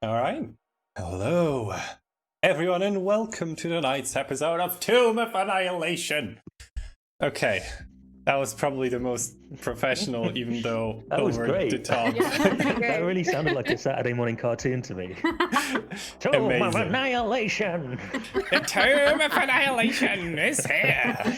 All right. Hello, everyone, and welcome to tonight's episode of Tomb of Annihilation. Okay, that was probably the most professional, even though That was over great. the top. That really sounded like a Saturday morning cartoon to me. Tomb of Amazing. Annihilation! The Tomb of Annihilation is here.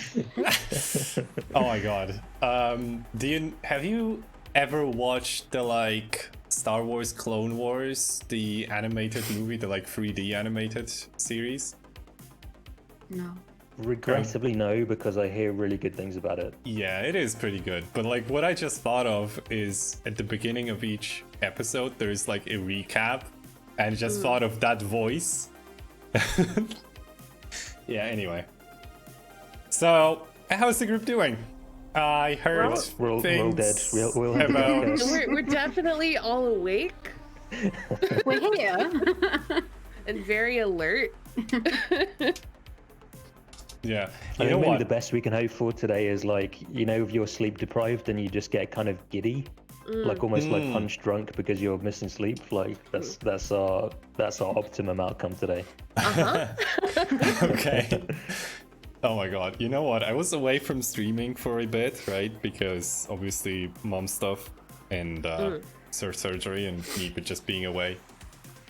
Oh my god. Have you ever watched the Star Wars Clone Wars, the animated movie, the 3D animated series? No. Regrettably, no, because I hear really good things about it. Yeah, it is pretty good. But what I just thought of is at the beginning of each episode, there's a recap, and just thought of that voice. Yeah, anyway. So, how's the group doing? I heard We're all dead. things We'll have about... We're definitely all awake We're here. and very alert. Yeah. I You know think maybe what? the best we can hope for today is if you're sleep deprived and you just get kind of giddy, almost like punch drunk because you're missing sleep. That's our optimum outcome today. Okay. Oh my god. You know what? I was away from streaming for a bit, right? Because obviously mom stuff and surgery and me just being away.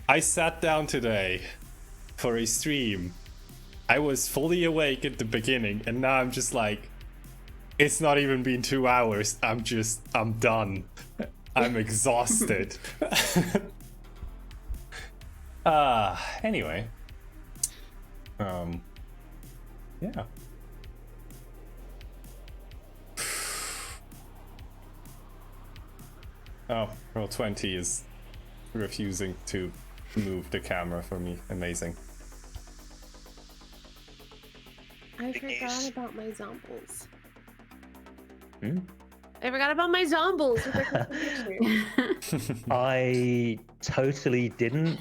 I sat down today for a stream. I was fully awake at the beginning, and now I'm just it's not even been 2 hours. I'm done. I'm exhausted. Anyway. Yeah. Oh, Roll20 is refusing to move the camera for me. Amazing. I forgot about my zombies. Hmm? I forgot about my zombies. I totally didn't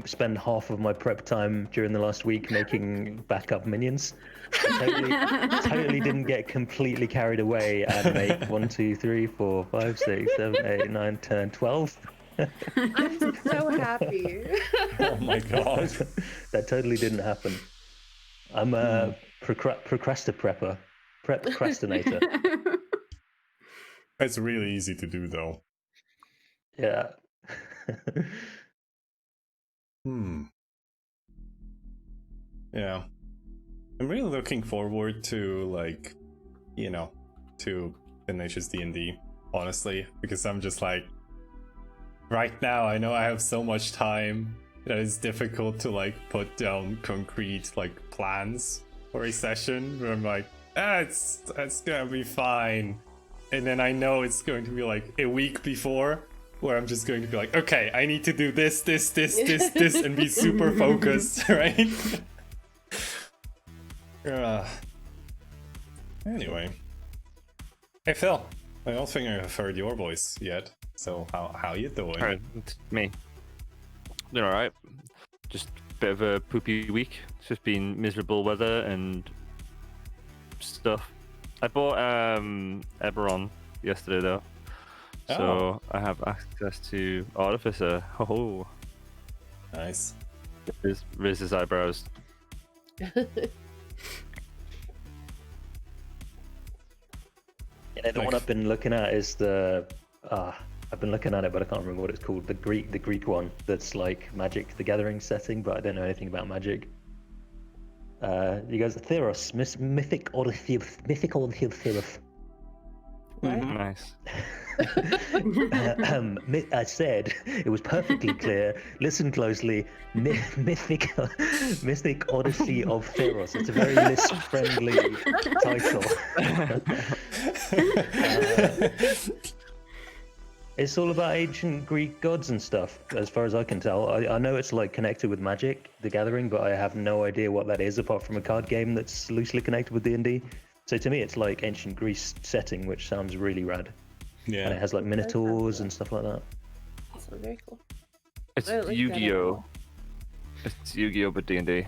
spend half of my prep time during the last week making backup minions. I totally didn't get completely carried away and make 1, 2, 3, 4, 5, 6, 7, 8, 9, 10, 12. I'm so happy. Oh my god. That totally didn't happen. I'm a procrastinator. It's really easy to do though. Yeah. Yeah. I'm really looking forward to to Tenacious D&D, honestly, because I'm just right now I know I have so much time that it's difficult to put down concrete plans for a session where I'm it's gonna be fine. And then I know it's going to be a week before where I'm just going to be okay, I need to do this, and be super focused, right? Anyway. Hey Phil, I don't think I've heard your voice yet. So how you doing? Alright, it's me. Doing alright. Just a bit of a poopy week. It's just been miserable weather and stuff. I bought Eberron yesterday though. So I have access to Artificer. Oh, Nice. Raise his eyebrows. The one I've been looking at is the I've been looking at it, but I can't remember what it's called. The Greek one that's like Magic the Gathering setting, but I don't know anything about Magic. You guys, Theros, mythical Theros. Nice. I said it was perfectly clear. Listen closely. Mythic Odyssey of Theros. It's a very list-friendly title. It's all about ancient Greek gods and stuff, as far as I can tell. I know it's connected with Magic, the Gathering, but I have no idea what that is apart from a card game that's loosely connected with D&D. So to me, it's ancient Greece setting, which sounds really rad. Yeah. And it has minotaurs and stuff like that. That's very cool. It's I like that Yu-Gi-Oh! It's Yu-Gi-Oh! But D&D.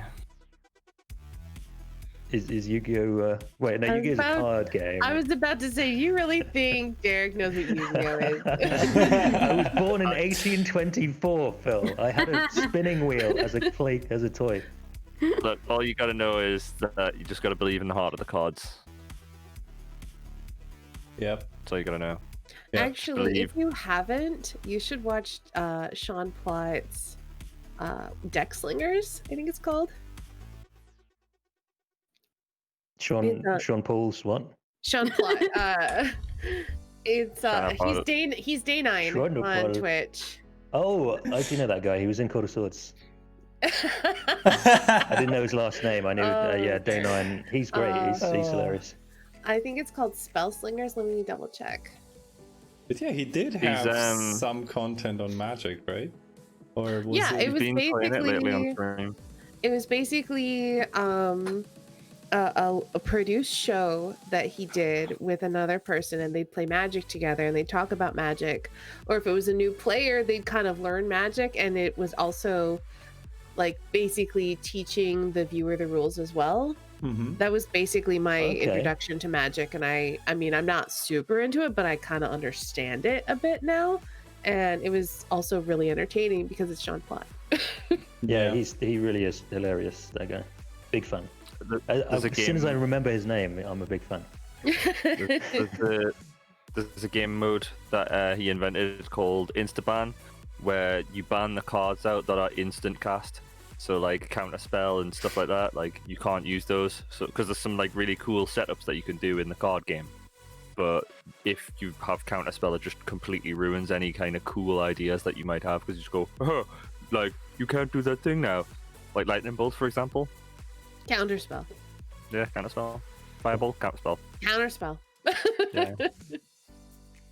Is Yu-Gi-Oh? Wait, no, I was Yu-Gi-Oh's a about- card game. I was about to say, you really think Derek knows what Yu-Gi-Oh is? I was born in 1824, Phil. I had a spinning wheel as a toy. Look, all you gotta know is that you just gotta believe in the heart of the cards. Yep. That's all you gotta know. Yeah, Actually, believe. if you haven't, you should watch Sean Platt's Deck Slingers, I think it's called. Sean Paul's what? Sean Platt. It's Sean Paul. he's day 9 Sean on Paul. Twitch. Oh, I do know that guy. He was in Court of Swords. I didn't know his last name. I knew, yeah, Day 9. He's great. He's hilarious. I think it's called Spell Slingers. Let me double check. But yeah, he did have some content on Magic, right? Or was Yeah, it was Been playing it lately on basically stream. it was basically a produced show that he did with another person, and they'd play Magic together and they'd talk about Magic, or if it was a new player they'd kind of learn Magic, and it was also like basically teaching the viewer the rules as well. Mm-hmm. That was basically my Okay. introduction to Magic, and I mean I'm not super into it, but I kind of understand it a bit now, and it was also really entertaining because it's Sean Platt. Yeah, he really is hilarious. That guy, big fan. There's a As soon as I game- remember his name, I'm a big fan. There's a game mode that he invented called Instaban, where you ban the cards out that are instant cast. So like counter spell and stuff like that, like you can't use those. So because there's some like really cool setups that you can do in the card game, but if you have counter spell, it just completely ruins any kind of cool ideas that you might have, because you just go, oh, like you can't do that thing now, like lightning bolt for example. Counterspell. Yeah, counter spell. Fireball, counter spell. Counterspell. Yeah.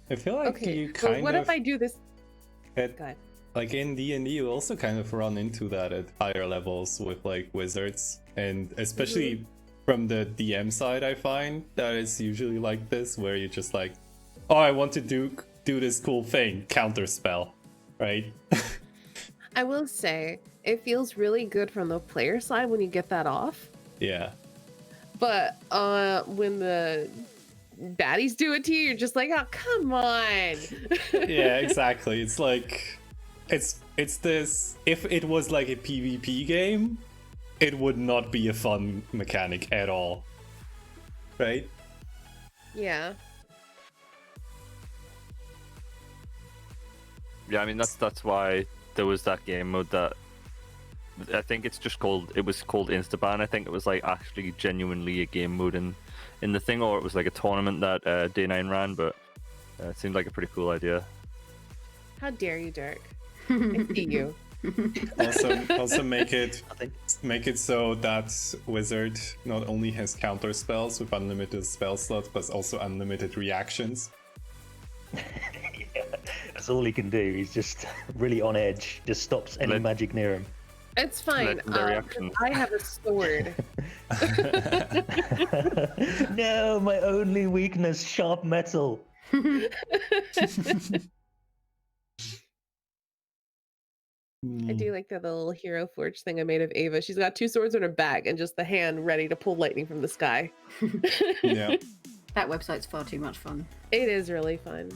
I feel like Okay, you well, kind what of if I do this? at- Go ahead. like in D&D you also kind of run into that at higher levels with like wizards, and especially from the DM side I find that it's usually like this, where you're just like, oh, I want to do this cool thing, counter spell, right? I will say it feels really good from the player side when you get that off, Yeah. but when the baddies do it to you, you're just like, oh, come on. Yeah, exactly. It's like it's this, if it was like a PvP game, it would not be a fun mechanic at all. Right? Yeah. Yeah, I mean that's why there was that game mode that I think it was called Instaban. I think it was like actually genuinely a game mode in the thing, or it was like a tournament that Day9 ran, but it seemed like a pretty cool idea. How dare you, Dirk? I see you. Also make it Nothing. so that wizard not only has counter spells with unlimited spell slots, but also unlimited reactions. Yeah, that's all he can do. He's just really on edge. Just stops any Let- magic near him. It's fine. Legendary action. I have a sword. No, my only weakness, sharp metal. I do like the little hero forge thing I made of Ava. She's got 2 swords in her bag and just the hand ready to pull lightning from the sky. Yeah. That website's far too much fun. It is really fun.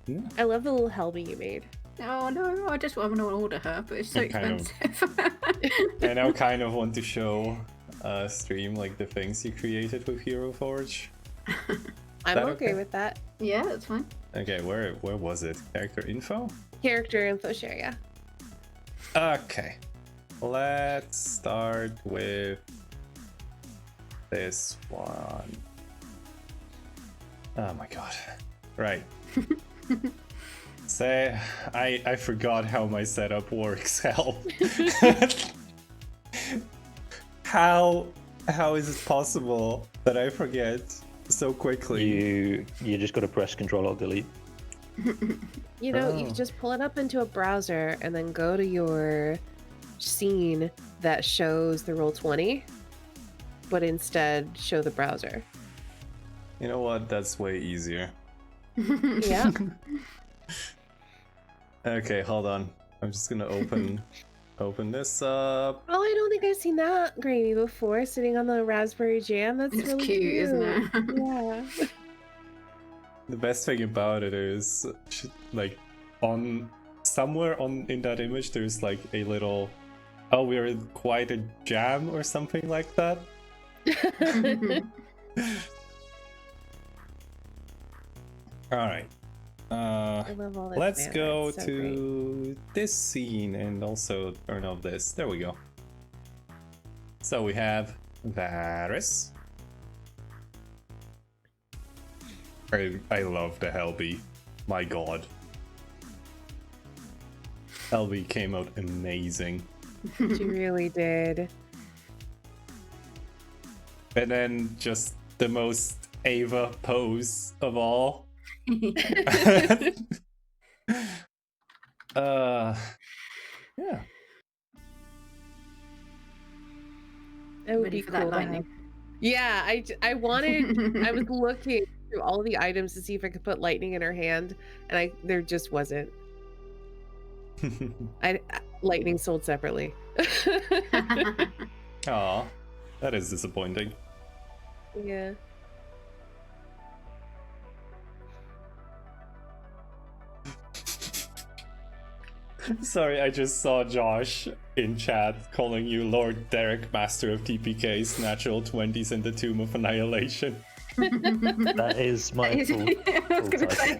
Yeah. I love the little Helby you made. Oh no, I just want to order her, but it's so I kind of- expensive. I now kind of want to show stream like the things you created with Hero Forge. I'm that okay okay? with that. Yeah, that's fine. Okay, where was it? Character info? Character info share, yeah. Okay. Let's start with this one. Oh my god. Right. Say, I forgot how my setup works. Help. How is it possible that I forget so quickly? You just got to press Control Alt Delete. You know, you Oh. can just pull it up into a browser and then go to your scene that shows the Roll20, but instead show the browser. You know what? That's way easier. Yeah. Okay, hold on. I'm just gonna open this up. Oh, I don't think guys seen that gravy before, sitting on the raspberry jam? That's It's really cute, isn't it? Yeah. The best thing about it is, like, on somewhere on in that image, there's like a little, oh, we're quite a jam or something like that. All right. I love all this Let's fan go art, it's so to this scene and also turn off this. There we go. So we have Varys. I love the Helby. My god. Helby came out amazing. great. She really did. And then just the most Ava pose of all. Yeah. That would Ready be for cool that to have. lightning. Yeah, I wanted. I was looking through all the items to see if I could put lightning in her hand, and there just wasn't. Lightning sold separately. Aw, that is disappointing. Yeah. Sorry, I just saw Josh in chat calling you Lord Derek, Master of TPKs, natural 20s in the Tomb of Annihilation. That is my I was full gonna title.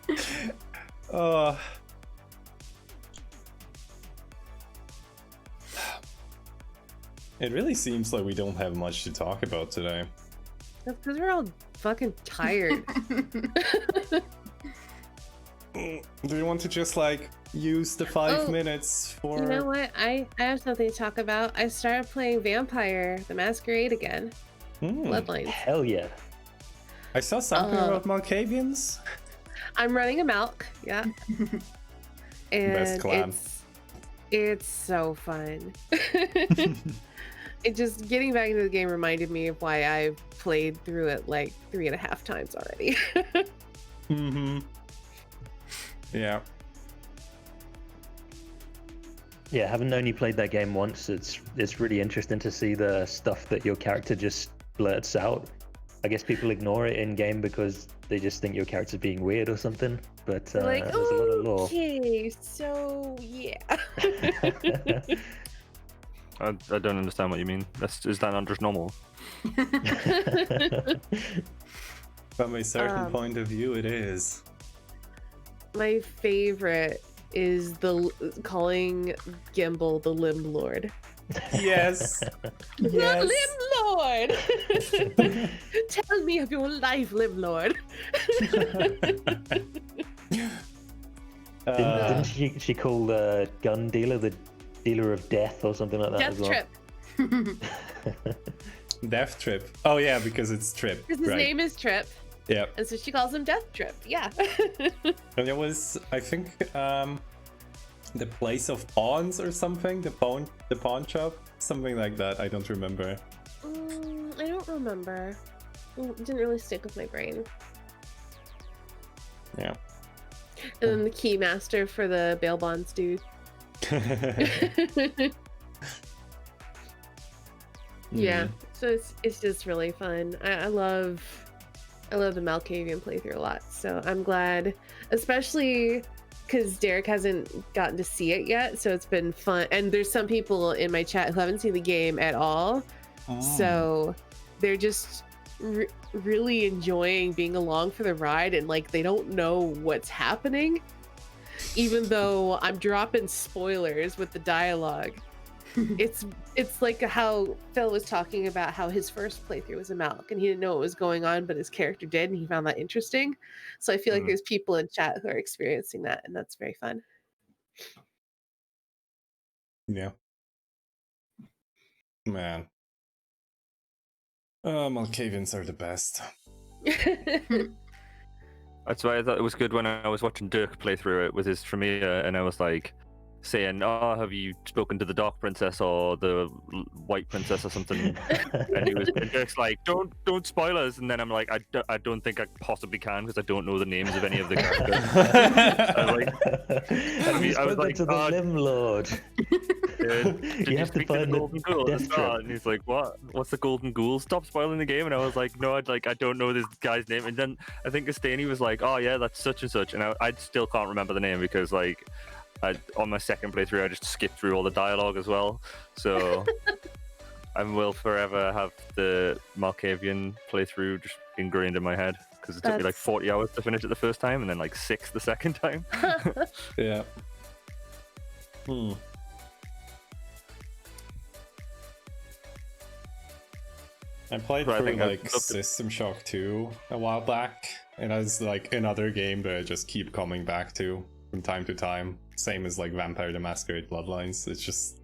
say. Oh. It really seems like we don't have much to talk about today. That's because we're all fucking tired. Do you want to just like use the 5 Oh, minutes for? You know what? I have something to talk about. I started playing Vampire the Masquerade again. Bloodlines. Hell yeah. I saw something about Malkavians. I'm running a Malk, yeah. And Best clan. it's so fun. It just getting back into the game reminded me of why I've played through it like 3.5 times already. Mm-hmm. Yeah. Yeah, having only played that game once, it's really interesting to see the stuff that your character just blurts out. I guess people ignore it in game because they just think your character's being weird or something. But Like, there's a lot of lore. okay, so yeah. I don't understand what you mean. Is that not just normal? From a certain Um, point of view, it is. My favorite is calling Gimbal the Limb Lord. Yes. The Yes. Limb Lord! Tell me of your life, Limb Lord. Didn't she call the gun dealer the dealer of death or something like that Death as well? Trip. Death Trip. Oh yeah, because it's Trip. Because his right. name is Trip, Yeah. and so she calls him Death Trip. Yeah. And it was, I think, the place of pawns or something. The pawn shop, something like that. I don't remember. I don't remember. It didn't really stick with my brain. Yeah. And then the Keymaster for the bail bonds dude. Yeah, so it's just really fun. I love the Malkavian playthrough a lot. So I'm glad, especially because Derek hasn't gotten to see it yet. So it's been fun. And there's some people in my chat who haven't seen the game at all. So they're just really enjoying being along for the ride, and like they don't know what's happening, even though I'm dropping spoilers with the dialogue. It's like how Phil was talking about how his first playthrough was a Malk and he didn't know what was going on, but his character did, and he found that interesting. So I feel like there's people in chat who are experiencing that, and that's very fun. Yeah. Man. Malkavians are the best. That's why I thought it was good when I was watching Dirk play through it with his Tremere, and I was like, saying, "Oh, have you spoken to the Dark Princess or the White Princess or something?" And it was just like, "Don't spoil us." And then I'm like, I don't think I possibly can because I don't know the names of any of the characters. I was like, Have you I was spoken like, to the Limb Lord? Did You have to speak to the find the Golden Ghoul at the Death start? Trip. And he's like, "What? What's the Golden Ghoul? Stop spoiling the game." And I was like, "No, I don't know this guy's name." And then I think Estani was like, "Oh yeah, that's such and such," and I still can't remember the name because like, on my second playthrough, I just skipped through all the dialogue as well. So I will forever have the Malkavian playthrough just ingrained in my head because it took me like 40 hours to finish it the first time, and then like 6 the second time. Yeah. I played But I through think I've like loved it. System Shock 2 a while back, and it's like another game that I just keep coming back to from time to time. Same as like Vampire the Masquerade Bloodlines. It's just,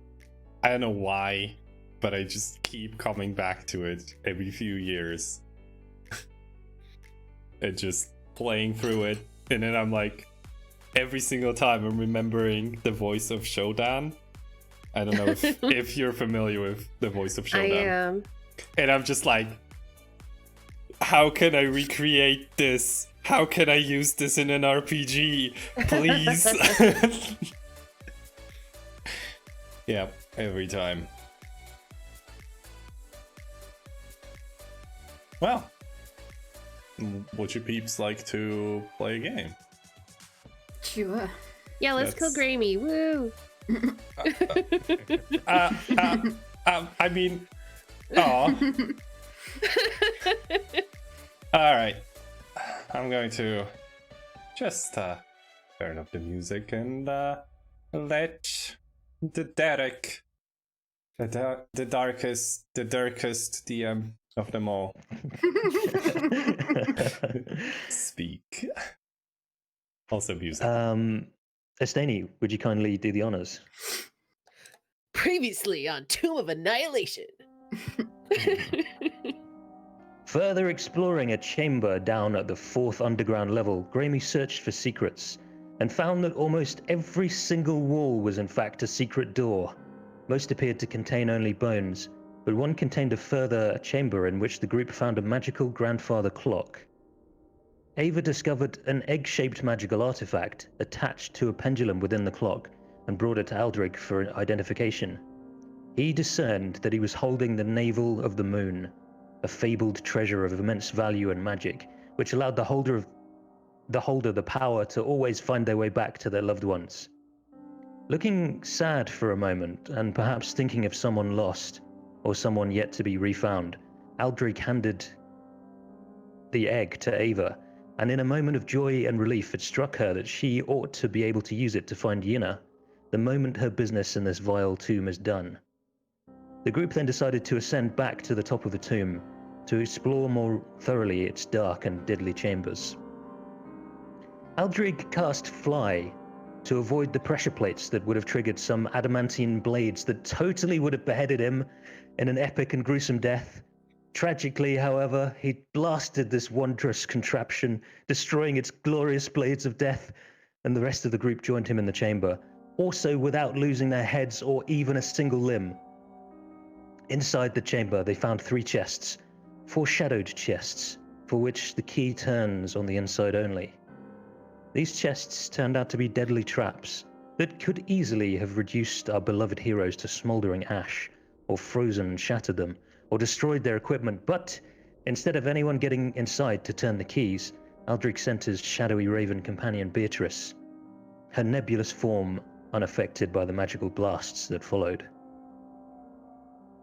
I don't know why, but I just keep coming back to it every few years. And just playing through it, and then I'm like, every single time I'm remembering the voice of Shodan. I don't know if you're familiar with the voice of Shodan. I am. And I'm just like, how can I recreate this? How can I use this in an RPG? Please. Yeah, every time. Well, would you peeps like to play a game? Sure. Yeah, let's kill That's- Grammy. Woo! I mean, aw. Alright. I'm going to just turn up the music and let the Derek, the darkest DM of them all, speak. Also music. Estani, would you kindly do the honors? Previously on Tomb of Annihilation. Further exploring a chamber down at the 4th underground level, Grammy searched for secrets and found that almost every single wall was in fact a secret door. Most appeared to contain only bones, but one contained a further chamber in which the group found a magical grandfather clock. Ava discovered an egg-shaped magical artifact attached to a pendulum within the clock and brought it to Aldrich for identification. He discerned that he was holding the navel of the moon, a fabled treasure of immense value and magic, which allowed the holder the power to always find their way back to their loved ones. Looking sad for a moment, and perhaps thinking of someone lost, or someone yet to be refound, Aldrich handed the egg to Ava, and in a moment of joy and relief it struck her that she ought to be able to use it to find Yina, the moment her business in this vile tomb is done. The group then decided to ascend back to the top of the tomb, to explore more thoroughly its dark and deadly chambers. Aldrich cast Fly to avoid the pressure plates that would have triggered some adamantine blades that totally would have beheaded him in an epic and gruesome death. Tragically, however, he blasted this wondrous contraption, destroying its glorious blades of death, and the rest of the group joined him in the chamber, also without losing their heads or even a single limb. Inside the chamber, they found 3 chests, foreshadowed chests, for which the key turns on the inside only. These chests turned out to be deadly traps that could easily have reduced our beloved heroes to smoldering ash, or frozen and shattered them, or destroyed their equipment, but instead of anyone getting inside to turn the keys, Aldrich sent his shadowy raven companion Beatrice, her nebulous form unaffected by the magical blasts that followed.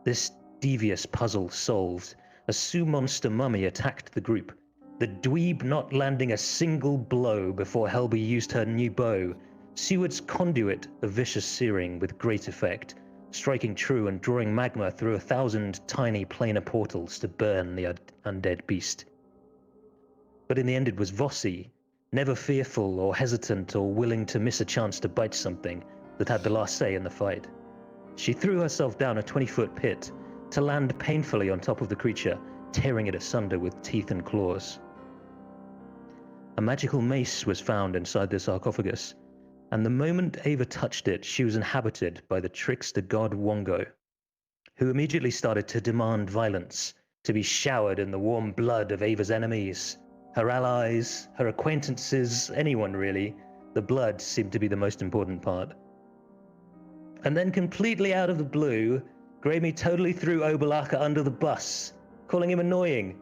This devious puzzle solved, a Sioux-monster mummy attacked the group, the dweeb not landing a single blow before Helby used her new bow, Seward's conduit of vicious searing with great effect, striking true and drawing magma through 1,000 tiny planar portals to burn the undead beast. But in the end it was Vossi, never fearful or hesitant or willing to miss a chance to bite something, that had the last say in the fight. She threw herself down a 20-foot pit to land painfully on top of the creature, tearing it asunder with teeth and claws. A magical mace was found inside the sarcophagus, and the moment Ava touched it, she was inhabited by the trickster god Wongo, who immediately started to demand violence, to be showered in the warm blood of Ava's enemies, her allies, her acquaintances, anyone really. The blood seemed to be the most important part. And then completely out of the blue, Graeme totally threw Obalaka under the bus, calling him annoying.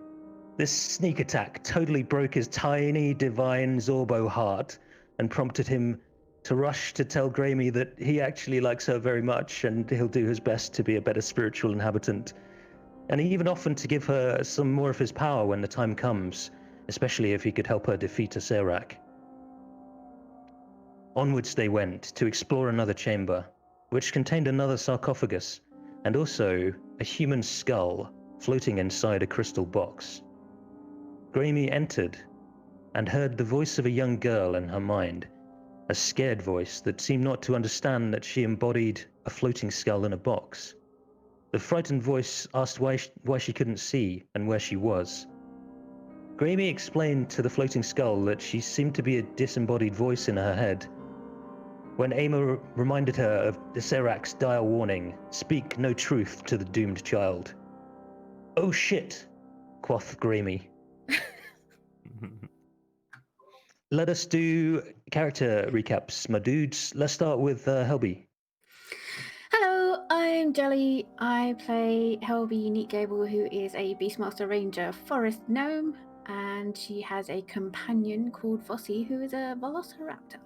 This sneak attack totally broke his tiny, divine Zorbo heart and prompted him to rush to tell Graeme that he actually likes her very much and he'll do his best to be a better spiritual inhabitant. And he even offered to give her some more of his power when the time comes, especially if he could help her defeat Acerak. Onwards they went to explore another chamber, which contained another sarcophagus, and also a human skull floating inside a crystal box. Graeme entered and heard the voice of a young girl in her mind, a scared voice that seemed not to understand that she embodied a floating skull in a box. The frightened voice asked why she couldn't see and where she was. Graeme explained to the floating skull that she seemed to be a disembodied voice in her head. When Ama reminded her of Acerak's dire warning, "Speak no truth to the doomed child." "Oh shit," quoth Graeme. Let us do character recaps, my dudes. Let's start with Helby. Hello, I'm Jelly. I play Helby Unique Gable, who is a Beastmaster Ranger Forest Gnome, and she has a companion called Vossi, who is a Velociraptor.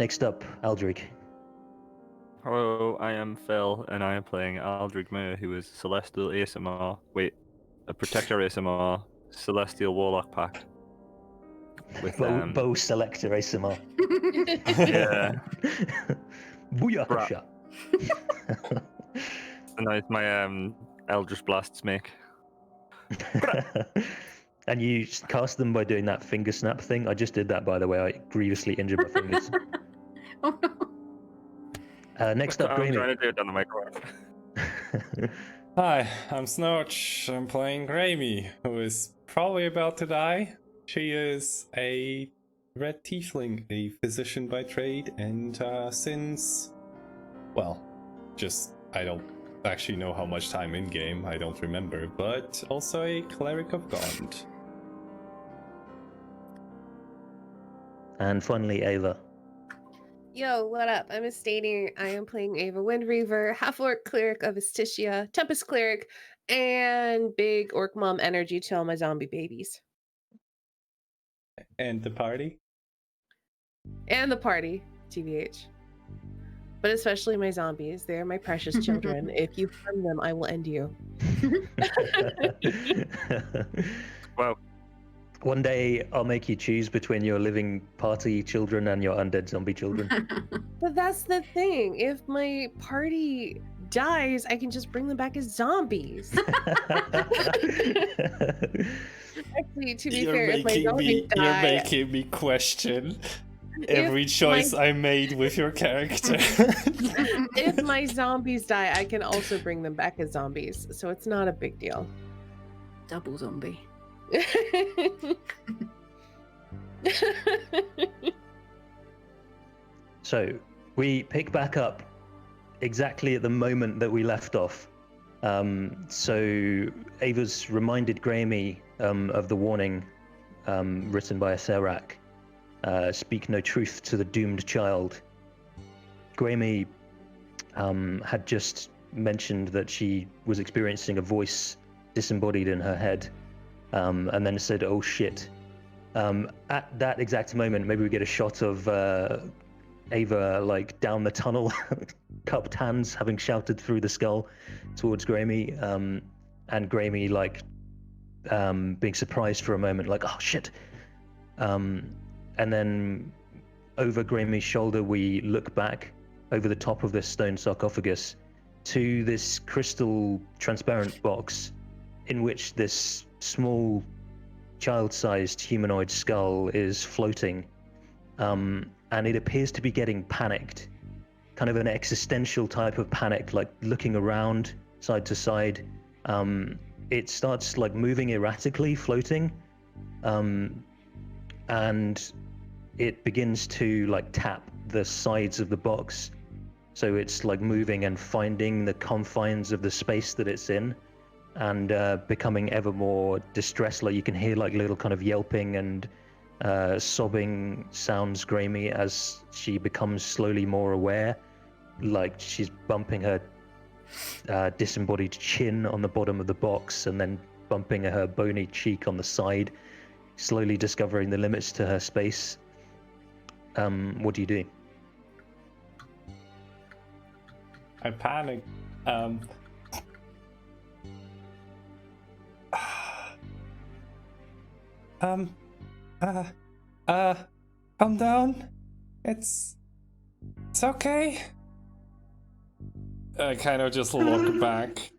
Next up, Aldrich. Hello, I am Phil, and I am playing Aldrich Mayer, who is Celestial ASMR. Wait, a Protector ASMR, Celestial Warlock Pact. With Bow Selector ASMR. yeah, Booyakasha. the noise my Eldritch Blasts make. And you cast them by doing that finger snap thing. I just did that, by the way. I grievously injured my fingers. Oh no. Next up, I'm Graeme. trying to do it on the microphone. Hi, I'm Snorch. I'm playing Graeme, who is probably about to die. She is a red tiefling, a physician by trade, and since, well, just, I don't actually know how much time in game, I don't remember, but also a cleric of Gaunt. And finally, Ava. Yo, what up? I'm Estading. I am playing Ava Windreaver, half-orc cleric of Estitia, Tempest cleric, and big orc mom energy to all my zombie babies. And the party? And the party, TBH. But especially my zombies. They're my precious children. If you harm them, I will end you. Wow. One day, I'll make you choose between your living party children and your undead zombie children. But that's the thing. If my party dies, I can just bring them back as zombies. Actually, to be fair, if my zombies die, you're making me question every choice I made with your character. if my zombies die, I can also bring them back as zombies. So it's not a big deal. Double zombie. So, we pick back up exactly at the moment that we left off. So, Ava's reminded Graeme of the warning written by Acerak. Speak no truth to the doomed child. Graeme had just mentioned that she was experiencing a voice disembodied in her head, and then said, "Oh shit." At that exact moment, maybe we get a shot of Ava like down the tunnel, cupped hands, having shouted through the skull towards Graeme, and Graeme like being surprised for a moment, like, "Oh shit." And then over Graeme's shoulder, we look back over the top of this stone sarcophagus to this crystal transparent box in which this small child-sized humanoid skull is floating. And it appears to be getting panicked, kind of an existential type of panic, like looking around side to side. It starts like moving erratically, floating. and it begins to like tap the sides of the box. So it's like moving and finding the confines of the space that it's in, and becoming ever more distressed. Like you can hear like little kind of yelping and sobbing sounds, Grammy, as she becomes slowly more aware. Like she's bumping her disembodied chin on the bottom of the box, and then bumping her bony cheek on the side, slowly discovering the limits to her space. What do you do? I panic. Calm down. It's okay. I kind of just look back.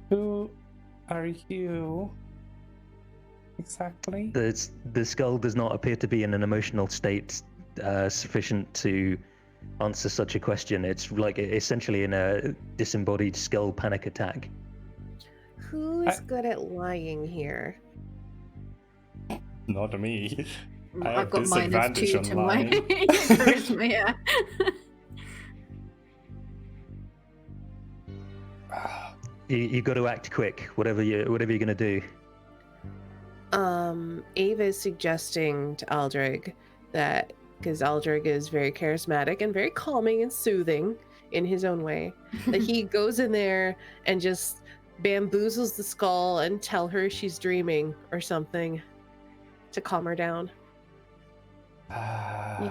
Who are you? Exactly. The skull does not appear to be in an emotional state sufficient to answer such a question. It's like essentially in a disembodied skull panic attack. Who's good at lying here? Not me. I have I've got disadvantage -2 on to my lying. charisma, yeah. You got to act quick. Whatever you're gonna do. Ava is suggesting to Aldrig that, because Aldrig is very charismatic and very calming and soothing in his own way, that he goes in there and just bamboozles the skull and tell her she's dreaming or something to calm her down. You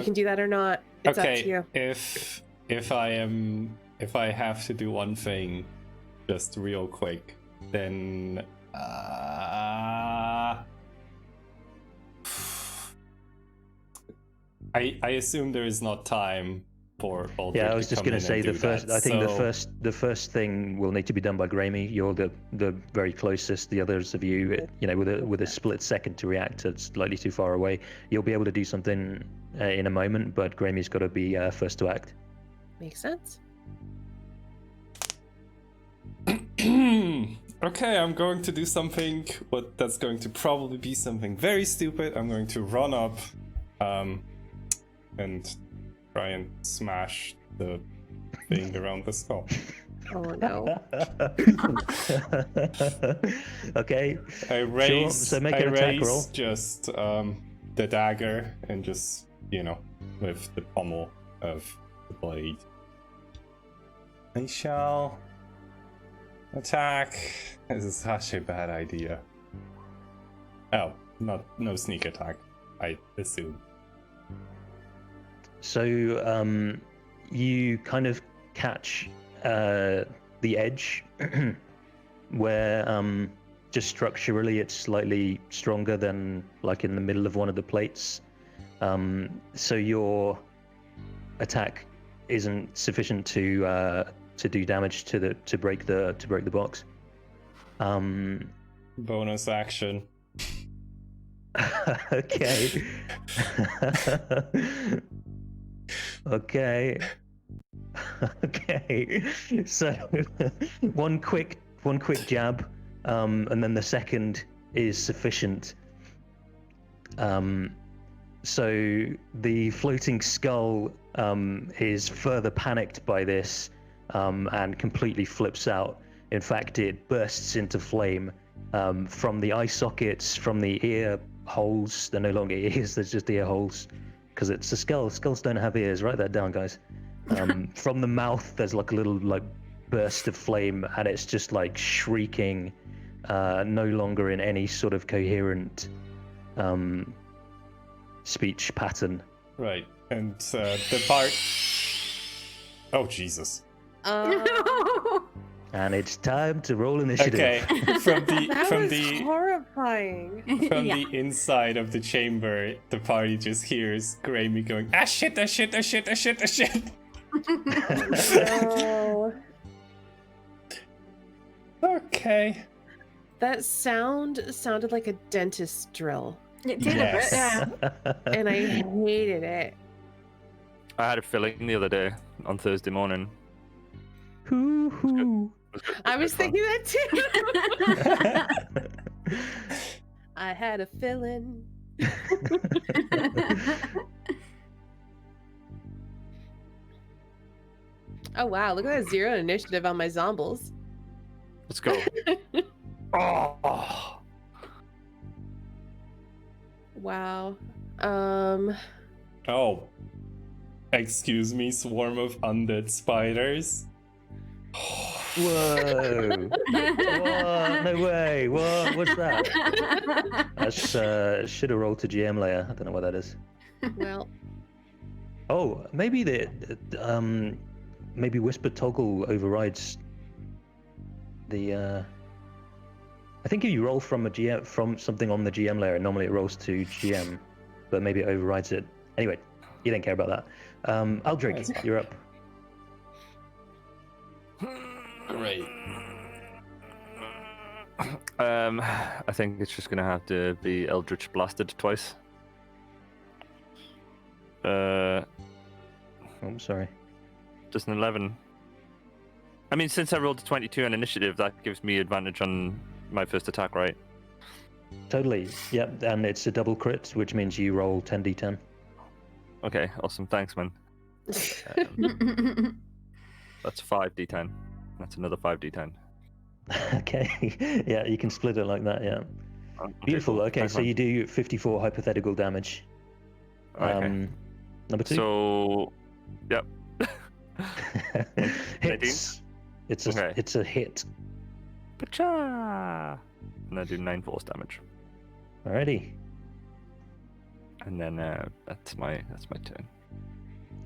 can do that or not. It's up to you. If I have to do one thing, just real quick, then I assume there is not time for all. Yeah, I was just gonna say the first thing will need to be done by Grammy. You're the very closest. The others of you, with a split second to react, it's slightly too far away. You'll be able to do something in a moment, but Grammy's got to be first to act. Makes sense. Okay, I'm going to do something, but that's going to probably be something very stupid. I'm going to run up and try and smash the thing around the skull. Oh no. Okay. I raise, so make an attack roll. Just the dagger and just, with the pommel of the blade. I shall attack. This is such a bad idea. Oh, no sneak attack, I assume. So you kind of catch the edge where just structurally it's slightly stronger than like in the middle of one of the plates. So your attack isn't sufficient to do damage to break the box. Bonus action. Okay. Okay. Okay. So one quick jab, and then the second is sufficient. So the floating skull is further panicked by this, and completely flips out. In fact, it bursts into flame from the eye sockets, from the ear holes. They're no longer ears, there's just ear holes, because it's a skull. Skulls don't have ears. Write that down, guys. From the mouth, there's like a little burst of flame, and it's just like shrieking, no longer in any sort of coherent speech pattern. Right, and the part. Oh Jesus. And it's time to roll initiative. Okay, from That was the horrifying. the inside of the chamber, the party just hears Grammy going, "Ah shit! Ah shit! Ah shit! Ah shit! Ah shit!" No. Okay. That sounded like a dentist drill, It did Yes. a bit, yeah. and I hated it. I had a filling the other day on Thursday morning. Hoo-hoo. I was Fun. thinking that too. I had a feeling. Oh wow, look at that 0 initiative on my zombies. Let's go. Oh. Wow. Oh. Excuse me, swarm of undead spiders. Whoa! What? No way! What? What's that? That's should have rolled to GM layer. I don't know what that is. Well, Oh, maybe maybe Whisper Toggle overrides the. I think if you roll from a GM from something on the GM layer, normally it rolls to GM, but maybe it overrides it. Anyway, you don't care about that. Aldrich, That's fine. you're up. Great. I think it's just gonna have to be Eldritch blasted twice. Oh, sorry. Just an 11. I mean, since I rolled a 22 on initiative, that gives me advantage on my first attack, right? Totally. Yep, and it's a double crit, which means you roll 10d10. Okay, awesome. Thanks, man. That's 5d10. That's another 5d10. Okay. Yeah, you can split it like that. Yeah. Okay, Beautiful. cool. Okay, Thanks, so man. you do 54 hypothetical damage. Okay. Number 2. So, yep. Hits. It's a Okay. it's a hit. Pacha! And I do 9 force damage. Alrighty. And then that's my turn.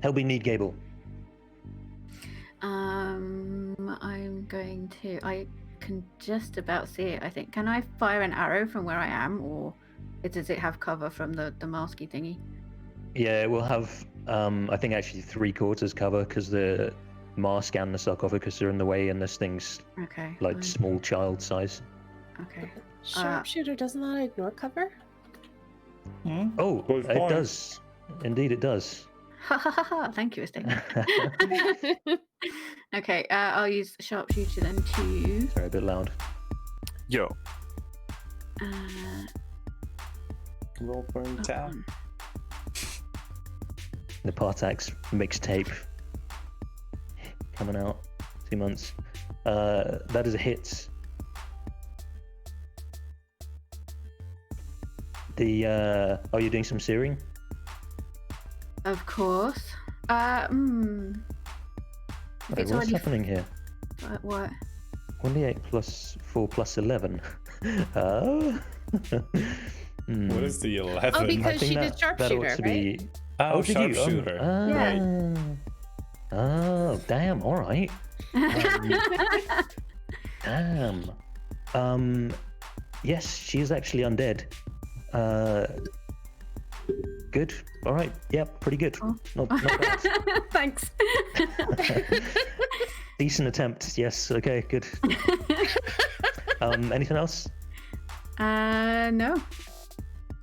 Helby need Gable. I'm going to. I can just about see it. I think. Can I fire an arrow from where I am, or does it have cover from the masky thingy? Yeah, we'll have I think actually 3/4 cover because the mask and the sarcophagus are in the way, and this thing's Okay. like fine. small child size. Okay. sharpshooter does not ignore cover. Oh, Good it point. does. Indeed, it does. Ha ha ha ha! Thank you, Estate. Okay. I'll use sharpshooter then to. Sorry, a bit loud. Yo. Roll for an attack. The Partax mixtape coming out 2 months. That is a hit. The oh, you're doing some searing? Of course. Wait, If it's what's already happening here? what? 1d8 plus 4 plus 11. Oh. What is the 11? Oh, because I think she did that sharpshooter, ought to right? be. Oh, did you? sharpshooter. Yeah. Oh, damn. All right. Damn. Yes, she is actually undead. Good. All right. Yep. Pretty good. Oh. Not bad. Thanks. Decent attempt. Yes. Okay. Good. Anything else? No. I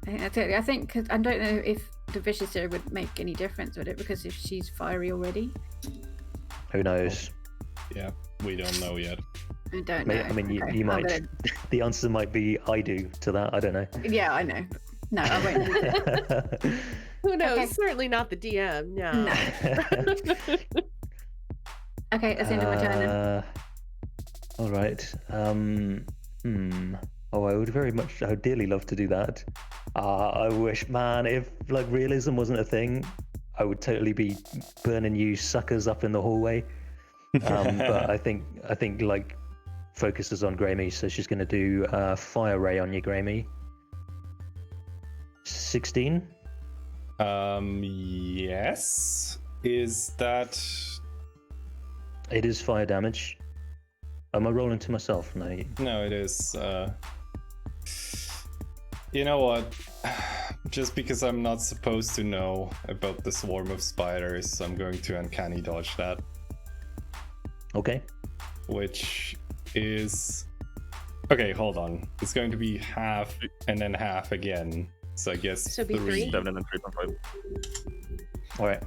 think that's it. I think 'cause I don't know if the vicious serum would make any difference with it, because if she's fiery already, Who knows? Yeah, we don't know yet. I don't know. I mean, Okay, you I'm might. gonna- The answer might be I do to that. I don't know. Yeah, I know. No, I won't do that. Who knows? Okay. Certainly not the DM. No. No. Okay, that's the end of my turn then. All right. Oh, I would dearly love to do that. I wish, man, if like realism wasn't a thing, I would totally be burning you suckers up in the hallway. But I think like focuses on Grammy, so she's going to do fire ray on you, Grammy. 16. Yes. Is that? It is fire damage. Am I rolling to myself? No. No, it is. You know what? Just because I'm not supposed to know about the swarm of spiders, I'm going to uncanny dodge that, Okay. which is. Okay, hold on. It's going to be half and then half again. So I guess So it'd be 3? 7 and then 3.5. All right.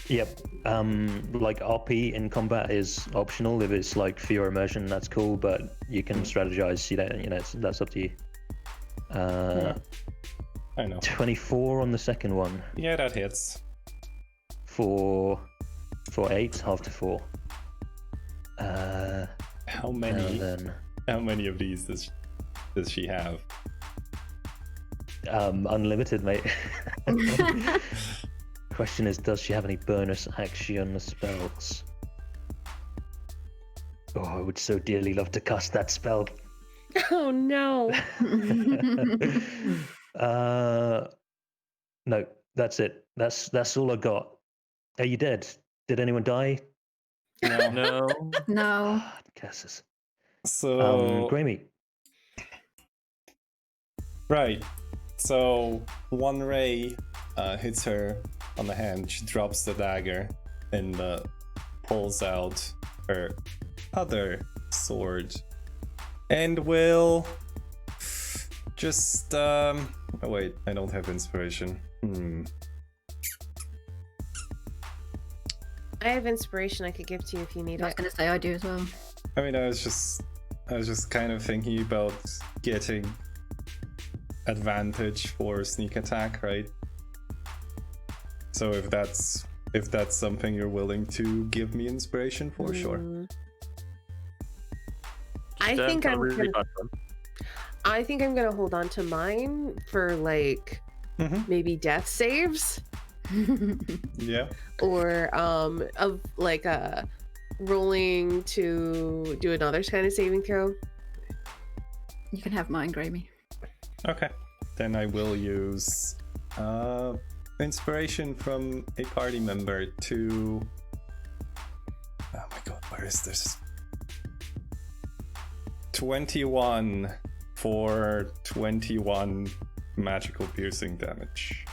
Yep. Like RP in combat is optional. If it's like fear immersion, that's cool, but you can strategize. That's up to you. I know. 24 on the second one Yeah, that hits. for 8, half to 4. How Now many? then, How many of these does she have? unlimited, mate. Question is, does she have any bonus action spells? Oh, I would so dearly love to cast that spell. Oh no. No, that's it. That's all I got. Are you dead? Did anyone die? No. No. No. Ah, curses. So Grammy. right. So one ray hits her on the hand. She drops the dagger and pulls out her other sword and will just oh wait, I don't have inspiration. I have inspiration I could give to you if you need I was it. going to say I do as well. I mean, I was just kind of thinking about getting advantage for sneak attack, right? So if that's something you're willing to give me inspiration for, sure. I think got a I'm really gonna, bad one. I think I'm gonna hold on to mine for like Mhm. maybe death saves Yeah. or of like rolling to do another kind of saving throw. You can have mine, Grammy. Okay. Then I will use inspiration from a party member to. Oh my god, where is this? 21 for 21 magical piercing damage.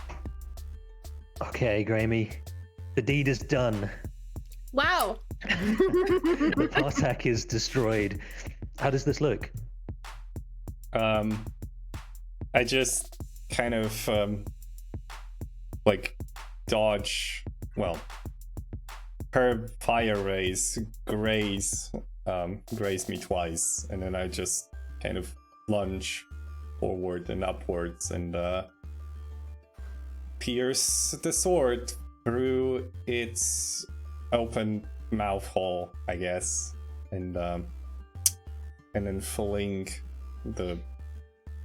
Okay, Grammy. The deed is done. Wow. The Partak is destroyed. How does this look? I just kind of like dodge. Well, her fire rays graze me twice, and then I just kind of lunge forward and upwards and pierce the sword through its open mouth hole, I guess, and then fling the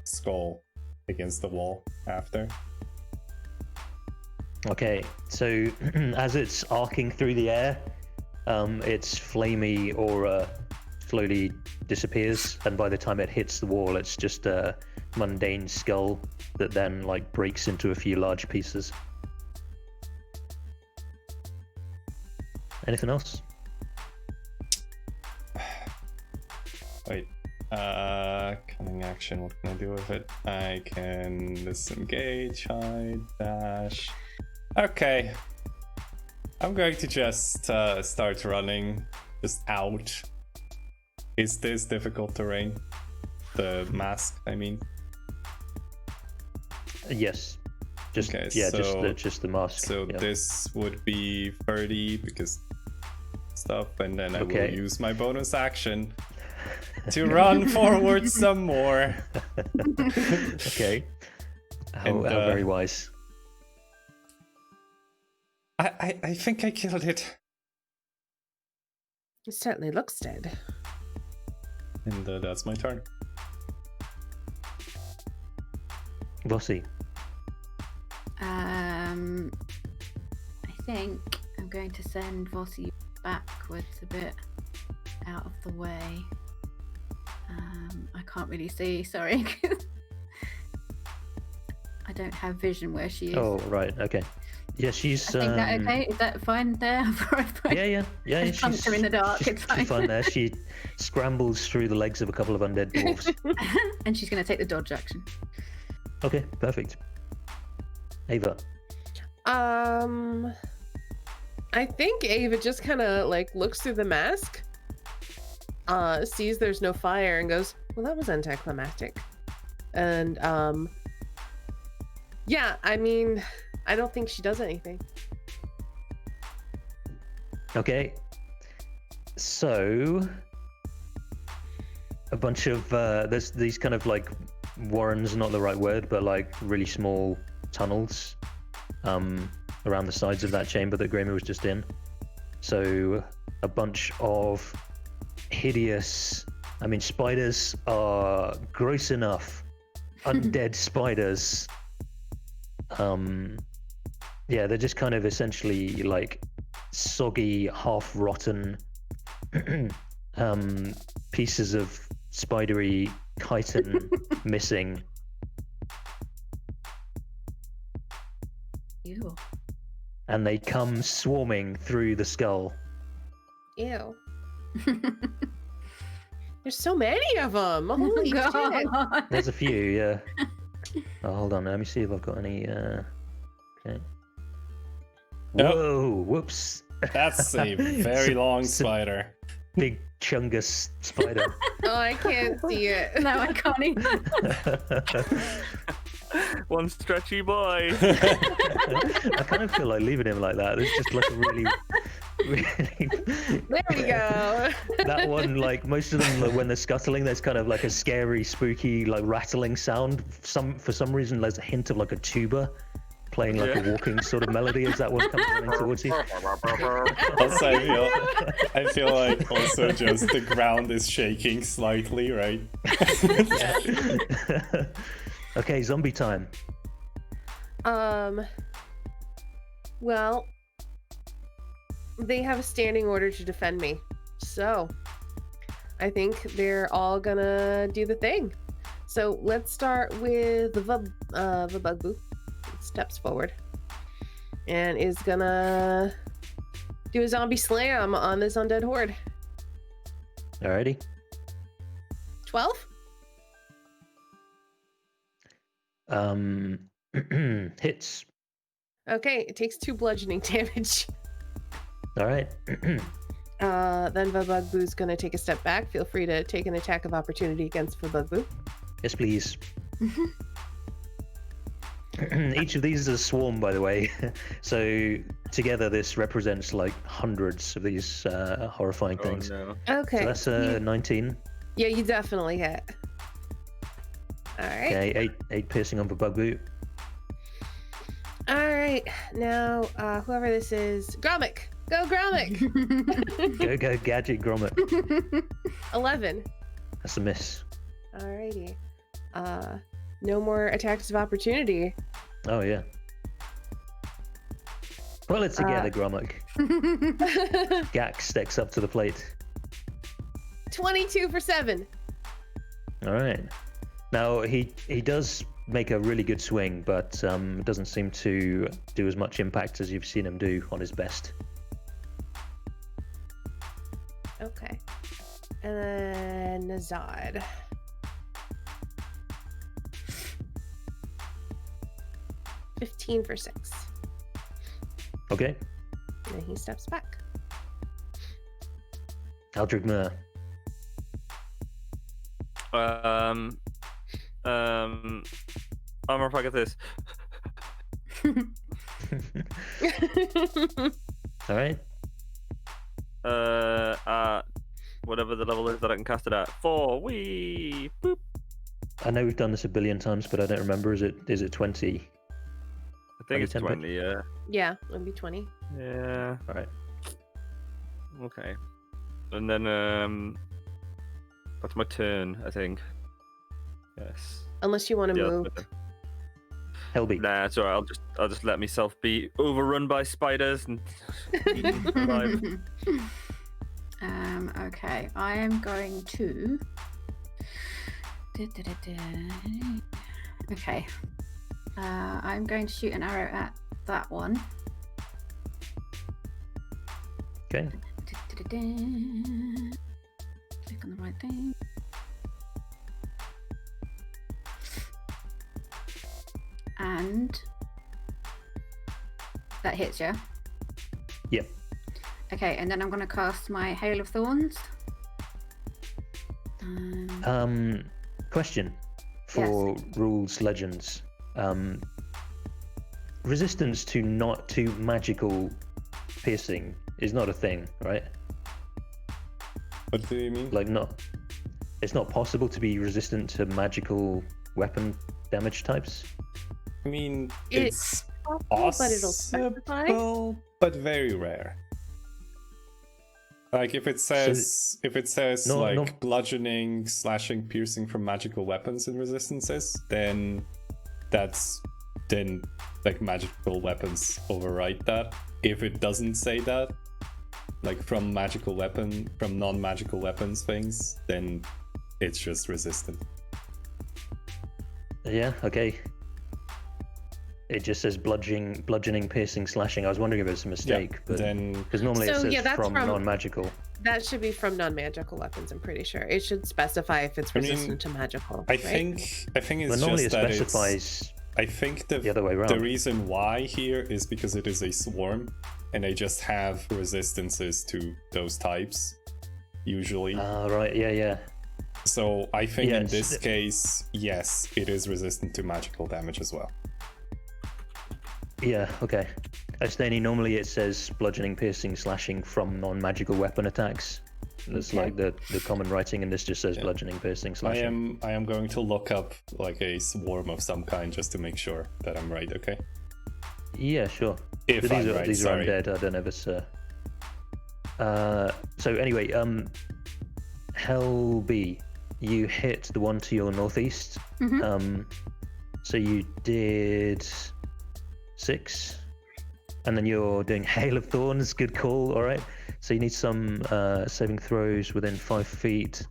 skull against the wall after. Okay, so as it's arcing through the air, its flamey aura slowly disappears, and by the time it hits the wall, it's just a mundane skull that then like breaks into a few large pieces. Anything else? Wait, cunning action, what can I do with it? I can disengage, hide, dash. Okay. I'm going to just start running just out. Is this difficult terrain? The mask, I mean. Yes. Just Okay, yeah, so- just the mask. So yeah. this would be 30 because stuff, and then I will Okay. use my bonus action to run forward some more. Okay. How And, very wise. I think I killed it. It certainly looks dead. And that's my turn. Bossy. I think I'm going to send Vossi backwards a bit out of the way. I can't really see, sorry. I don't have vision where she is. Oh right, okay. Yeah, she's. I think that okay? Is that fine there? Yeah. Just punch her in the dark, She's, it's fine. she's fine there. She scrambles through the legs of a couple of undead dwarves. And she's going to take the dodge action. Okay, perfect. Ava. I think Ava just kind of like looks through the mask, sees there's no fire, and goes, "Well, that was anticlimactic." And yeah, I mean, I don't think she does anything. Okay. So a bunch of there's these kind of like warrens, not the right word, but like really small tunnels around the sides of that chamber that Gramer was just in. So a bunch of hideous, I mean, spiders are gross enough. Undead spiders. Yeah, they're just kind of essentially like soggy, half-rotten pieces of spidery chitin missing. Ew. And they come swarming through the skull. Ew. There's so many of them. Holy shit. God. There's a few, yeah. Oh, hold on, let me see if I've got any. Okay. Nope. Whoa! Whoops! That's a very long spider. Big chungus spider. Oh, I can't see it. No, I can't even. One stretchy boy. I kind of feel like leaving him like that. It's just like a really. There we go. That one, like most of them, like, when they're scuttling, there's kind of like a scary, spooky, like rattling sound. For some reason, there's a hint of like a tuba playing like a walking sort of melody as that one comes running towards you. Also, I feel like also just the ground is shaking slightly, right? Okay, zombie time. Well, they have a standing order to defend me, so I think they're all gonna do the thing. So let's start with the Bugaboo. Steps forward and is gonna do a zombie slam on this undead horde. Alrighty. 12? Hits. Okay, it takes 2 bludgeoning damage. All right. Then Bugaboo's gonna take a step back. Feel free to take an attack of opportunity against Bugaboo. Yes, please. Each of these is a swarm, by the way. So together, this represents like hundreds of these horrifying things. Oh, no. Okay. So that's 19. Yeah, you definitely hit. All right. Okay, 8 piercing on for Bugaboo. All right. Now, whoever this is, Gromit. Go, Gromit. Go, Gadget Gromit. 11. That's a miss. Alrighty. No more attacks of opportunity. Oh, yeah. Pull it together, Gromit. Gak steps up to the plate. 22 for 7. All right. Now, he does make a really good swing, but doesn't seem to do as much impact as you've seen him do on his best. Okay. And then Nazad. $15 for 6. Okay. And then he steps back. Aldrich Mur. I'm if I get this. All right. Whatever the level is that I can cast it at. 4. Wee. Boop. I know we've done this a billion times, but I don't remember. Is it 20? I think it's 20, 20. Yeah. Yeah, it'll be 20. Yeah. All right. Okay. And then that's my turn, I think. Yes. Unless you want to Yeah, move. that's better. Helby. Nah, it's alright. I'll just let myself be overrun by spiders and eaten alive. Okay, I am going to. Okay. I'm going to shoot an arrow at that one. Okay. Click on the right thing. And that hits, yeah? Yep. Okay, and then I'm going to cast my Hail of Thorns. Question for rules legends. Resistance to magical piercing is not a thing, right? What do you mean? Like, it's not possible to be resistant to magical weapon damage types. I mean, It's it's possible, but it'll specify. possible, but very rare. Like if it says No. bludgeoning, slashing, piercing from magical weapons and resistances, then like magical weapons override that. If it doesn't say that, like from non-magical weapons things, then it's just resistant. Yeah, okay. It just says bludgeoning, piercing, slashing. I was wondering if it's a mistake, but then because normally it So, says yeah, that's from from- non-magical. That should be from non-magical weapons. I'm pretty sure it should specify if it's I mean, resistant to magical. I right? think it's But normally just it that specifies I think the other way the around. reason why here is because it is a swarm, and they just have resistances to those types, usually. Right, yeah. So I think in Yes. this case, yes, it is resistant to magical damage as well. Yeah, okay. Esteni, normally it says bludgeoning, piercing, slashing from non-magical weapon attacks. That's Okay. like the common writing, and this just says Yeah. bludgeoning, piercing, slashing. I am going to look up like a swarm of some kind just to make sure that I'm right. Okay. Yeah, sure. If But I'm right, these sorry. are undead. I don't know if it's. So anyway, Hell B, you hit the one to your northeast. Mhm. So you did 6, and then you're doing Hail of Thorns. Good call. All right. So you need some saving throws within 5 feet.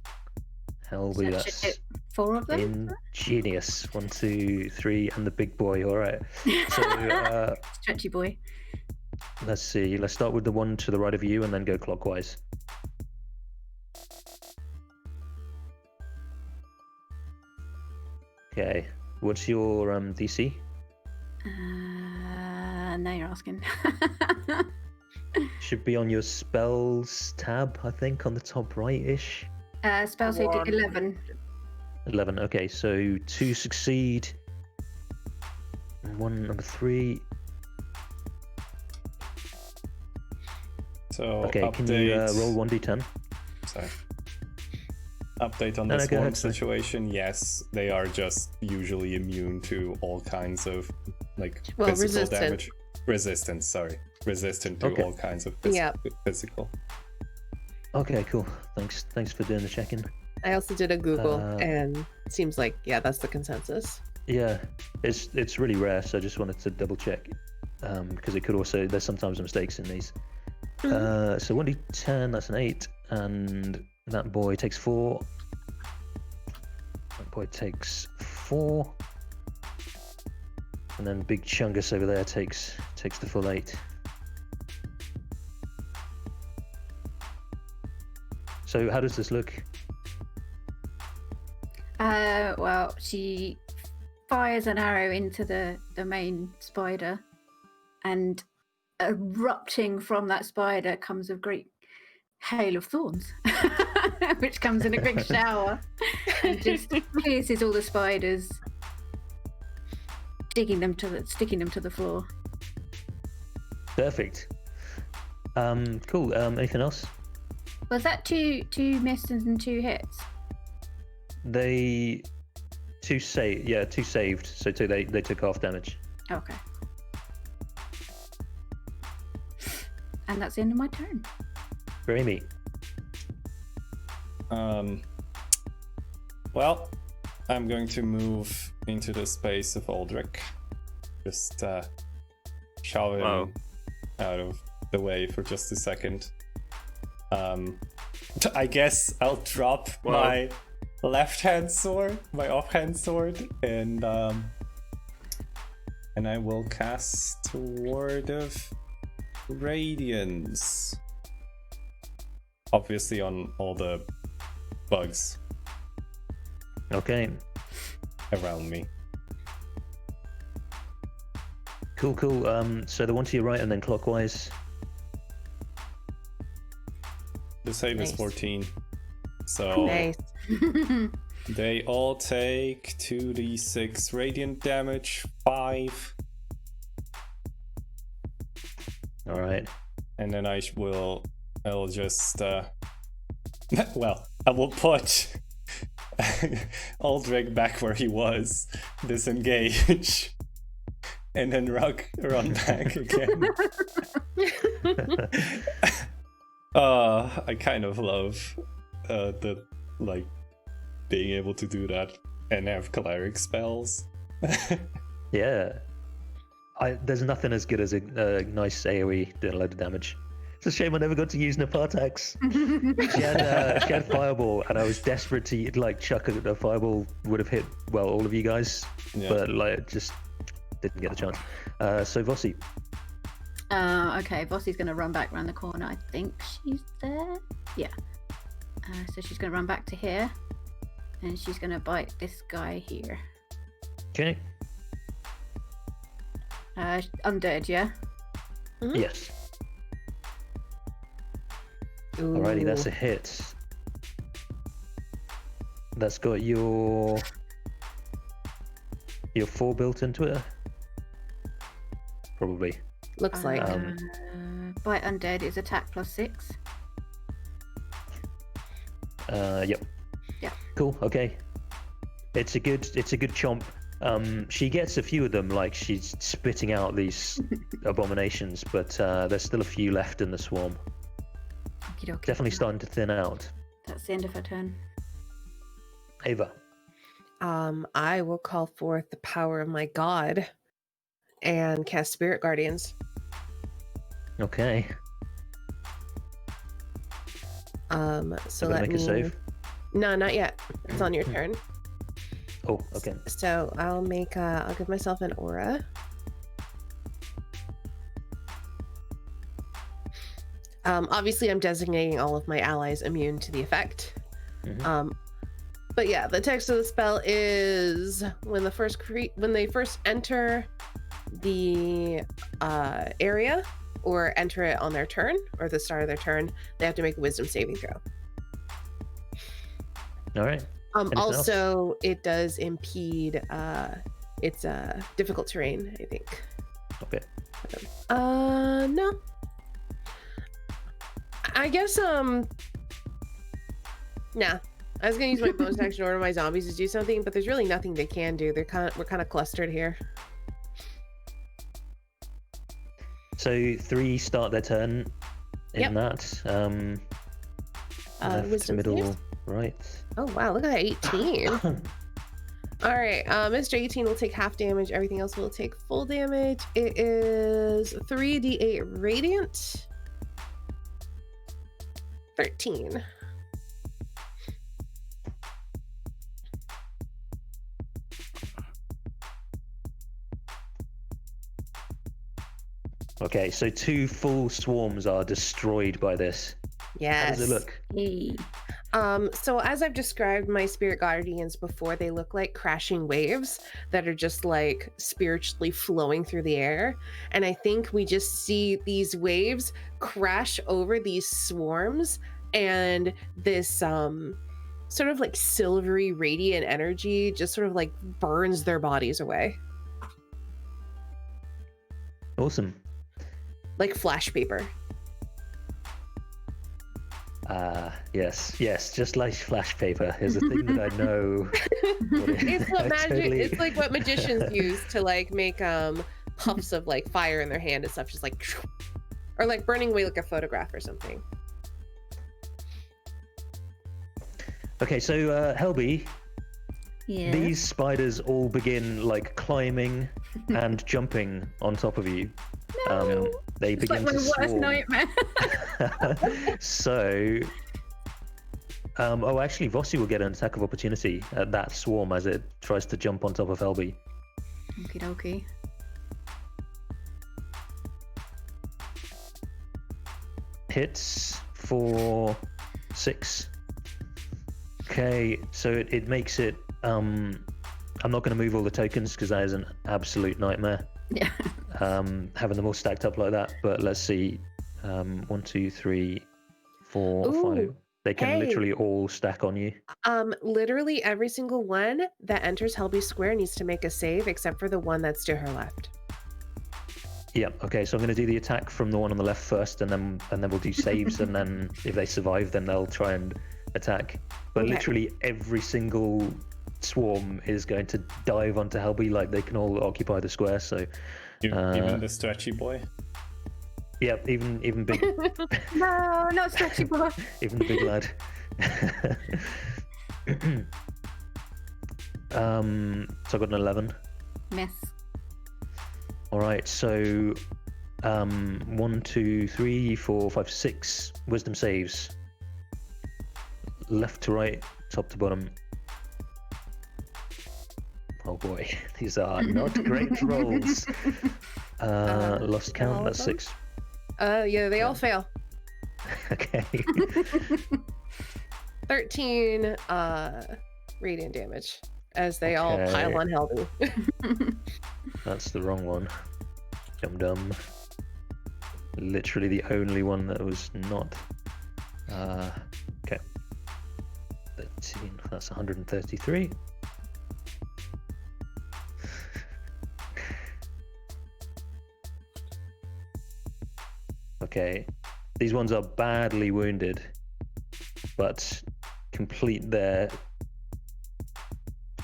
Hell So B, I should that's hit 4 of them. ingenious. 1, 2, 3, and the big boy. All right. So Stretchy boy. let's see. Let's start with the one to the right of you, and then go clockwise. Okay. What's your DC? Now you're asking. Should be on your spells tab, I think, on the top right-ish. Spell save One. 11. 11. Okay, so 2 succeed. And 1 number 3. So Okay, update. can you roll 1d10? Sorry. Update on No, the no, go swarm ahead, sorry. situation. Yes, they are just usually immune to all kinds of like Well, physical resistant. damage. Resistant, sorry. Resistant to Okay. all kinds of Yep. physical. Okay, cool. Thanks for doing the check-in. I also did a Google, Uh, and it seems like that's the consensus. Yeah, it's really rare, so I just wanted to double check. Because it could also, there's sometimes mistakes in these. So 1d10, that's an 8, and that boy takes 4. That boy takes 4. And then Big Chungus over there takes the full 8. So how does this look? Well, she fires an arrow into the main spider, and erupting from that spider comes a great hail of thorns, which comes in a big shower and just pierces all the spiders, sticking them to the floor. Perfect. Cool. Anything else? Was that two misses and 2 hits? They 2 saved. So they took half damage. Okay. And that's the end of my turn. Remy. Well, I'm going to move into the space of Aldrich. Just shove him Wow. out of the way for just a second. I guess I'll drop Wow. my left-hand sword, my offhand sword, and I will cast Word of Radiance. Obviously on all the bugs Okay. around me. Cool. So the one to your right and then clockwise. The save is Nice. 14. So Nice. they all take 2d6 radiant damage, 5. All right. and then I'll just well, I will put Aldrich back where he was, disengage, and then run back again. I kind of love the like being able to do that and have cleric spells. Yeah. There's nothing as good as a nice AoE doing a load of damage. It's a shame I never got to use Napartax. She had Fireball, and I was desperate to like chuck a Fireball would have hit all of you guys, Yeah. but like just didn't get the chance. So Vossi. Okay, Vossi's going to run back around the corner. I think she's there. Yeah. So she's going to run back to here, and she's going to bite this guy here. Okay. Undead, yeah? Mhm. Yes. Alrighty, that's a Ooh. hit. That's got your 4 built into it. Probably. Looks like. Bite undead is attack +6. Yep. Yeah. Cool. Okay. It's a good chomp. She gets a few of them, like she's spitting out these abominations, but there's still a few left in the swarm. Okey-dokey. Definitely starting to thin out. That's the end of her turn. Ava. I will call forth the power of my god and cast Spirit Guardians. Okay. So Gonna let make me a save. No, not yet. It's on your turn. Oh, okay. So I'll give myself an aura. Obviously I'm designating all of my allies immune to the effect. Mhm. But yeah, the text of the spell is when they first enter the area or enter it on their turn or the start of their turn, they have to make a wisdom saving throw. All right. Anything else? Also, it does impede. It's difficult terrain, I think. Okay. No. I guess nah. I was gonna use my bonus action to order my zombies to do something, but there's really nothing they can do. We're kind of clustered here. So 3 start their turn in Yep. that. Left, Wisdom middle, saves? right. Oh wow, look at that 18. All right, Mr. 18 will take half damage. Everything else will take full damage. It is 3d8 radiant. 13. Okay, so 2 full swarms are destroyed by this. Yes. How does it look? Yay. So as I've described my spirit guardians before, they look like crashing waves that are just like spiritually flowing through the air. And I think we just see these waves crash over these swarms, and this sort of like silvery radiant energy just sort of like burns their bodies away. Awesome. Like flash paper. Yes, just like flash paper is a thing that I know. What it is. It's what I totally- it's like what magicians use to like make puffs of like fire in their hand and stuff, just like, or like burning away like a photograph or something. Okay, so Helby, Yeah. these spiders all begin like climbing and jumping on top of you. No. They It's begin like my to worst swarm. nightmare. So, actually, Vossi will get an attack of opportunity at that swarm as it tries to jump on top of Helby. Okie dokie. Hits for 6. Okay, so it makes it. I'm not going to move all the tokens because that is an absolute nightmare. Yeah. Having them all stacked up like that. But let's see. 1, 2, 3, 4, 5. Ooh, They can hey. literally all stack on you. Literally every single one that enters Helby's square needs to make a save except for the one that's to her left. Yeah. Okay. So I'm going to do the attack from the one on the left first, and then we'll do saves, and then if they survive, then they'll try and attack. But Okay. literally every single swarm is going to dive onto Helby. Like they can all occupy the square. So Even the stretchy boy. yeah, even big, No, not stretchy boy. even the big lad. So I got an 11. Miss. All right, so 1, 2, 3, 4, 5, 6 wisdom saves. Left to right, top to bottom. Oh boy, these are not great rolls. Lost all count, of that's them? 6. Yeah, they all fail. Okay. 13 radiant damage as they all Okay. pile on Helby. That's the wrong one. Dum dum. Literally the only one that was not. Okay. 13. That's 133. Okay. These ones are badly wounded, but complete their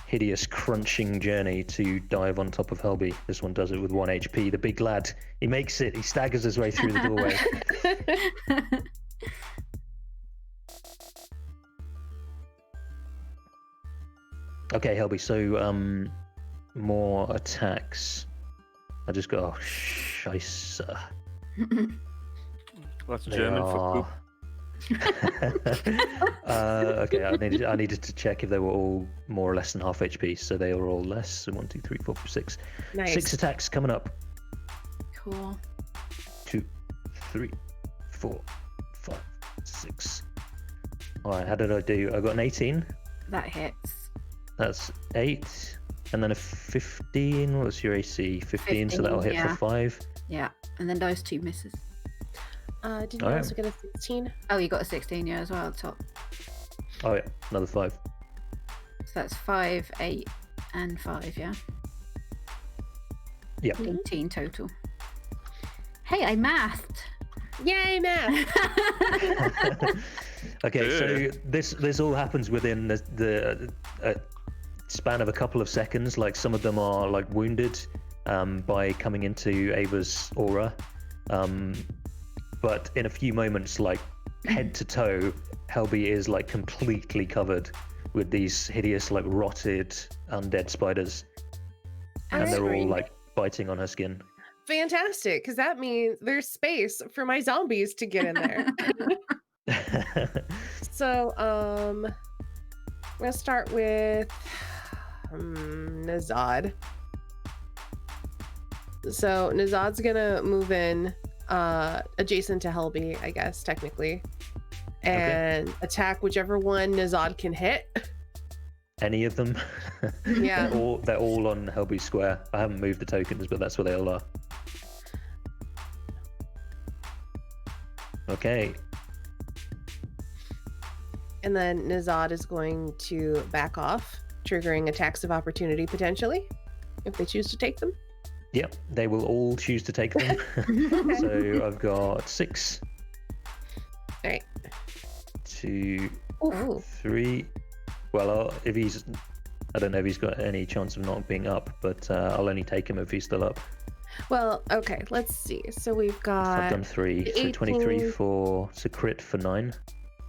hideous crunching journey to dive on top of Helby. This one does it with 1 HP. The big lad, he makes it. He staggers his way through the doorway. Okay, Helby. So more attacks. I just got scheisse. That's They German for poop. Okay, I needed to check if they were all more or less than half HP. So they are all less. So 1, 2, 3, 4, 5, 6. Nice. 6 attacks coming up. Cool. 2, 3, 4, 5, 6. All right, how did I do? I got an 18. That hits. That's 8. And then a 15. What's your AC? 15, so that'll hit 15, for 5. Yeah, and then those 2 misses. Did you Alright. also get a 16? Oh, you got a 16, yeah, as well at the top. Oh, yeah, another 5. So that's 5, 8, and 5, yeah? Yeah. 18 total. Hey, I mathed! Yay, math! Okay, so Good. this all happens within the span of a couple of seconds. Like some of them are like wounded by coming into Ava's aura, but in a few moments, like head to toe, Helby is like completely covered with these hideous, like rotted undead spiders, and Alright. they're all Scream. like biting on her skin. Fantastic, because that means there's space for my zombies to get in there. So, I'm gonna start with Nazad. So Nazad's gonna move in adjacent to Helby, I guess, technically, and attack whichever one Nazad can hit. Any of them? Yeah. They're all on Helby Square. I haven't moved the tokens, but that's where they all are. Okay. And then Nazad is going to back off, triggering attacks of opportunity potentially, if they choose to take them. Yep, they will all choose to take them. So I've got 6. Alright. 2, Oh. 3. Well, if he's, I don't know if he's got any chance of not being up, but I'll only take him if he's still up. Well, okay, let's see. So we've I've got. done 3, so 18. 23 for, so crit for 9.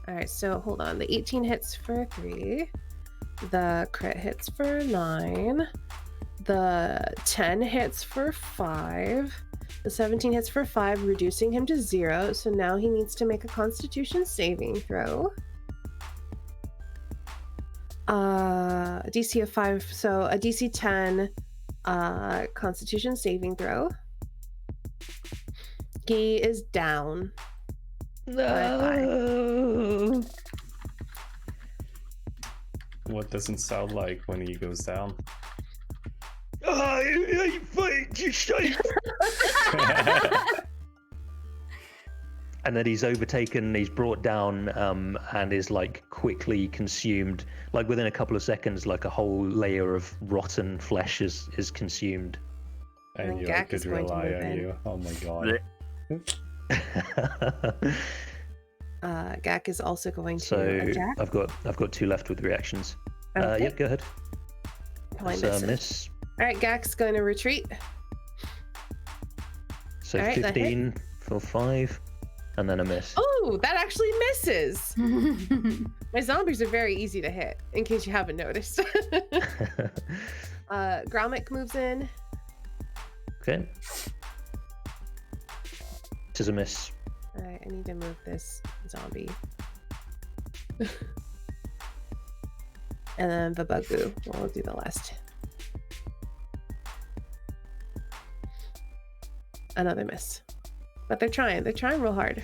Alright, so hold on. The 18 hits for 3. The crit hits for 9. The 10 hits for 5. The 17 hits for 5, reducing him to 0. So now he needs to make a Constitution saving throw. A DC of 5, so a DC 10 Constitution saving throw. He is down. No. What doesn't sound like when he goes down? I fight you, shite. And then he's overtaken, he's brought down, and is like quickly consumed. Like within a couple of seconds, like a whole layer of rotten flesh is consumed. I And knew I Gak could is going to rely move on in. you. Oh my god. Gak is also going to So attack. I've got 2 left with reactions. Okay. Yep, go ahead. Probably That's, misses. miss. All right, Gak's going to retreat. So All right, that hit. 15 for 5, and then a miss. Oh, that actually misses. My zombies are very easy to hit, in case you haven't noticed. Gromit moves in. Okay. This is a miss. All right, I need to move this zombie. And then the bugoo. We'll do the last. Another miss. But they're trying. They're trying real hard.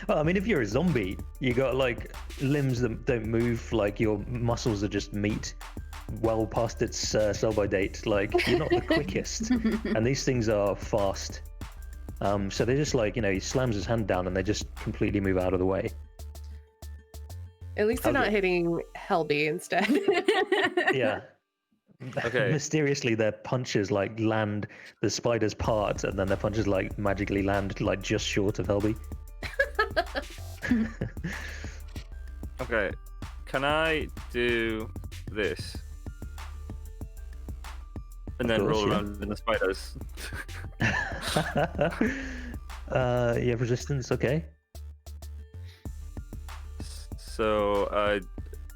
Well, I mean, if you're a zombie, you got like limbs that don't move, like your muscles are just meat well past its sell by date. Like, you're not the quickest. And these things are fast. So they're just like, he slams his hand down and they just completely move out of the way. At least they're How's not hitting Helby instead. Yeah. Okay. Mysteriously, their punches like land the spider's part, and then their punches like magically land like just short of Helby. Okay. Can I do this? And then Of course, roll yeah. around in the spiders. You have resistance, okay? So I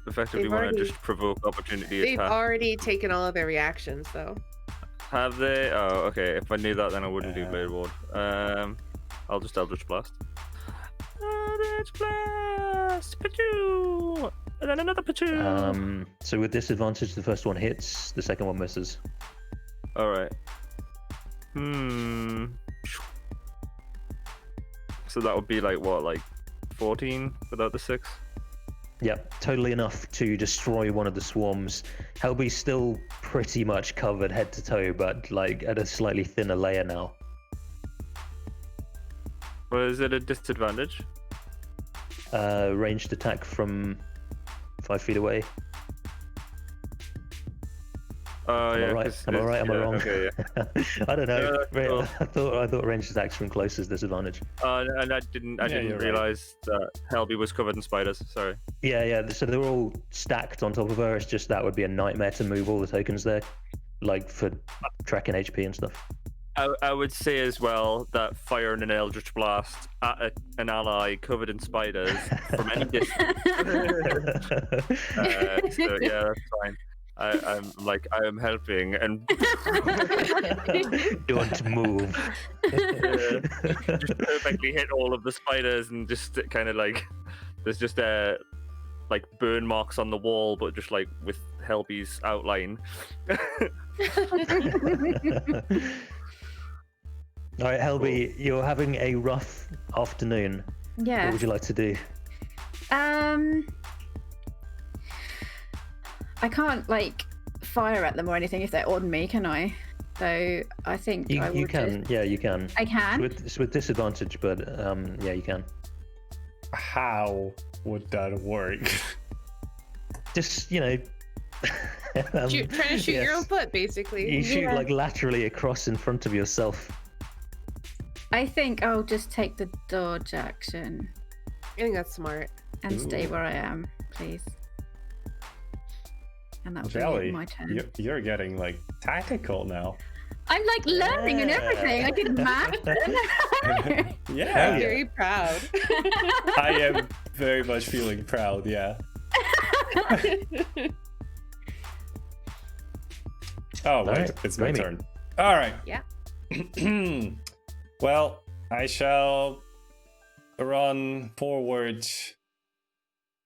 effectively They've want already- to just provoke opportunity They've attack. already taken all of their reactions, though. Have they? Oh, okay. If I knew that, then I wouldn't do Blade Ward. I'll just Eldritch Blast. Eldritch Blast! Pachoo! And then another Pachoo! So with disadvantage, the first one hits, the second one misses. Alright. So that would be like what, like 14 without the 6? Yep, totally enough to destroy one of the swarms. Helby's still pretty much covered head to toe, but like at a slightly thinner layer now. Or is it a disadvantage? Ranged attack from 5 feet away. Oh, Am yeah. I right? 'cause Am I right? Am I yeah, wrong? Okay, yeah. I don't know. Yeah, cool. I thought ranged attacks from close is disadvantage. And I didn't Yeah, didn't you're right. realize that Helby was covered in spiders. Sorry. Yeah. So they're all stacked on top of her. It's just that would be a nightmare to move all the tokens there, like for tracking HP and stuff. I would say as well that firing an Eldritch Blast at an ally covered in spiders from any distance. So yeah, that's fine. I am helping and Don't move. just perfectly hit all of the spiders and just kind of like there's just like burn marks on the wall, but just like with Helby's outline. All right, Helby, you're having a rough afternoon. Yeah. What would you like to do? I can't like fire at them or anything if they're on me, can I? So I think I will You can, just- yeah, you can. I can. It's with disadvantage, but yeah, you can. How would that work? Just Trying to shoot your own foot, basically. You shoot Yeah. like laterally across in front of yourself. I think I'll just take the dodge action I think that's smart. and stay Ooh. where I am, please. And that'll Jelly, be my turn. you're getting like tactical now. I'm like learning and everything. I did math. Yeah, Yeah. Very proud. I am very much feeling proud. Yeah. Oh wait, Alright, it's my Raimi. turn. All right. Yeah. Well, I shall run forward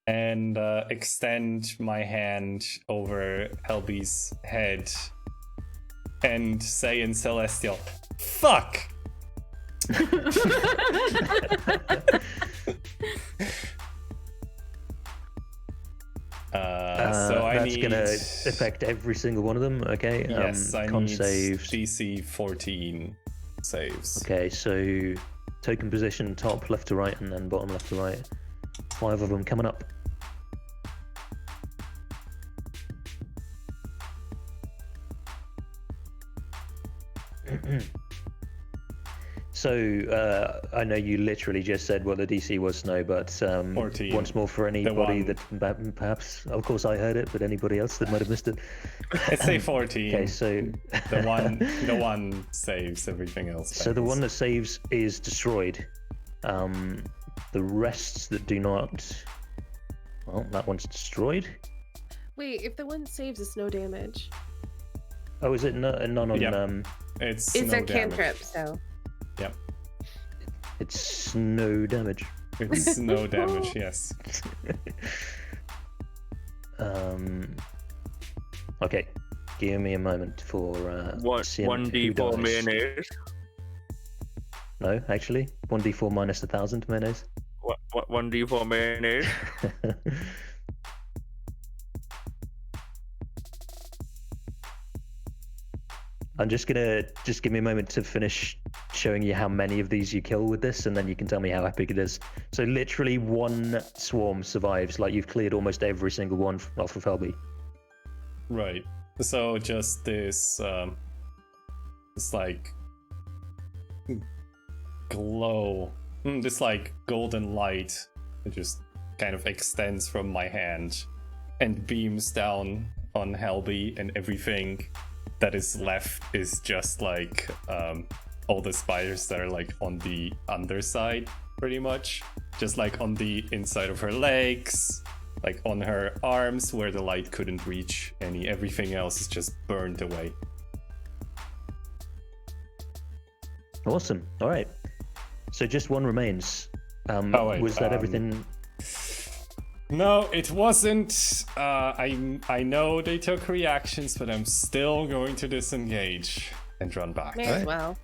and extend my hand over Helby's head and say in Celestial, "Fuck!" So I that's need. gonna affect every single one of them. Okay. Yes, I con need saves. DC 14 saves. Okay, so token position top left to right and then bottom left to right. 5 of them coming up. So I know you literally just said what the DC was, Snow, but 14. once more for anybody one- that perhaps, of course, I heard it, but anybody else that might have missed it. Let's say 14. Okay, so the one saves, everything else. so the fails. one that saves is destroyed. The rest that do not, well, that one's destroyed. Wait, if the one saves, it's no damage. Oh, is it none on? Yep. It's It's no a damage. cantrip, so. Yep. It's no damage. It's no damage. Yes. Okay, give me a moment for seeing who 1d4 dies. mayonnaise. No, actually, 1d4 minus 1,000 mayonnaise. What 1d4 mayonnaise? I'm just gonna give me a moment to finish showing you how many of these you kill with this, and then you can tell me how epic it is. So literally one swarm survives, like you've cleared almost every single one off of Helby. Right. So just this, it's like glow, this like golden light that just kind of extends from my hand and beams down on Helby, and everything that is left is just like all the spiders that are like on the underside, pretty much, just like on the inside of her legs, like on her arms where the light couldn't reach any. Everything else is just burned away. Awesome. All right. So just one remains. wait, Was that everything? No, it wasn't. I know they took reactions, but I'm still going to disengage and run back. May as well.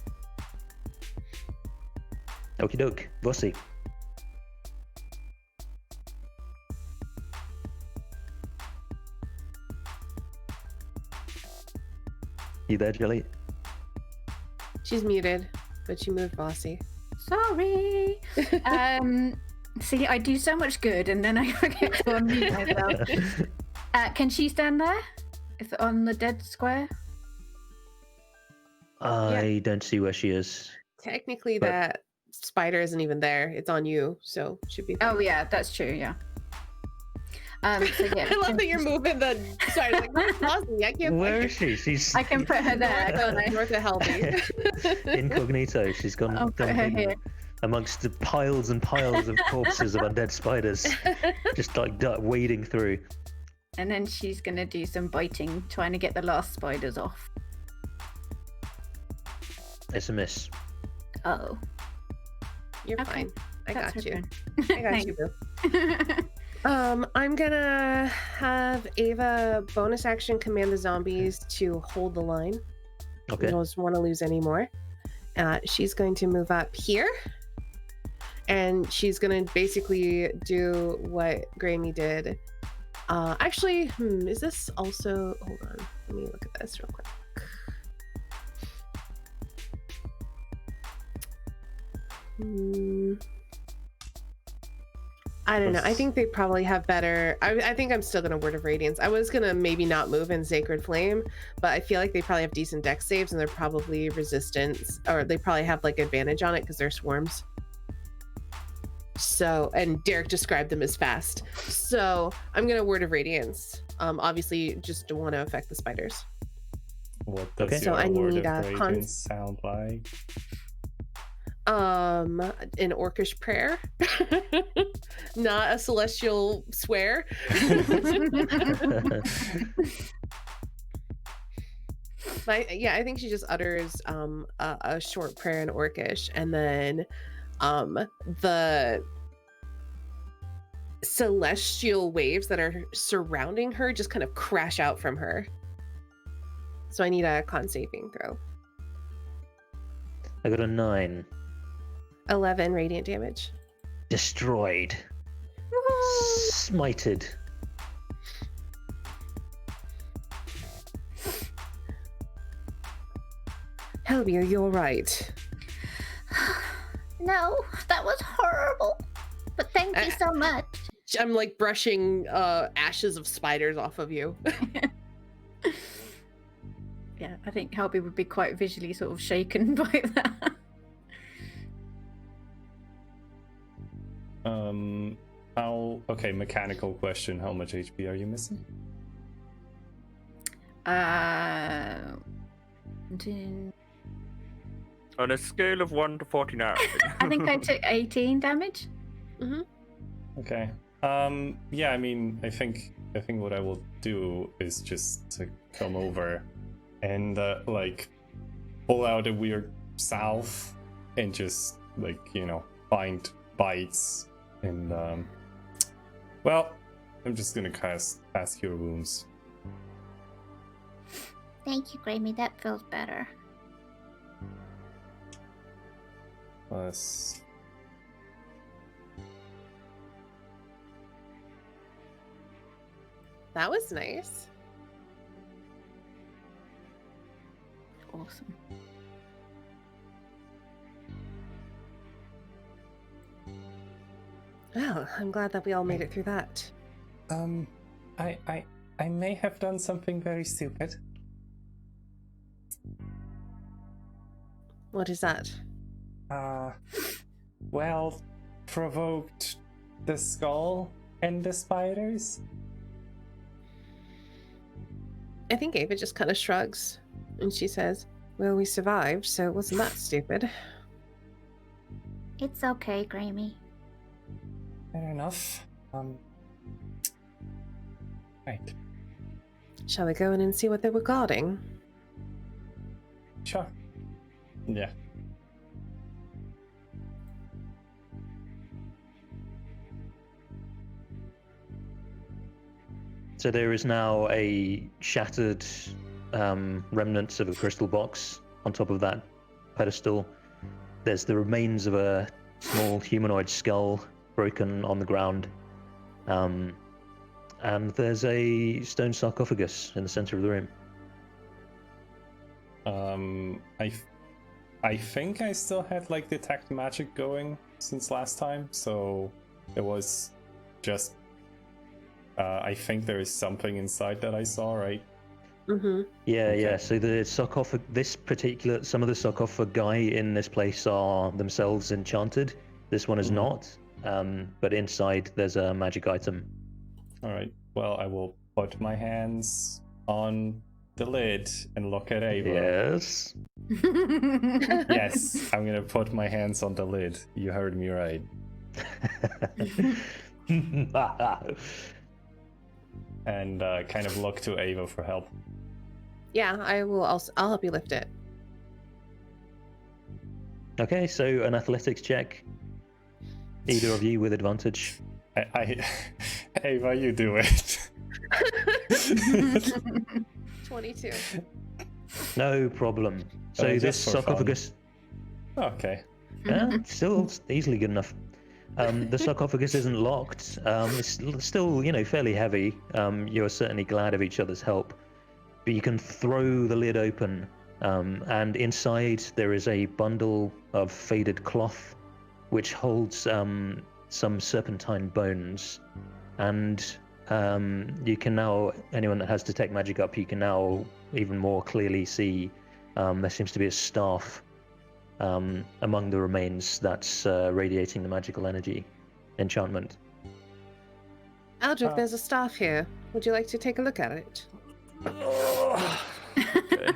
Okie doke. Vossi. You there, Jelly? She's muted, but she moved bossy. Sorry. See, I do so much good, and then I forget to unmute myself. Can she stand there? If on the dead square? I don't see where she is. Technically, But- that spider isn't even there. It's on you, so should be. Oh yeah, that's true. Yeah. So yeah, I love that you're moving the. Sorry, like where's Bossy? I can't. Where is she? She's I can put her there. North, can't I? north of Helby. incognito. She's gone I'll put her hidden here. amongst the piles and piles of corpses of undead spiders, just like wading through. And then she's gonna do some biting, trying to get the last spiders off. It's a miss. Oh, You're Okay. fine. I that's got her you. turn. I got you, boo. I'm gonna have Ava bonus action command the zombies to hold the line. Okay. We don't want to lose any more. She's going to move up here, and she's gonna basically do what Grammy did. Actually, is this also? Hold on, let me look at this real quick. I don't know. I think they probably have better. I think I'm still gonna Word of Radiance. I was gonna maybe not move in Sacred Flame, but I feel like they probably have decent dex saves and they're probably resistance, or they probably have like advantage on it because they're swarms. So, and Derek described them as fast. So I'm gonna Word of Radiance. Obviously, just don't want to affect the spiders. What does Okay. your So I word need of a radiance sound like? An orcish prayer, not a celestial swear. Yeah, I think she just utters a short prayer in orcish, and then the celestial waves that are surrounding her just kind of crash out from her. So I need a con saving throw. I got a 9. 11 radiant damage. Destroyed. Smited. Helby, you're right. No, that was horrible. But thank you so much. I'm like brushing ashes of spiders off of you. Yeah, I think Helby would be quite visually sort of shaken by that. Okay, mechanical question. How much HP are you missing? 10 On a scale of 1 to 49. I think I took 18 damage. Okay. Yeah, I mean, I think what I will do is just to come over and like pull out a weird salve and just like, you know, find bites and well, I'm just gonna cast Cure Wounds. Thank you, Grammy. That feels better. Plus That was nice. Awesome. Well, I'm glad that we all made it through that. I may have done something very stupid. What is that? Well, provoked the skull and the spiders. I think Ava just kind of shrugs and she says, well, we survived, so it wasn't that stupid. It's okay, Grammy. Fair enough. Right. Shall we go in and see what they were guarding? Sure. Yeah. So there is now a shattered remnants of a crystal box on top of that pedestal. There's the remains of a small humanoid skull broken on the ground. And there's a stone sarcophagus in the center of the room. I think I still had like detect magic going since last time, so it was just I think there is something inside that I saw, right? Mm-hmm. Yeah, Okay. yeah. So the some of the sarcophagi in this place are themselves enchanted. This one is Mhm. not. But inside there's a magic item. All right. Well, I will put my hands on the lid and look at Ava. Yes. Yes, I'm gonna put my hands on the lid. You heard me right. And kind of look to Ava for help. Yeah, I'll help you lift it. Okay, so an athletics check. Either of you with advantage. Ava, you do it. 22. No problem. So just this for fun. sarcophagus, Okay. still easily good enough. The sarcophagus isn't locked. It's still, fairly heavy. You're certainly glad of each other's help. But you can throw the lid open, and inside there is a bundle of faded cloth, which holds some serpentine bones. And you can now, anyone that has detect magic up, you can now even more clearly see there seems to be a staff among the remains that's radiating the magical energy enchantment. Aldrich, there's a staff here. Would you like to take a look at it? Okay.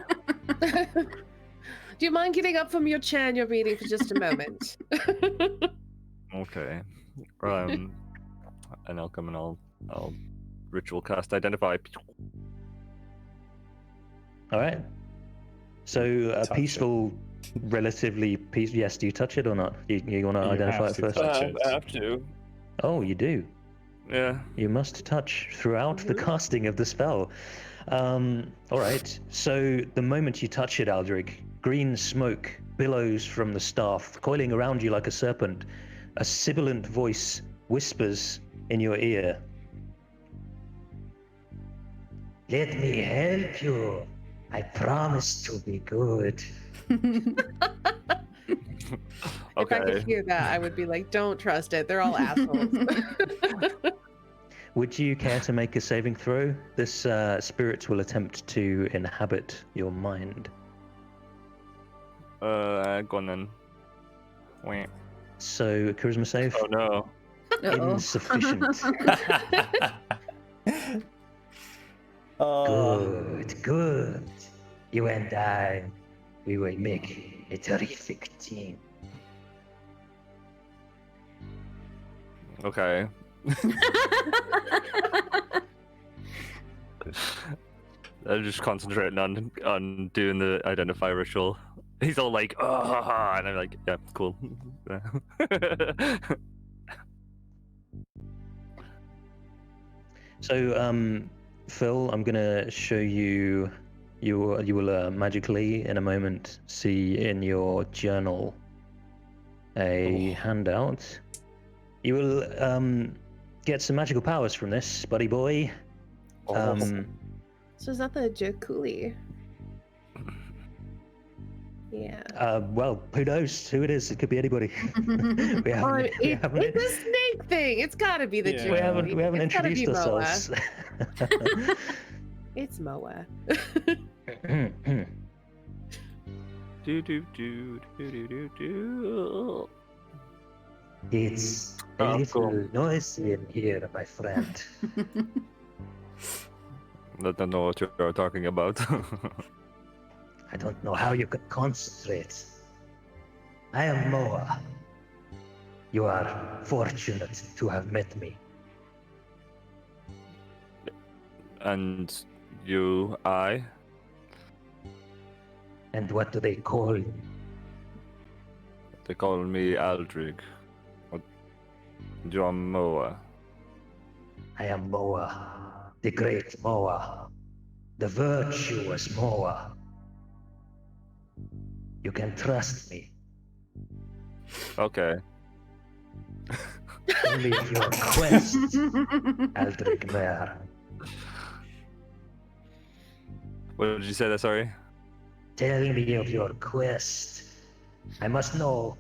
Do you mind getting up from your chair and you're reading for just a moment? Okay. And I'll come and I'll ritual cast identify. All right. So a Touch peaceful, relatively peaceful. Yes, do you touch it or not? You want to You identify have it to first? touch it. I have to. Oh, you do. Yeah. You must touch throughout the Mhm. casting of the spell. All right. So the moment you touch it, Aldrich, green smoke billows from the staff, coiling around you like a serpent. A sibilant voice whispers in your ear. Let me help you. I promise to be good. If I Okay. could hear that, I would be like, don't trust it. They're all assholes. Would you care to make a saving throw? This spirit will attempt to inhabit your mind. Go on then. Wait. So, charisma save? Oh no. Uh-oh. Insufficient. Good, good. You and I, we will make a terrific team. Okay. I'm just concentrating on doing the identify ritual. He's all like, oh, and I'm like, yeah, cool. So, Phil, I'm gonna show you. You will magically, in a moment, see in your journal a handout. You will get some magical powers from this, buddy boy. So is that the Jakuli? Yeah. Well, who knows who it is? It could be anybody. we haven't, we haven't, It's a snake thing. It's got to be the Yeah. Jakuli. we haven't It's gotta introduced be Moa. ourselves. It's Moa. do do do do do do do. It's a Oh, little cool. noisy in here, my friend. I don't know what you're talking about. I don't know how you can concentrate. I am Moa. You are fortunate to have met me. And you, I. And what do they call you? They call me Aldrig. John Moa. I am Moa, the great Moa, the virtuous Moa. You can trust me. Okay. Only if your quest, Aldrich Mer. What did you say there, sorry? Tell me of your quest. I must know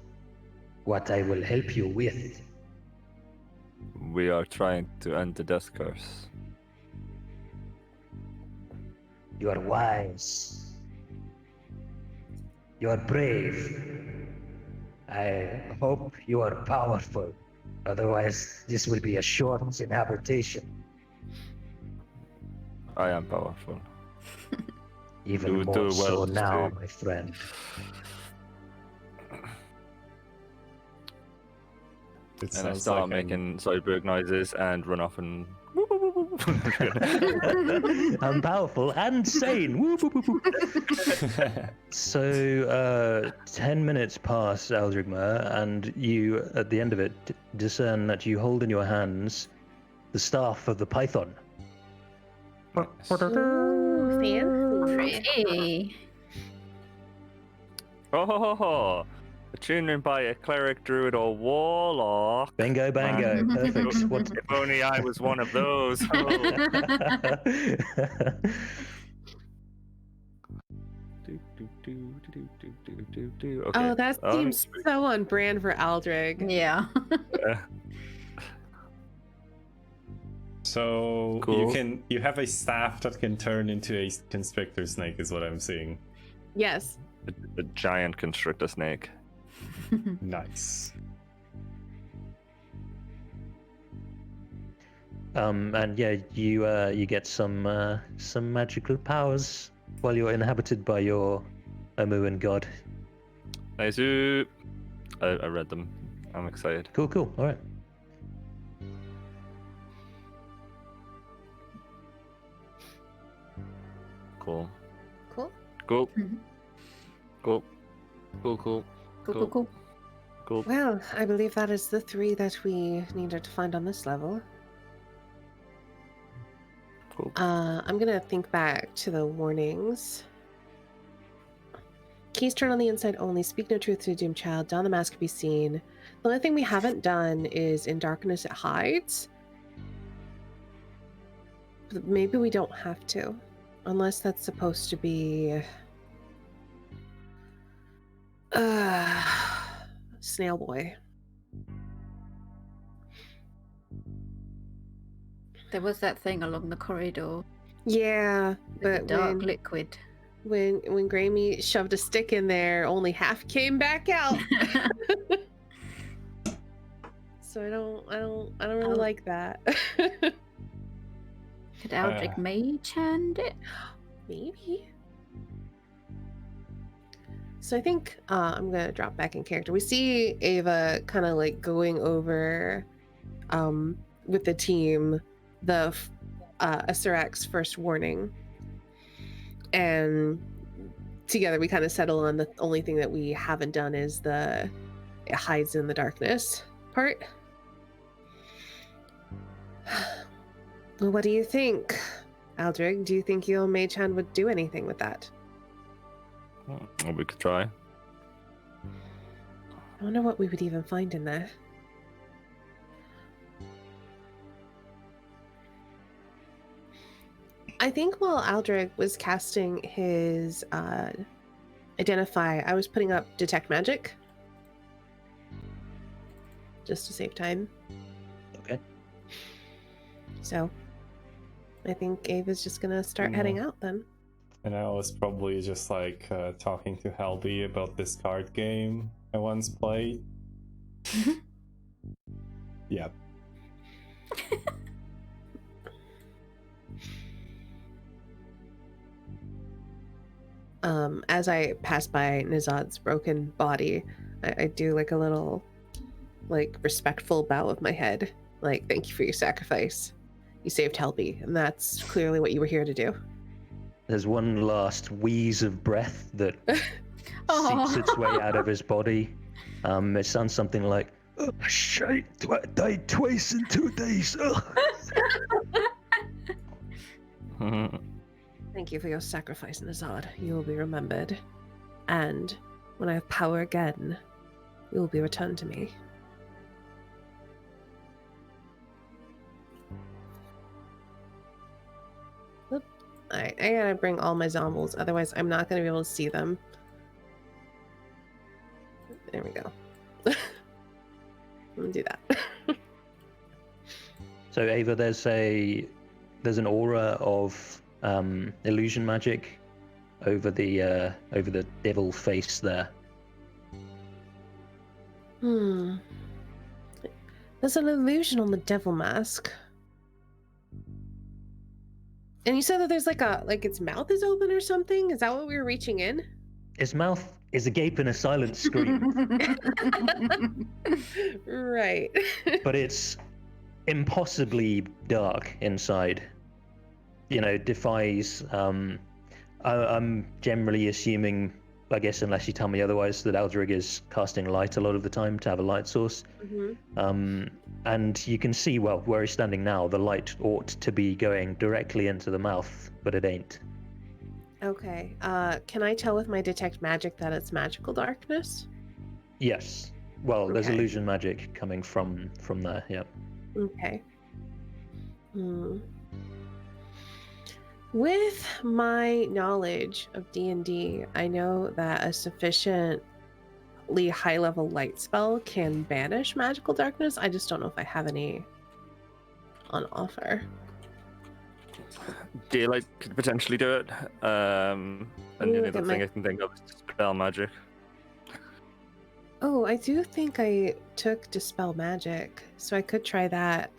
what I will help you with. We are trying to end the death curse. You are wise. You are brave. I hope you are powerful. Otherwise, this will be a short inhabitation. I am powerful. Even You would more do so well to now, stay. my friend. It And I sounds start like making Zoidberg noises and run off and. I'm powerful and sane. Woo, woo, woo, woo. So, 10 minutes pass, Aldrigma, and you, at the end of it, discern that you hold in your hands the staff of the Python. Nice. Ooh, fancy. Pretty. Oh ho ho ho! Attunement by a cleric, druid, or warlock. Bingo, bango. Man. Perfect. What? If only I was one of those. Oh. Do, do, do, do, do, do, do, do. Okay. Oh, that seems so on brand for Aldrig. Yeah. So Cool. you have a staff that can turn into a constrictor snake is what I'm seeing. Yes. A giant constrictor snake. Nice. And yeah, you get some magical powers while you're inhabited by your Omuan god. Nice. I read them. I'm excited. Cool, cool. All right. Cool. Cool. Cool. Mhm. Cool. Cool. Cool. Cool, cool, Cool. cool. Cool. Well, I believe that is the 3 that we needed to find on this level. Cool. I'm gonna think back to the warnings. Keys turn on the inside only. Speak no truth to a doomed child. Don the mask to be seen. The only thing we haven't done is in darkness it hides. But maybe we don't have to, unless that's supposed to be. Snail boy. There was that thing along the corridor, Yeah, the but dark liquid. when Grammy shoved a stick in there, only half came back out. So I don't really like that. Could Aldrich mage hand it? Maybe. So I think I'm gonna drop back in character. We see Ava kind of like going over with the team the Asurac's first warning, and together we kind of settle on the only thing that we haven't done is the it hides in the darkness part. Well, what do you think, Aldrich? Do you think your mage hand would do anything with that? Well, we could try. I wonder what we would even find in there. I think while Aldrich was casting his Identify, I was putting up Detect Magic. Just to save time. Okay. So, I think Ava's just gonna start heading out then. And I was probably just like talking to Helby about this card game I once played. Yeah. As I pass by Nizad's broken body, I do like a little, like, respectful bow of my head. Like, thank you for your sacrifice. You saved Helby, and that's clearly what you were here to do. There's one last wheeze of breath that seeps its way out of his body. It sounds something like, "Oh, shit, died twice in 2 days." Thank you for your sacrifice, Nizad. You will be remembered. And when I have power again, you will be returned to me. Oop. Alright, I gotta bring all my zombies, otherwise I'm not gonna be able to see them. There we go. I'm gonna do that. So Ava, there's an aura of illusion magic over the devil face there. There's an illusion on the devil mask. And you said that there's like its mouth is open or something? Is that what we were reaching in? His mouth is agape in a silent scream, Right. but it's impossibly dark inside. You know, defies. I'm generally assuming, I guess, unless you tell me otherwise, that Aldrich is casting light a lot of the time to have a light source. And you can see, well, where he's standing now, the light ought to be going directly into the mouth, but it ain't. Okay. Can I tell with my detect magic that it's magical darkness? Yes. Well, there's Okay. illusion magic coming from there. Yeah. Okay. With my knowledge of D&D, I know that a sufficiently high-level light spell can banish magical darkness. I just don't know if I have any on offer. Daylight could potentially do it. And the Ooh, only look other at thing my- I can think of is dispel magic. Oh, I do think I took Dispel Magic, so I could try that.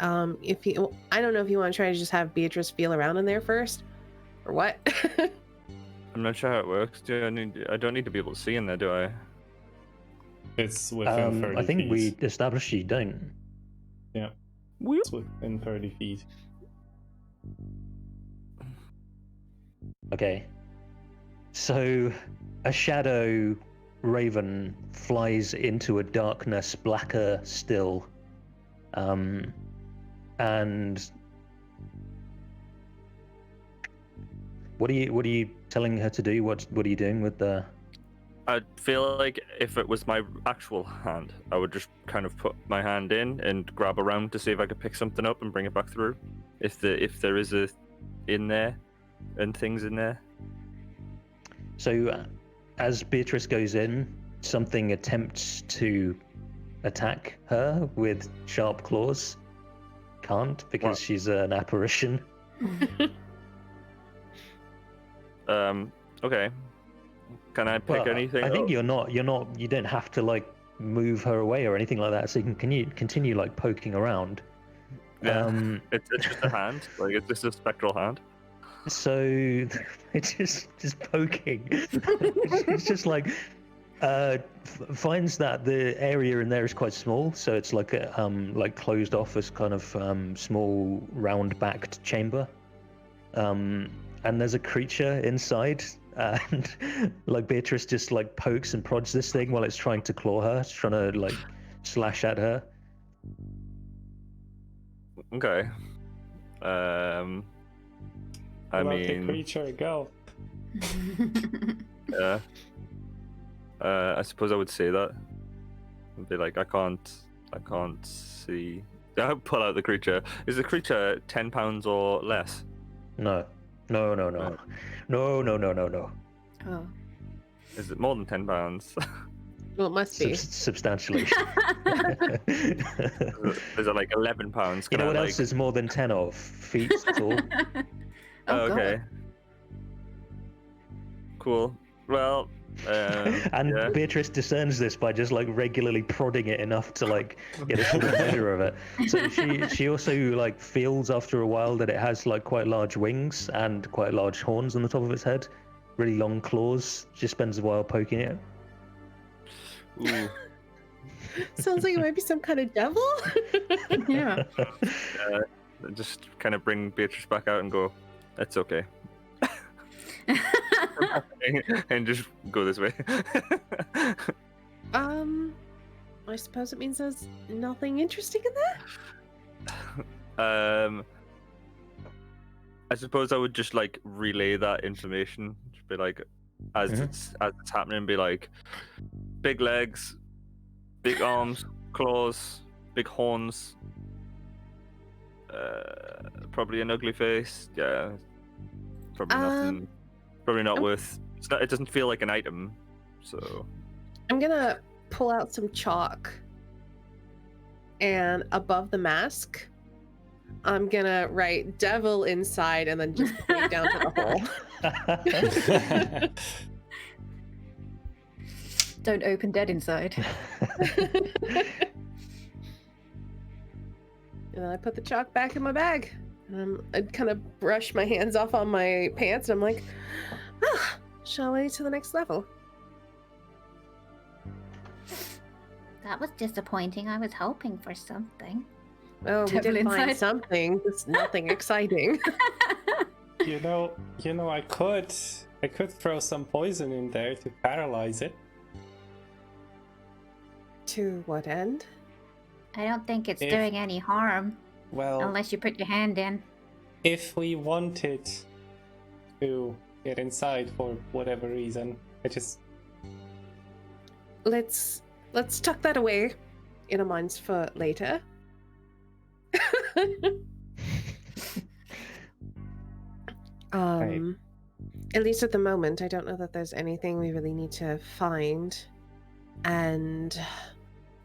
If you, I don't know if you want to try to just have Beatrice feel around in there first, or what? I'm not sure how it works. I don't need to be able to see in there, do I? It's within 30 I think feet. we established you don't. Yeah. It's within 30 feet. Okay. So, a shadow raven flies into a darkness blacker still. And what are you telling her to do? What are you doing with the? I feel like if it was my actual hand, I would just kind of put my hand in and grab around to see if I could pick something up and bring it back through. If there is a in there and things in there. So, as Beatrice goes in, something attempts to attack her with sharp claws, can't because What? she's an apparition. Okay. Can I pick Well, anything? I think up? you don't have to like move her away or anything like that. So you can continue like poking around. Yeah. It's just a hand. Like it's just a spectral hand. So it's just poking. It's just like finds that the area in there is quite small, so it's like a like closed off as kind of small round backed chamber. And there's a creature inside, and like Beatrice just like pokes and prods this thing while it's trying to claw her. It's trying to like slash at her. Okay. I Let the mean, creature go. yeah. I suppose I would say that. I'd be like, I can't see. I pull out the creature. Is the creature 10 pounds or less? No. No. No. Oh. Is it more than 10 pounds? Well, it must be. Substantially. Is it like 11 pounds? You Can know I, what like... else is more than 10 of? Feet tall. Oh, okay. God. Cool. Well, And yeah. Beatrice discerns this by just like regularly prodding it enough to like get a sort of measure of it. So she also like feels after a while that it has like quite large wings and quite large horns on the top of its head, really long claws. She spends a while poking it. Ooh. Sounds like it might be some kind of devil. Yeah. Just kind of bring Beatrice back out and go, it's okay. And just go this way. I suppose it means there's nothing interesting in there. I suppose I would just like relay that information. Just be like, as Mhm. it's happening, be like, big legs, big arms, claws, big horns, probably an ugly face. Yeah, probably nothing. Probably not worth. It doesn't feel like an item, so. I'm gonna pull out some chalk, and above the mask, I'm gonna write "devil" inside, and then just point down to the hole. Don't open dead inside. And then I put the chalk back in my bag. I kind of brush my hands off on my pants, and I'm like, shall we to the next level? That was disappointing. I was hoping for something. Oh, we Devil did find inside. something. It's nothing exciting. You know, I could throw some poison in there to paralyze it. To what end? I don't think it's If- doing any harm Well, unless you put your hand in. if we wanted to get inside for whatever reason, Let's tuck that away in our minds for later. At least at the moment, I don't know that there's anything we really need to find. And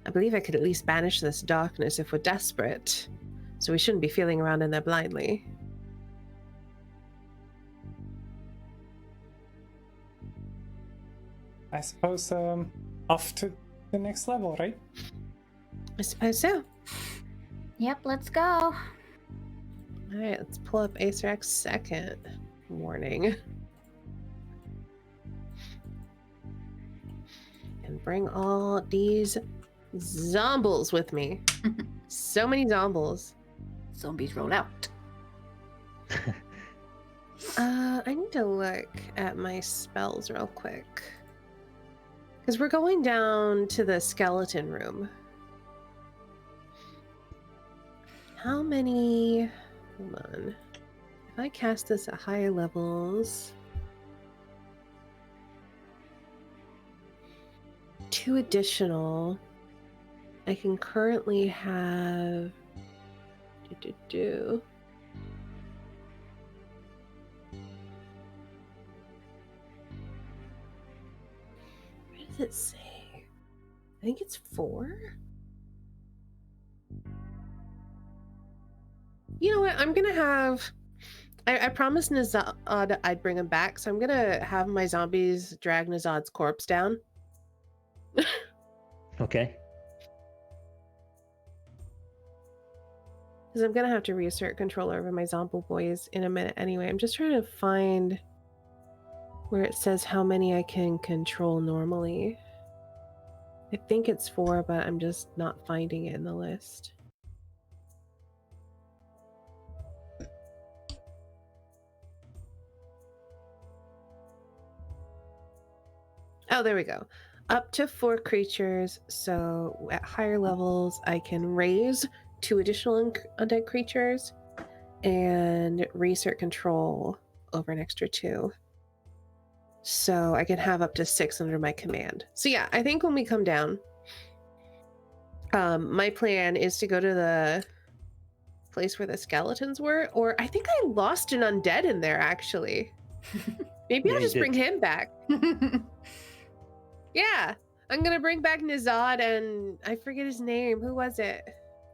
I believe I could at least banish this darkness if we're desperate. So we shouldn't be feeling around in there blindly. I suppose off to the next level, right? I suppose so. Yep, let's go. All right, let's pull up Acer X second warning. And bring all these zombies with me. So many zombies. Zombies roll out. I need to look at my spells real quick. Because we're going down to the skeleton room. How many... Hold on. If I cast this at higher levels... 2 additional. I can currently have... Where does it say? I think it's 4. You know what? I'm gonna have. I promised Nazad I'd bring him back, so I'm gonna have my zombies drag Nazad's corpse down. Okay. Because I'm gonna have to reassert control over my zombie boys in a minute anyway. I'm just trying to find where it says how many I can control normally. I think it's 4, but I'm just not finding it in the list. Oh, there we go. Up to 4 creatures. So at higher levels, I can raise 2 additional undead creatures and reassert control over an extra 2. So I can have up to 6 under my command. So yeah, I think when we come down, my plan is to go to the place where the skeletons were, or I think I lost an undead in there actually. Maybe Yeah, I'll you just bring did. him back. Yeah, I'm gonna bring back Nazad and I forget his name. Who was it?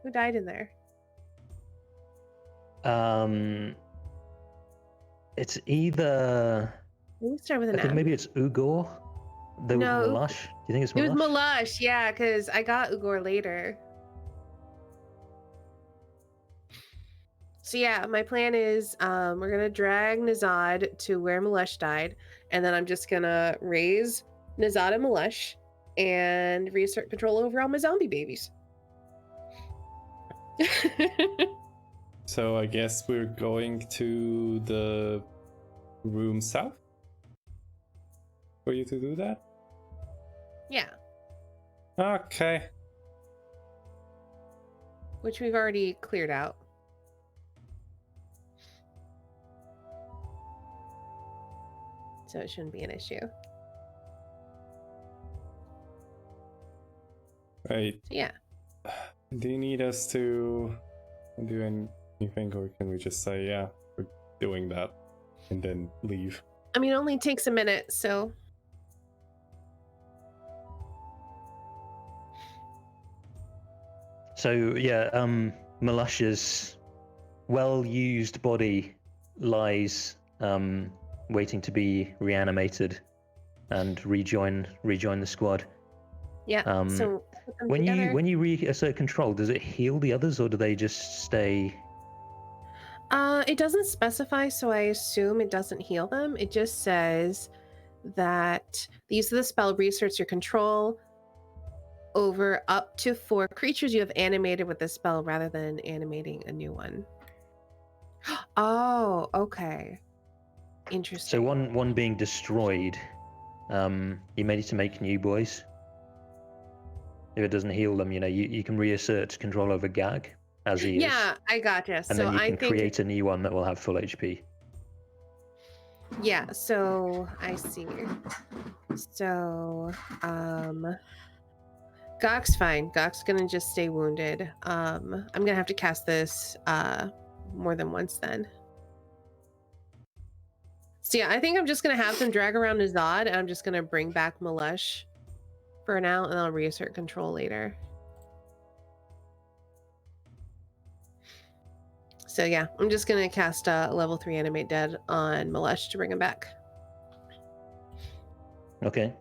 Who died in there? It's either. Maybe start with an I think M. maybe it's Ugor. The No, Malash. Do you think it's It was Malash? Malash, yeah, because I got Ugor later. So yeah, my plan is we're gonna drag Nazad to where Malesh died, and then I'm just gonna raise Nazad and Malesh and reassert control over all my zombie babies. So I guess we're going to the room south for you to do that? Yeah, Okay. which we've already cleared out. So it shouldn't be an issue. Right. So yeah. Do you need us to do anything, or can we just say, yeah, we're doing that, and then leave? I mean, it only takes a minute, so So yeah, Malash's well-used body lies waiting to be reanimated and rejoin the squad. yeah. So put them together. When you reassert control, does it heal the others or do they just stay? It doesn't specify, so I assume it doesn't heal them. It just says that the use of the spell reasserts your control over up to 4 creatures you have animated with the spell rather than animating a new one. Oh, okay. Interesting. So one being destroyed, you may need to make new boys. If it doesn't heal them, you can reassert control over Gag as he is. Yeah, I gotcha. And So then you I can think create a new one that will have full HP. yeah, so I see. So Gok's fine. Gok's gonna just stay wounded. I'm gonna have to cast this more than once then. So yeah, I think I'm just gonna have them drag around Nazad, and I'm just gonna bring back Malesh for now, and I'll reassert control later. So yeah, I'm just gonna cast level 3 animate dead on Malesh to bring him back. Okay.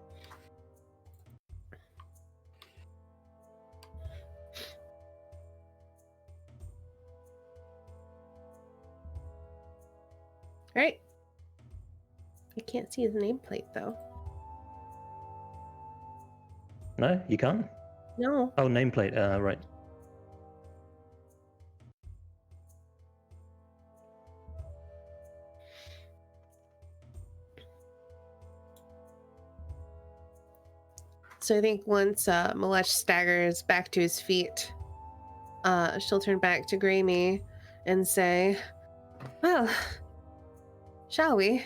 All right. I can't see his nameplate though. No, you can't? No. Oh, nameplate. Right. So I think once Malesh staggers back to his feet, she'll turn back to Grammy and say, "Well, shall we?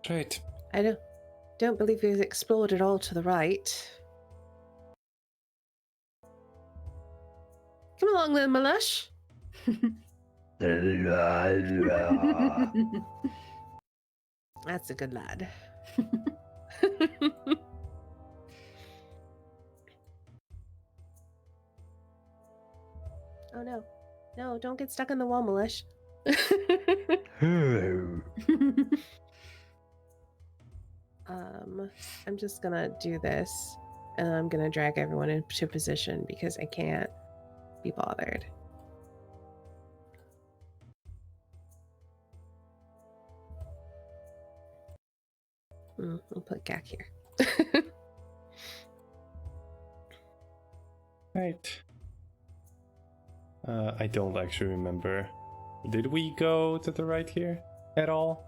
Right. I don't believe we've explored it all to the right. Come along then, Malesh." That's a good lad. Oh no. No, don't get stuck in the wall, Milish. I'm just gonna do this, and I'm gonna drag everyone into position because I can't be bothered. I'll put Gak here. Right. I don't actually remember. Did we go to the right here at all?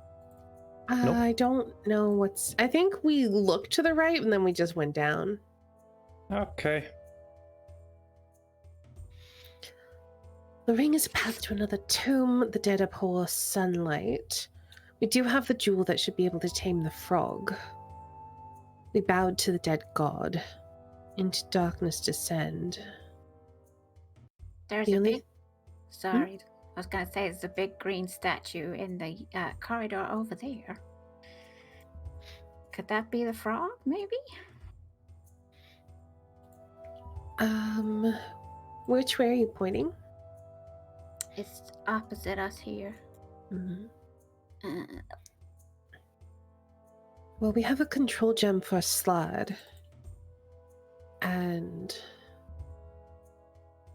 Nope. I don't know what's. I think we looked to the right and then we just went down. Okay. The ring is a path to another tomb. The dead abhor sunlight. We do have the jewel that should be able to tame the frog. We bowed to the dead god. Into darkness descend. There's The a only- big. Sorry, I was gonna say there's a big green statue in the corridor over there. Could that be the frog? Maybe. Which way are you pointing? It's opposite us here. Mhm. Uh, Well, we have a control gem for a slide. And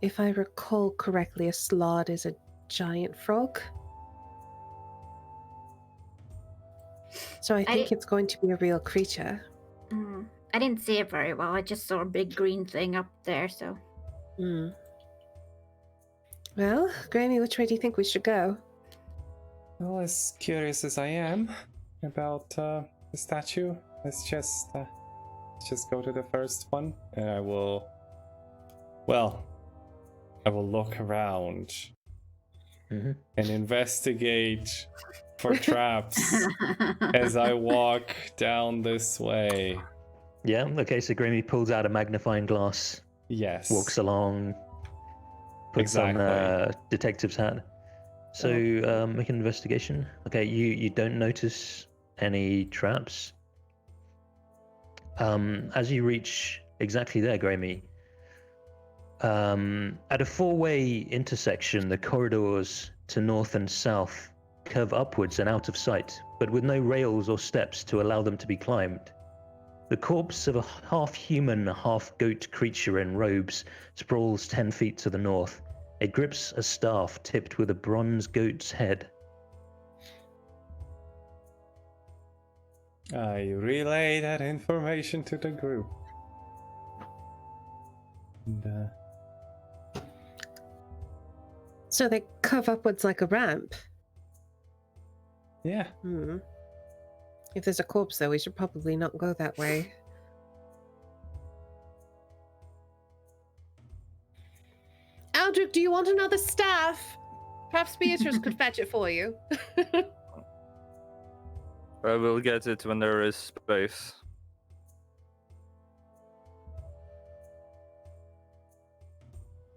if I recall correctly, a slod is a giant frog. So I think it's going to be a real creature. I didn't see it very well. I just saw a big green thing up there, so. Well, Grammy, which way do you think we should go? Well, as curious as I am about the statue, let's just go to the first one, and I will look around Mhm. and investigate for traps as I walk down this way. Yeah, okay, so Grammy pulls out a magnifying glass, Yes. walks along, puts on a detective's hat. So make an investigation. Okay, you don't notice any traps. As you reach exactly there, Grammy, at a four-way intersection, the corridors to north and south curve upwards and out of sight, but with no rails or steps to allow them to be climbed. The corpse of a half-human, half-goat creature in robes sprawls 10 feet to the north. It grips a staff tipped with a bronze goat's head. I relay that information to the group. And, So they curve upwards like a ramp. yeah. If there's a corpse, though, we should probably not go that way. Aldrich, do you want another staff? Perhaps Beatrice could fetch it for you. I will get it when there is space.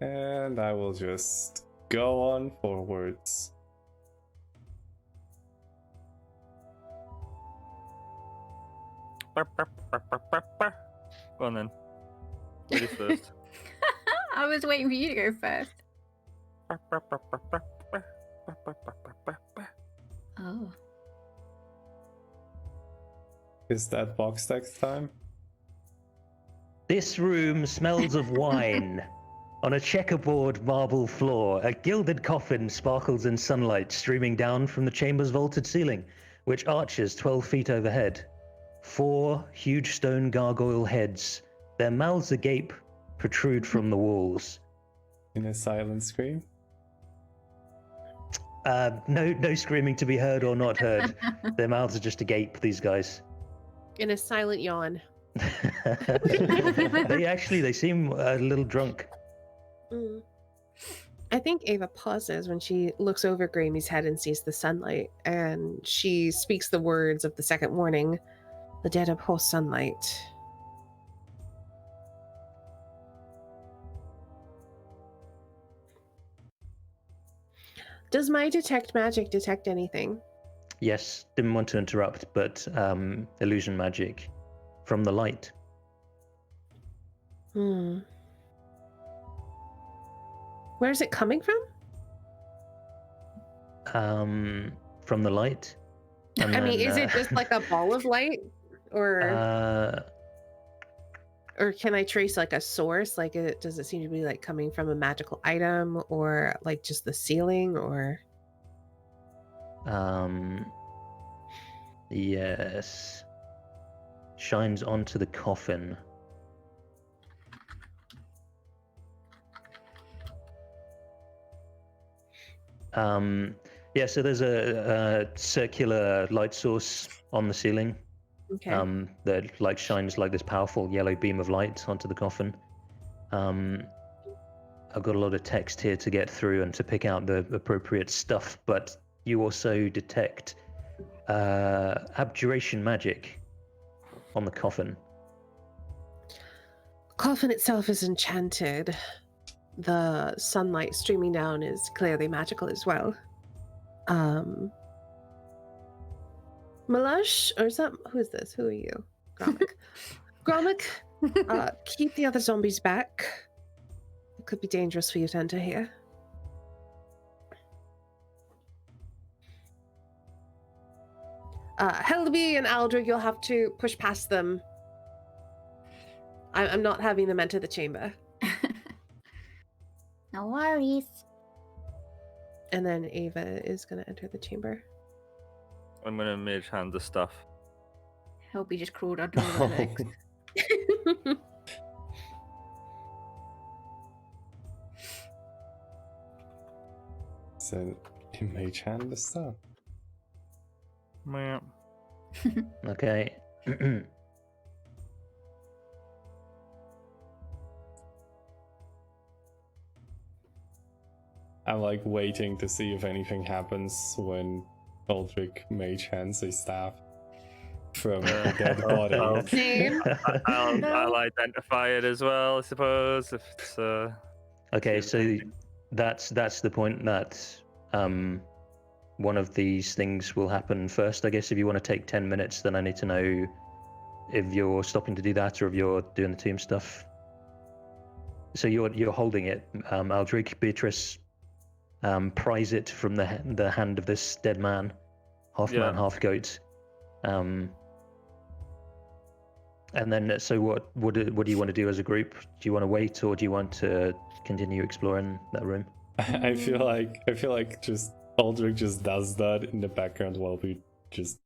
And I will just go on forwards. Go on then. Ladies first. I was waiting for you to go first. Oh. Is that box next time? This room smells of wine. On a checkerboard marble floor, a gilded coffin sparkles in sunlight streaming down from the chamber's vaulted ceiling, which arches 12 feet overhead. 4 huge stone gargoyle heads, their mouths agape, protrude from the walls. In a silent scream? No screaming to be heard or not heard. Their mouths are just agape, these guys. In a silent yawn. They seem a little drunk. I think Ava pauses when she looks over Gramy's head and sees the sunlight, and she speaks the words of the second warning. The dead abhor sunlight. Does my detect magic detect anything? Yes, didn't want to interrupt, but illusion magic from the light. Where's it coming from? From the light. And I mean, then, is it just like a ball of light, or can I trace like a source? Like, does it seem to be like coming from a magical item, or like just the ceiling, or? Yes. Shines onto the coffin. Yeah, so there's a circular light source on the ceiling. Okay. That like shines like this powerful yellow beam of light onto the coffin. I've got a lot of text here to get through and to pick out the appropriate stuff, but you also detect abjuration magic on the coffin. Coffin itself is enchanted. The sunlight streaming down is clearly magical as well. Malash, or is that, who is this? Who are you? Gromik. Gromik, keep the other zombies back. It could be dangerous for you to enter here. Helby and Aldrich, you'll have to push past them. I'm not having them enter the chamber. No worries. And then Ava is going to enter the chamber. I'm gonna mage hand the stuff. Helby just crawled under all their legs. So, mage hand the stuff. Meh. Okay. I'm like waiting to see if anything happens when Aldrich mage hands a staff from a dead body. Same. I'll identify it as well, I suppose. If it's Okay, so that's the point that one of these things will happen first. I guess if you want to take 10 minutes, then I need to know if you're stopping to do that or if you're doing the team stuff. So you're holding it, Aldrich. Beatrice, prise it from the hand of this dead man, half man, half goat. And then, so what do you want to do as a group? Do you want to wait, or do you want to continue exploring that room? I feel like just Aldrich just does that in the background while we just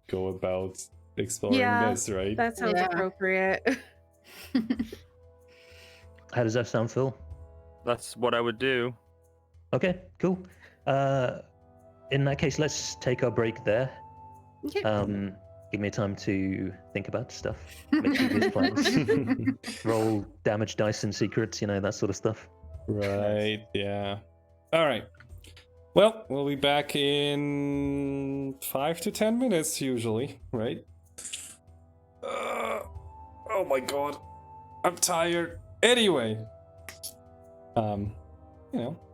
go about exploring this, right? That sounds appropriate. How does that sound, Phil? that's what I would do. Okay, cool. In that case, let's take our break there. Okay. Give me time to think about stuff, make previous plans, roll damage dice and secrets, that sort of stuff. Right, yeah. Alright. Well, we'll be back in 5 to 10 minutes usually, right? Oh my god. I'm tired. Anyway.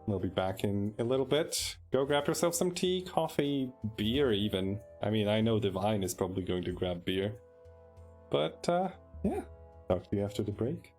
We'll be back in a little bit. Go grab yourself some tea, coffee, beer even. I mean, I know Divine is probably going to grab beer. But, yeah. Talk to you after the break.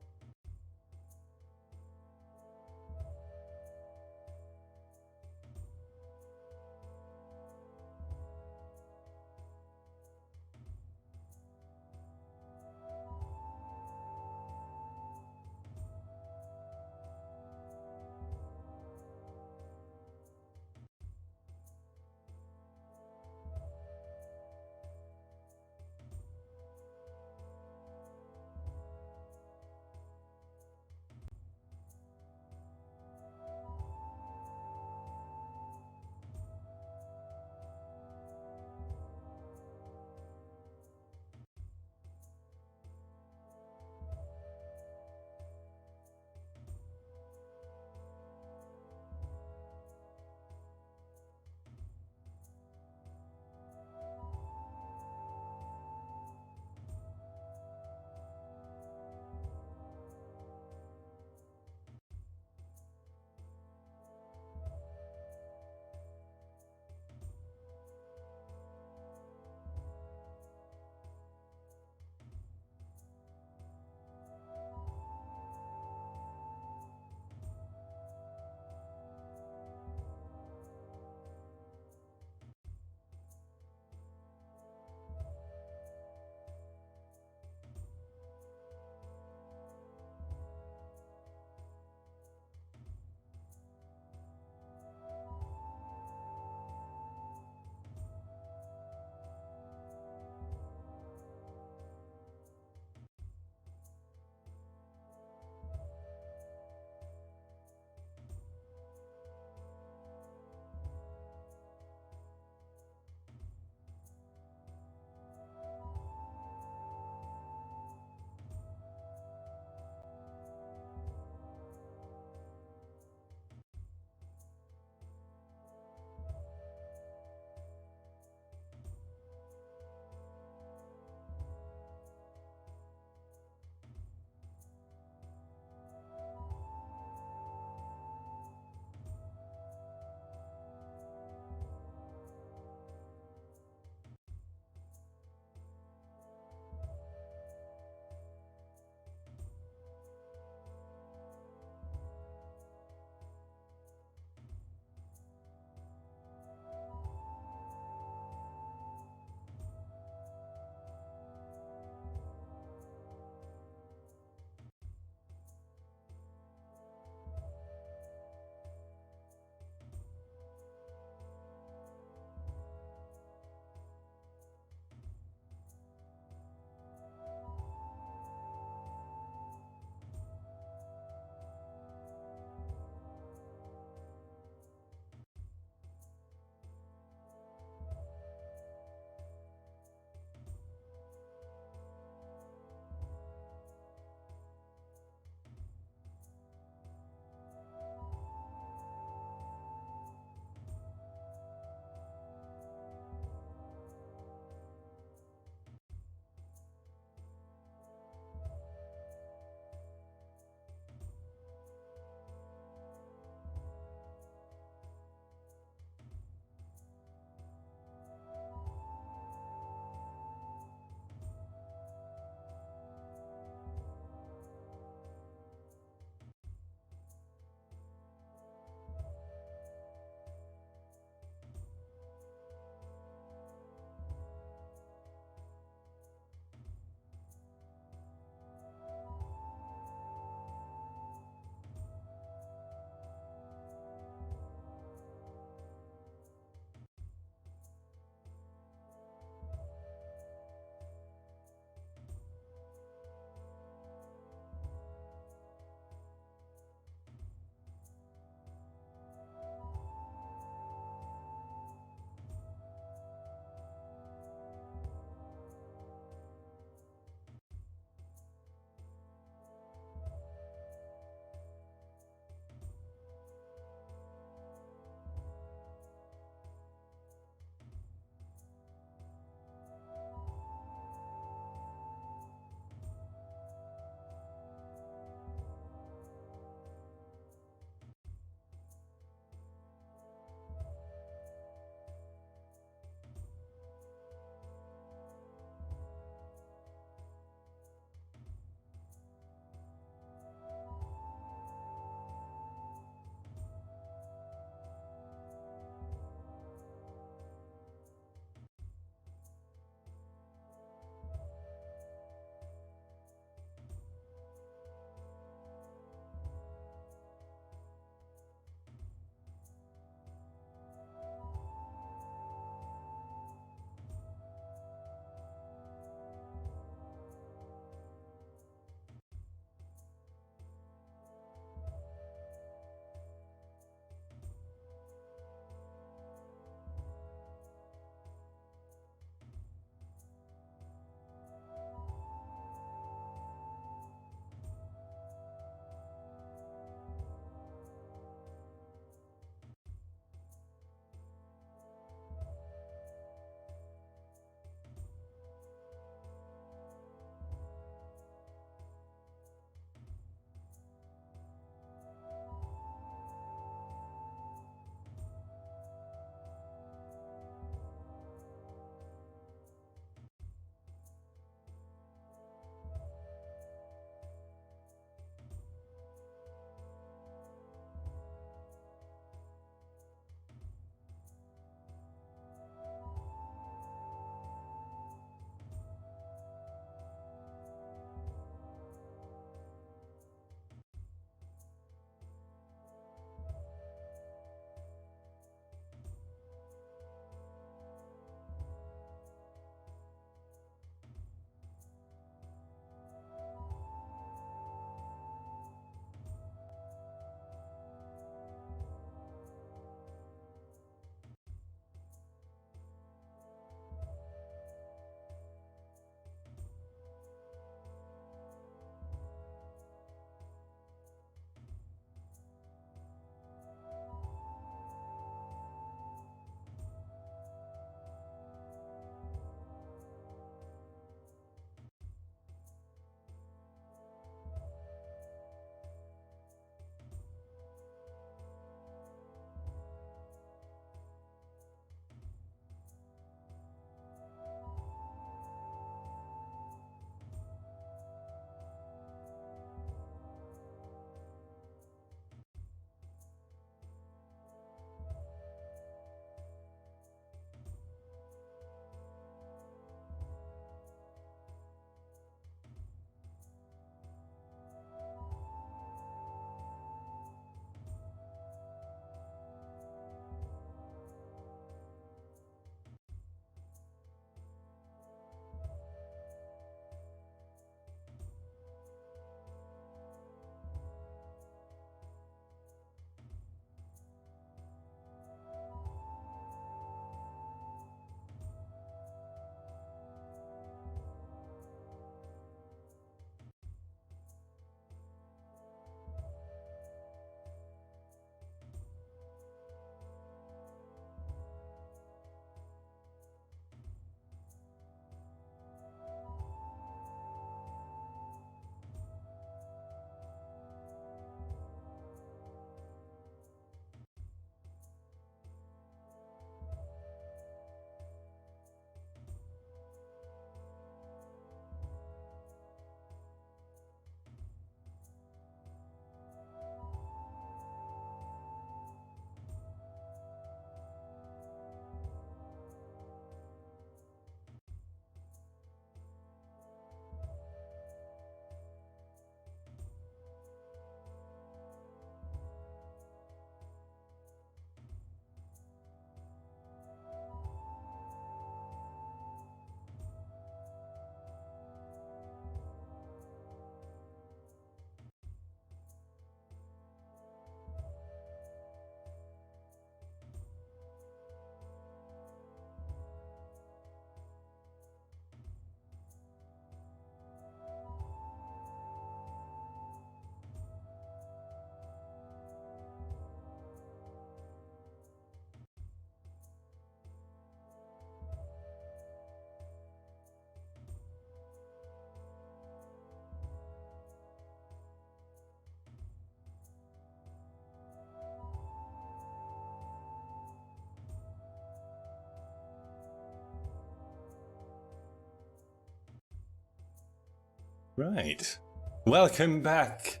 Right. Welcome back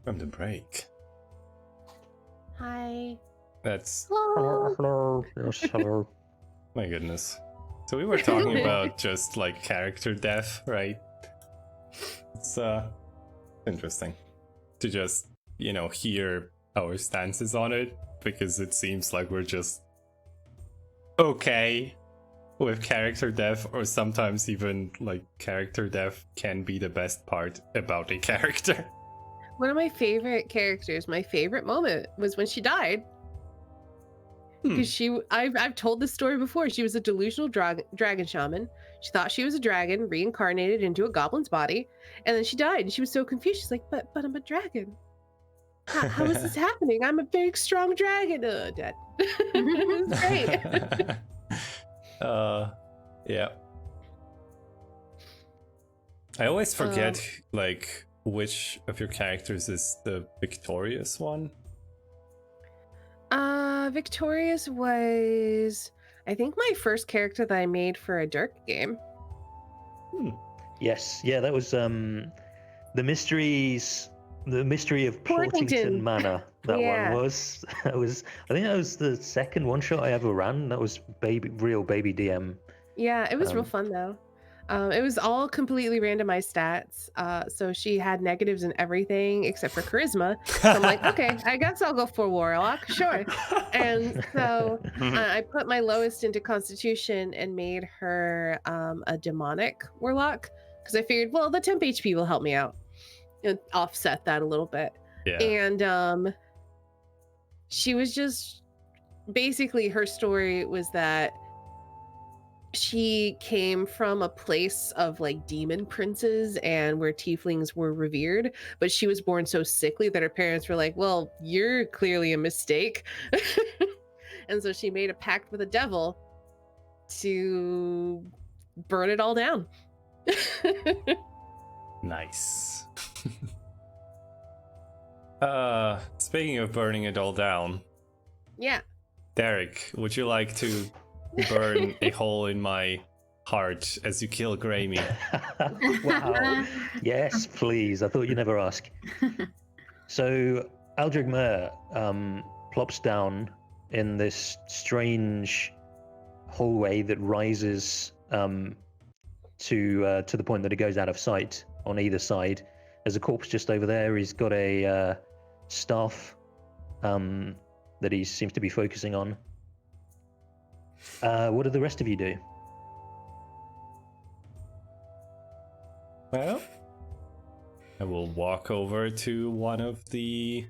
from the break. Hi. That's Hello. Yes, hello. my goodness. So we were talking about just like character death, right? It's interesting to just, hear our stances on it, because it seems like we're just okay with character death, or sometimes even like character death can be the best part about a character. One of my favorite characters, my favorite moment was when she died. Because I've told this story before. She was a delusional dragon shaman. She thought she was a dragon reincarnated into a goblin's body, and then she died. And she was so confused. She's like, "But I'm a dragon. How is this happening? I'm a big, strong dragon." Dead. It was great. Yeah. I always forget like which of your characters is the victorious one. Victorious was, I think, my first character that I made for a Dirk game. Yes, yeah, that was the mystery of Portington Portington. Manor. That Yeah. one was. I think that was the second one shot I ever ran. That was real baby DM. Yeah, it was real fun though. It was all completely randomized stats. So she had negatives in everything except for charisma. So I'm like, okay, I guess I'll go for warlock, sure. And so I put my lowest into constitution and made her a demonic warlock, because I figured, well, the temp HP will help me out and offset that a little bit. Yeah. And she was just, basically her story was that she came from a place of like demon princes and where tieflings were revered, but she was born so sickly that her parents were like, well, you're clearly a mistake. And so she made a pact with the devil to burn it all down. Nice. Speaking of burning it all down, Yeah. Derek, would you like to burn a hole in my heart as you kill Grammy? Wow. Yes, please. I thought you'd never ask. So Aldrich Mer plops down in this strange hallway that rises to the point that it goes out of sight on either side. There's a corpse just over there. He's got a staff that he seems to be focusing on. What do the rest of you do? Well, I will walk over to one of the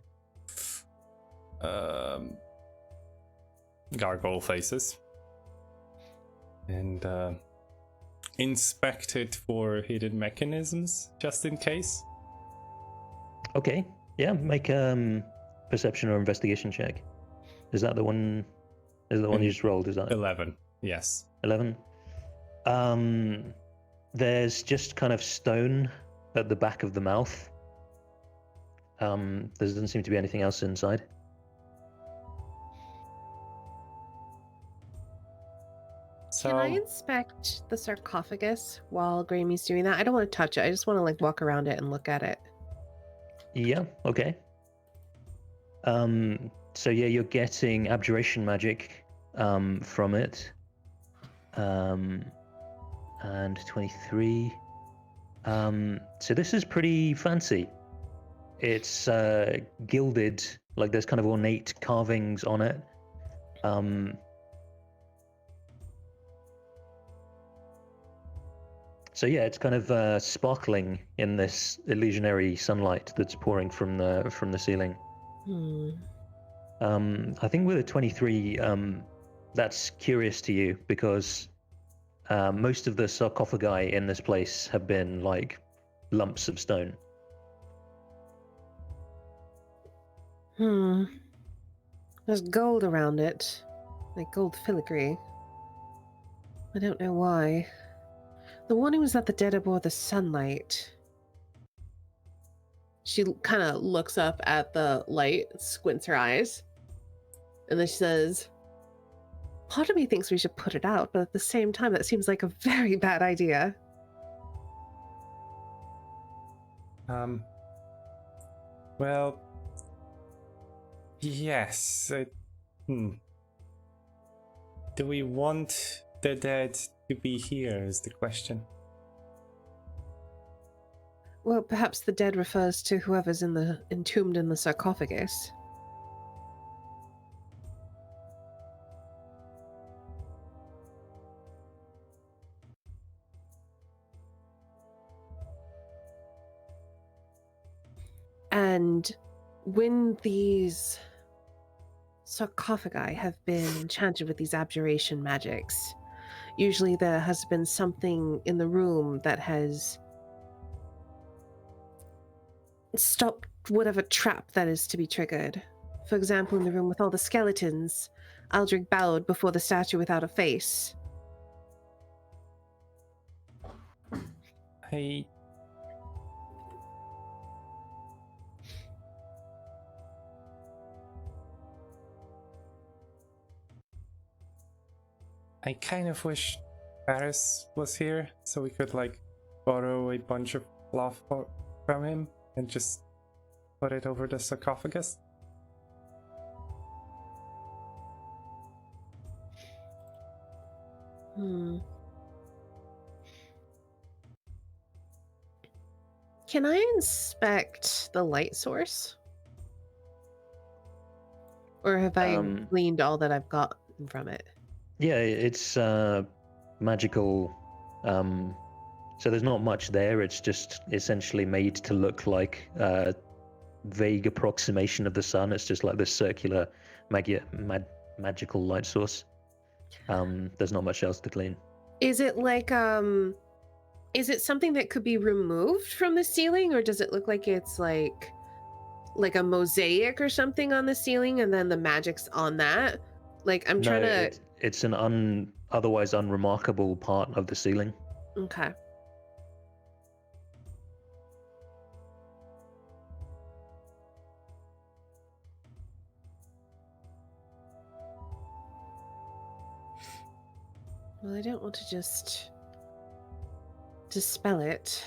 gargoyle faces and inspect it for hidden mechanisms, just in case. Okay. Yeah, make perception or investigation check. Is that the one? Is the one you just rolled? Is that 11? Yes. 11? There's just kind of stone at the back of the mouth. There doesn't seem to be anything else inside. So, Can I inspect the sarcophagus while Gramy's doing that? I don't want to touch it. I just want to like walk around it and look at it. Yeah, okay. So yeah, you're getting abjuration magic from it. And 23. So this is pretty fancy. It's gilded, like there's kind of ornate carvings on it. So yeah, it's kind of sparkling in this illusionary sunlight that's pouring from the ceiling. I think with a 23, that's curious to you because most of the sarcophagi in this place have been like lumps of stone. There's gold around it, like gold filigree. I don't know why. The one who was at the dead above the sunlight. She kind of looks up at the light, squints her eyes, and then she says, part of me thinks we should put it out, but at the same time, that seems like a very bad idea. Well, yes. Do we want the dead to be here is the question. Well, perhaps the dead refers to whoever's entombed in the sarcophagus. And when these sarcophagi have been enchanted with these abjuration magics, usually there has been something in the room that has stopped whatever trap that is to be triggered. For example, in the room with all the skeletons, Aldrich bowed before the statue without a face. I kind of wish Paris was here so we could like borrow a bunch of fluff from him and just put it over the sarcophagus. Can I inspect the light source? Or have I gleaned all that I've got from it? Yeah, it's magical. So there's not much there. It's just essentially made to look like a vague approximation of the sun. It's just like this circular magical light source. There's not much else to glean. Is it like is it something that could be removed from the ceiling, or does it look like it's like a mosaic or something on the ceiling and then the magic's on that? Like I'm trying to it's an otherwise unremarkable part of the ceiling. Okay. Well, I don't want to just dispel it,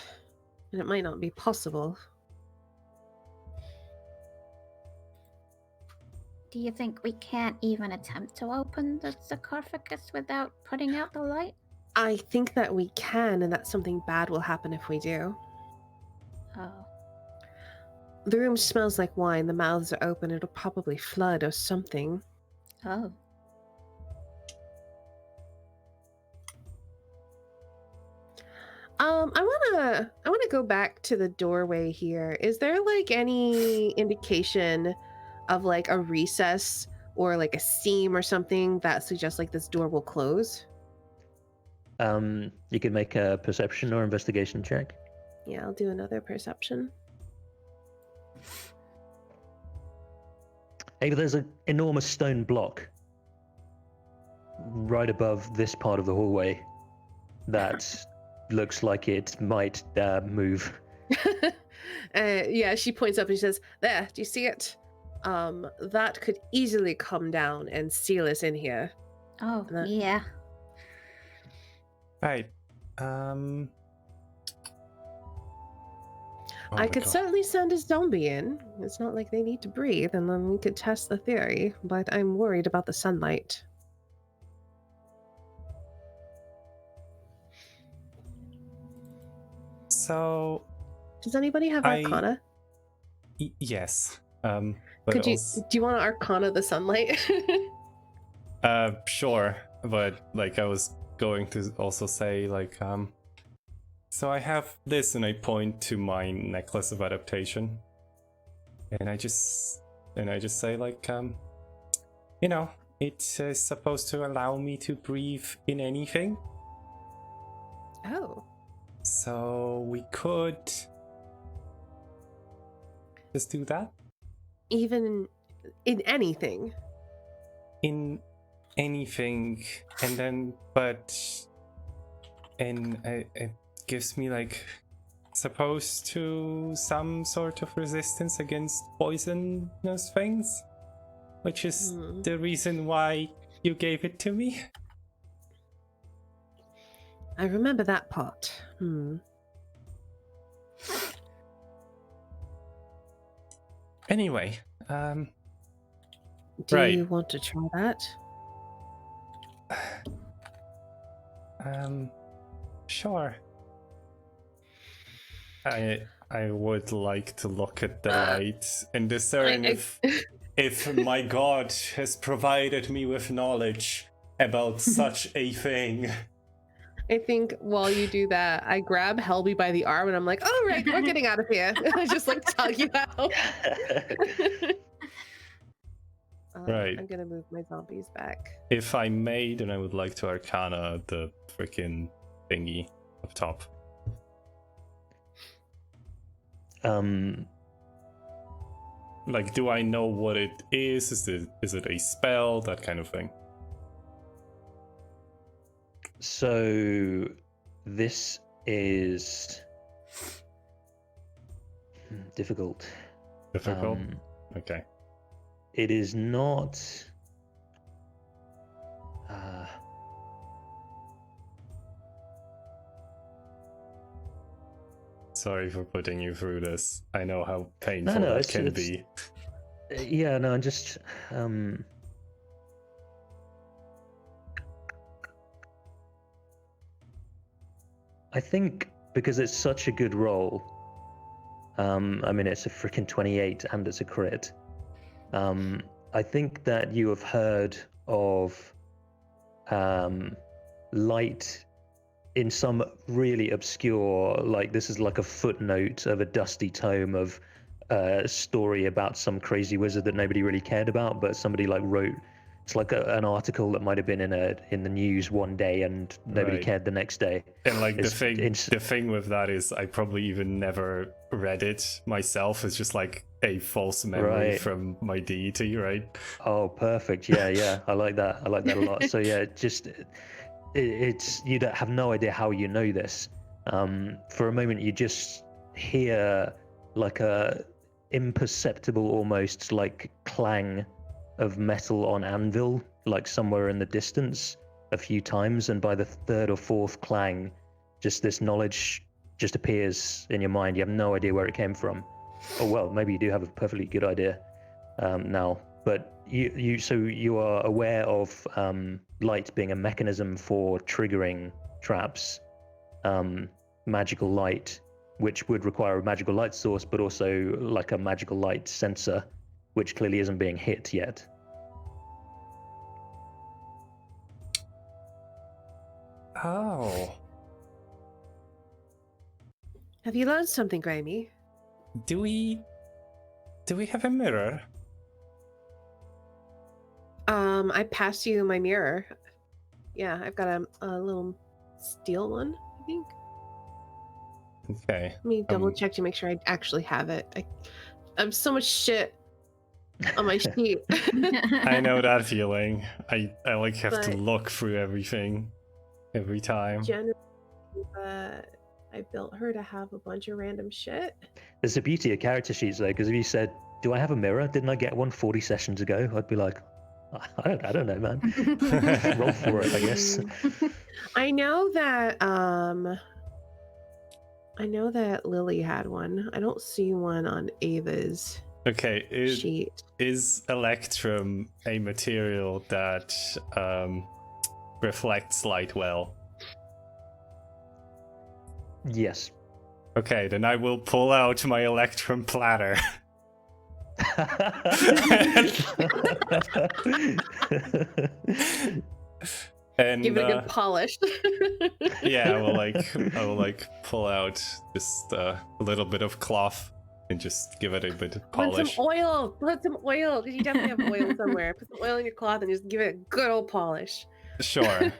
and it might not be possible. Do you think we can't even attempt to open the sarcophagus without putting out the light? I think that we can, and that something bad will happen if we do. Oh. The room smells like wine. The mouths are open. It'll probably flood or something. Oh. I wanna go back to the doorway here. Is there like any indication of like a recess or like a seam or something that suggests like this door will close? You can make a perception or investigation check. Yeah, I'll do another perception. Hey, there's an enormous stone block right above this part of the hallway that looks like it might move. Yeah, she points up and she says, "There, do you see it? That could easily come down and seal us in here." Oh, That- yeah. Right. I could certainly send a zombie in. It's not like they need to breathe, and then we could test the theory, but I'm worried about the sunlight. So, Does anybody have Arcana? yes. But Do you want to Arcana the sunlight? Sure. But like I was going to also say like so I have this and I point to my necklace of adaptation. And I just say like you know, it's supposed to allow me to breathe in anything. Oh. So we could just do that? Even in anything? In anything, and then it gives me like supposed to some sort of resistance against poisonous things, which is the reason why you gave it to me. I remember that part. Anyway, Do Right. you want to try that? Sure. I would like to look at the light and discern if my god has provided me with knowledge about such a thing. I think while you do that, I grab Helby by the arm and I'm like, "All right, we're getting out of here." I just like tug you out. Right. I'm gonna move my zombies back. If I may, then I would like to arcana the freaking thingy up top. Like, do I know what it is? Is it a spell? That kind of thing. So this is difficult. Difficult? Okay. It is not. Sorry for putting you through this. I know how painful no, it can be. Yeah, no, I'm just. I think because it's such a good roll. I mean, it's a freaking 28 and it's a crit. I think that you have heard of light in some really obscure, like this is like a footnote of a dusty tome of a story about some crazy wizard that nobody really cared about, but somebody like wrote. It's like an article that might have been in the news one day and nobody Right. cared the next day. And like It's- the thing with that is I probably even never read it myself. It's just like a false memory Right. from my deity, right? Oh, perfect. Yeah. I like that. I like that a lot. So yeah, it's you don't have no idea how you know this. For a moment, you just hear like a imperceptible, almost like clang of metal on anvil, like somewhere in the distance, a few times, and by the third or fourth clang, just this knowledge just appears in your mind. You have no idea where it came from. Oh well, maybe you do have a perfectly good idea now, but you are aware of light being a mechanism for triggering traps, magical light, which would require a magical light source, but also like a magical light sensor, which clearly isn't being hit yet. Oh. Have you learned something, Graemy? Do we have a mirror? I passed you my mirror. Yeah, I've got a little steel one, I think. Okay. Let me double check to make sure I actually have it. I'm so much shit on my sheet. I know that feeling. I like have to But- look through everything every time. Generally, I built her to have a bunch of random shit. There's the beauty of character sheets though, because if you said, "Do I have a mirror? Didn't I get one 40 sessions ago?" I'd be like, I don't know, man. Roll for it, I guess. I know that Lily had one. I don't see one on Ava's Okay, sheet. is electrum a material that reflects light well? Yes. Okay, then I will pull out my electrum platter. And Give it a good polish. yeah, I will pull out just a little bit of cloth and just give it a bit of Put polish. some oil. Put some oil, because you definitely have oil somewhere. Put some oil in your cloth and just give it a good old polish. Sure.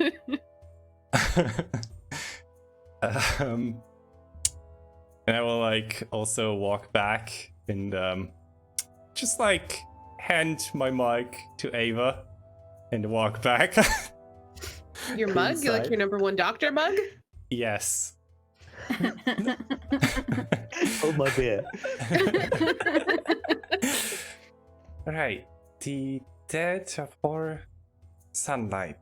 And I will also walk back and just hand my mug to Ava and walk back. Your mug? You like Inside. your #1 doctor mug? Yes. Hold my beer. Right. The dead for sunlight.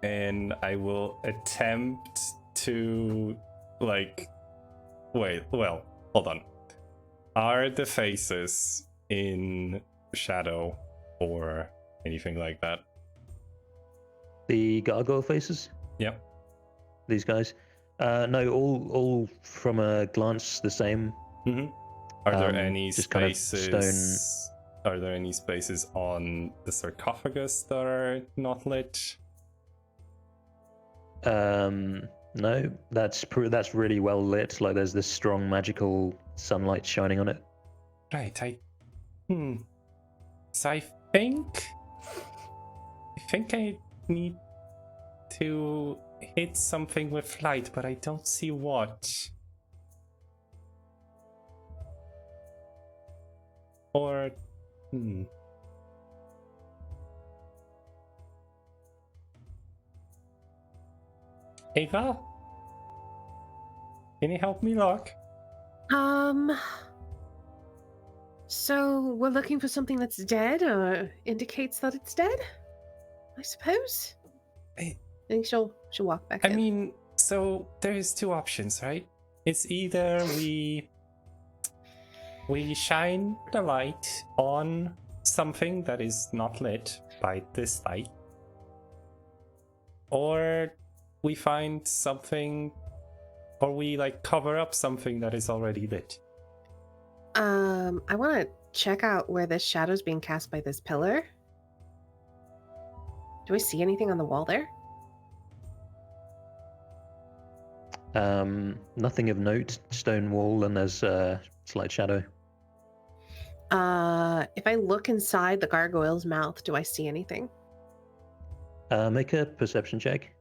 And I will attempt to wait, well, hold on. Are the faces in shadow or anything like that. The gargoyle faces? Yep. These guys? No, all from a glance the same. Mm-hmm. Are there any just kind of spaces? Are there any spaces on the sarcophagus that are not lit? No, that's really well lit. Like there's this strong magical sunlight shining on it. Right. So I think I need to hit something with light, but I don't see what. Or Ava? Can you help me look? So we're looking for something that's dead or indicates that it's dead, I suppose. I think she'll walk back in. mean, so there's two options, right? It's either we shine the light on something that is not lit by this light, or we find something, or we like cover up something that is already lit. I want to check out where this shadow's being cast by this pillar. Do I see anything on the wall there? Nothing of note. Stone wall, and there's a slight shadow. If I look inside the gargoyle's mouth, do I see anything? Make a perception check.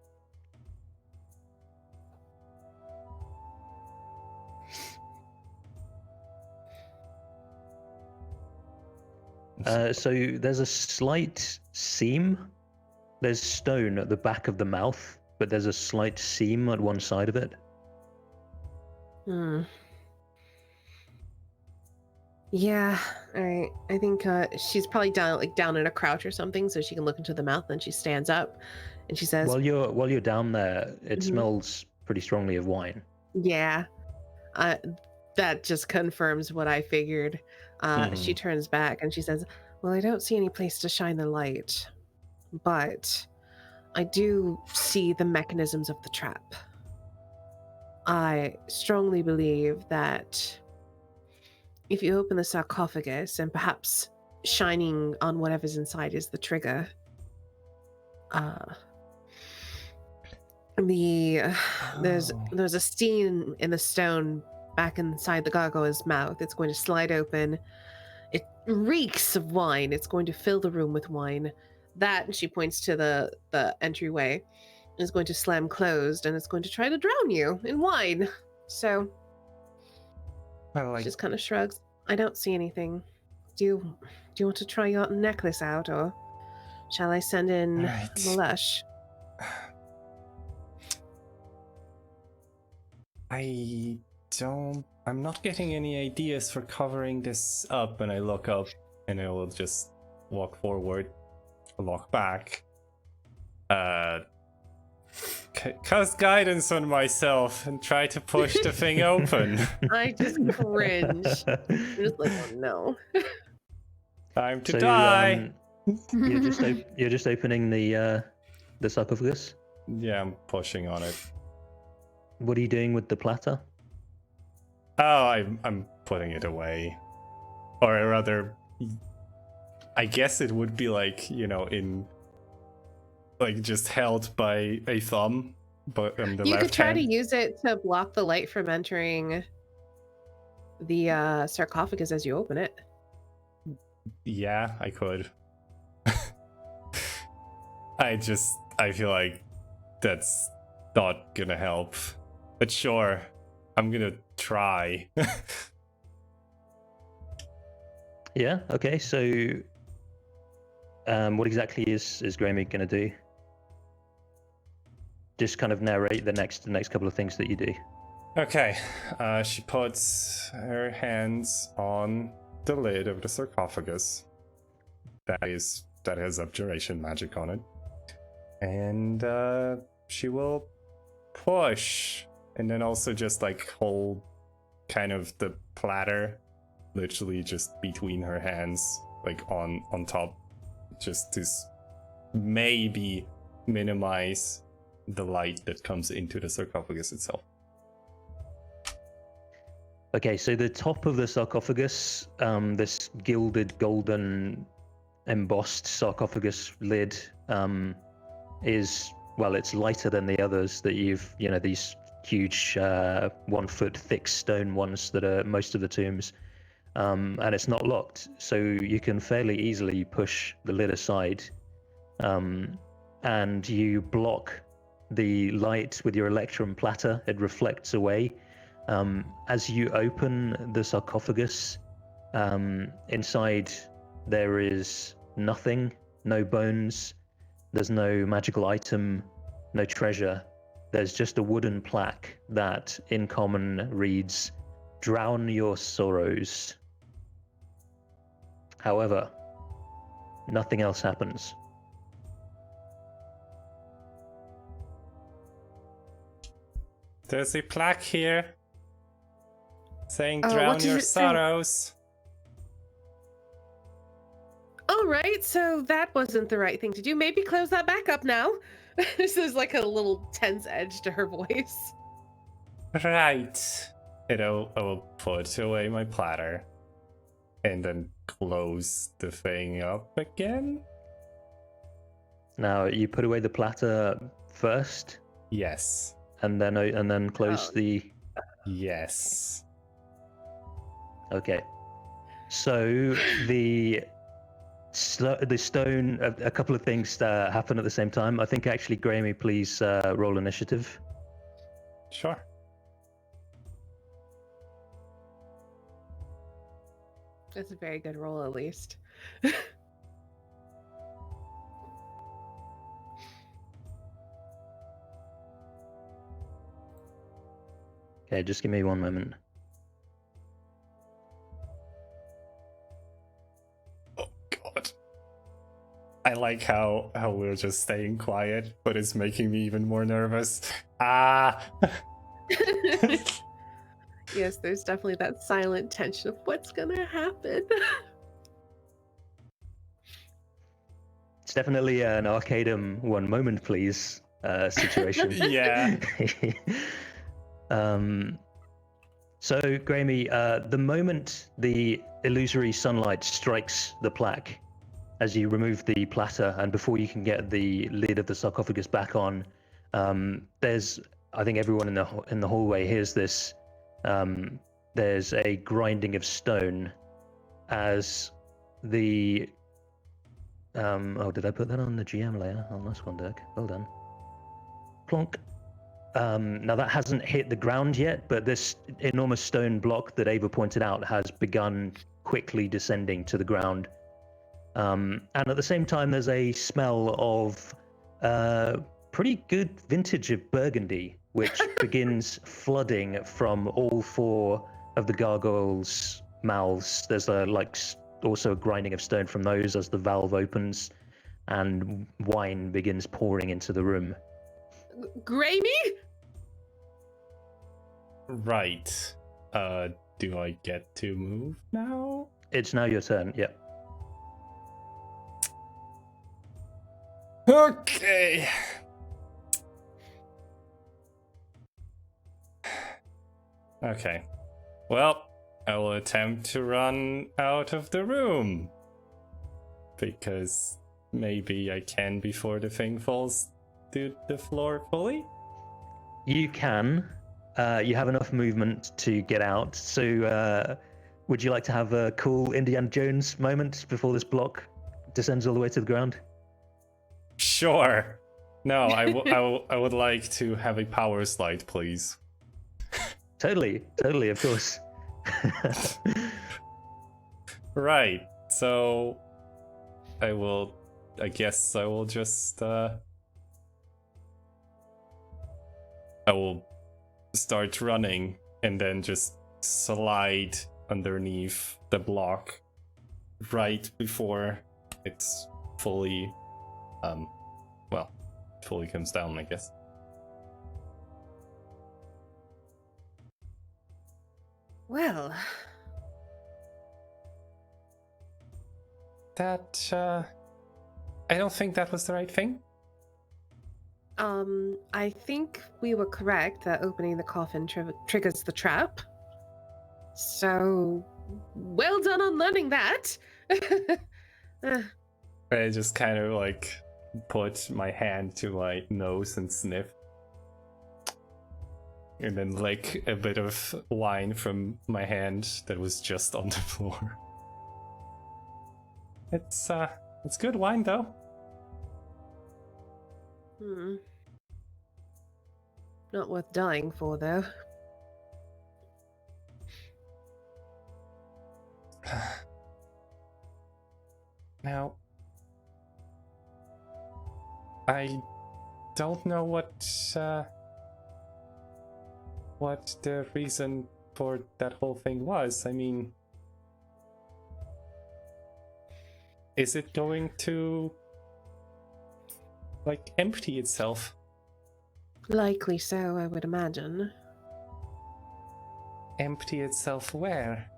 So there's a slight seam. There's stone at the back of the mouth, but there's a slight seam at one side of it. Yeah, all right. I think she's probably down in a crouch or something, so she can look into the mouth. Then she stands up, and she says, While you're down there, it smells pretty strongly of wine. "Yeah, that just confirms what I figured." She turns back and she says, "Well, I don't see any place to shine the light, but I do see the mechanisms of the trap. I strongly believe that if you open the sarcophagus and perhaps shining on whatever's inside is the trigger, there's a steam in the stone back inside the gargoyle's mouth. It's going to slide open. It reeks of wine. It's going to fill the room with wine. That," and she points to the entryway, "is going to slam closed, and it's going to try to drown you in wine." So Well, she just kind of shrugs. "I don't see anything. Do you want to try your necklace out, or shall I send in Right. Lush?" I'm not getting any ideas for covering this up, and I look up and I will just walk forward, walk back, cast guidance on myself and try to push the thing open. I just cringe. I'm just like, oh no. Time to die. You're just opening the sarcophagus. Yeah, I'm pushing on it. What are you doing with the platter? Oh, I'm putting it away, or rather, I guess it would be like, in like just held by a thumb, but on the You left could try hand. to use it to block the light from entering the sarcophagus as you open it. Yeah, I could. I feel like that's not gonna help. But sure, I'm gonna try. Yeah. Okay. So, what exactly is Graeme going to do? Just kind of narrate the next couple of things that you do. Okay, she puts her hands on the lid of the sarcophagus. That has abjuration magic on it, and she will push, and then also just like hold kind of the platter literally just between her hands, like on top, just to maybe minimize the light that comes into the sarcophagus itself. Okay, so the top of the sarcophagus, this gilded golden embossed sarcophagus lid, is, well, it's lighter than the others that you've, these huge 1 foot thick stone ones that are most of the tombs. And it's not locked, so you can fairly easily push the lid aside, and you block the light with your electrum platter. It reflects away. As you open the sarcophagus, inside there is nothing, no bones, there's no magical item, no treasure. There's just a wooden plaque that in common reads, "Drown your sorrows." However, nothing else happens. There's a plaque here saying What drown does your it say? sorrows. All right, so that wasn't the right thing to do. Maybe close that back up now. This is like a little tense edge to her voice. Right. And I will put away my platter and then close the thing up again. Now you put away the platter first, Yes. and then close Oh. the. Yes. Okay. So the stone. A couple of things happen at the same time. I think actually, Graeme, please roll initiative. Sure. That's a very good roll, at least. Okay, just give me one moment. Oh god. I like how we're just staying quiet, but it's making me even more nervous. Ah. Yes, there's definitely that silent tension of what's gonna happen. It's definitely an Arcadum one moment, please situation. Yeah. So, Graeme, the moment the illusory sunlight strikes the plaque, as you remove the platter, and before you can get the lid of the sarcophagus back on, there's, I think everyone in the hallway hears this. There's a grinding of stone as the. Oh, did I put that on the GM layer? Oh, nice one, Dirk. Well done. Plonk. Now that hasn't hit the ground yet, but this enormous stone block that Ava pointed out has begun quickly descending to the ground. And at the same time, there's a smell of pretty good vintage of Burgundy, which begins flooding from all 4 of the gargoyles' mouths. There's also a grinding of stone from those as the valve opens, and wine begins pouring into the room. Graeme? Right. Do I get to move now? It's now your turn. Yep. Okay. Okay. Well, I will attempt to run out of the room. Because maybe I can before the thing falls to the floor fully? You can. You have enough movement to get out. So, would you like to have a cool Indiana Jones moment before this block descends all the way to the ground? Sure. No, I would like to have a power slide, please. Totally, of course. Right. So I guess I will just I will start running and then just slide underneath the block right before it's fully fully comes down, I guess. Well, that I don't think that was the right thing. I think we were correct that opening the coffin triggers the trap. So, well done on learning that. I just kind of like put my hand to my nose and sniff. And then lick a bit of wine from my hand that was just on the floor. It's good wine though. Not worth dying for, though. Now, I don't know what the reason for that whole thing was. I mean, is it going to like empty itself? Likely so, I would imagine. Empty itself where?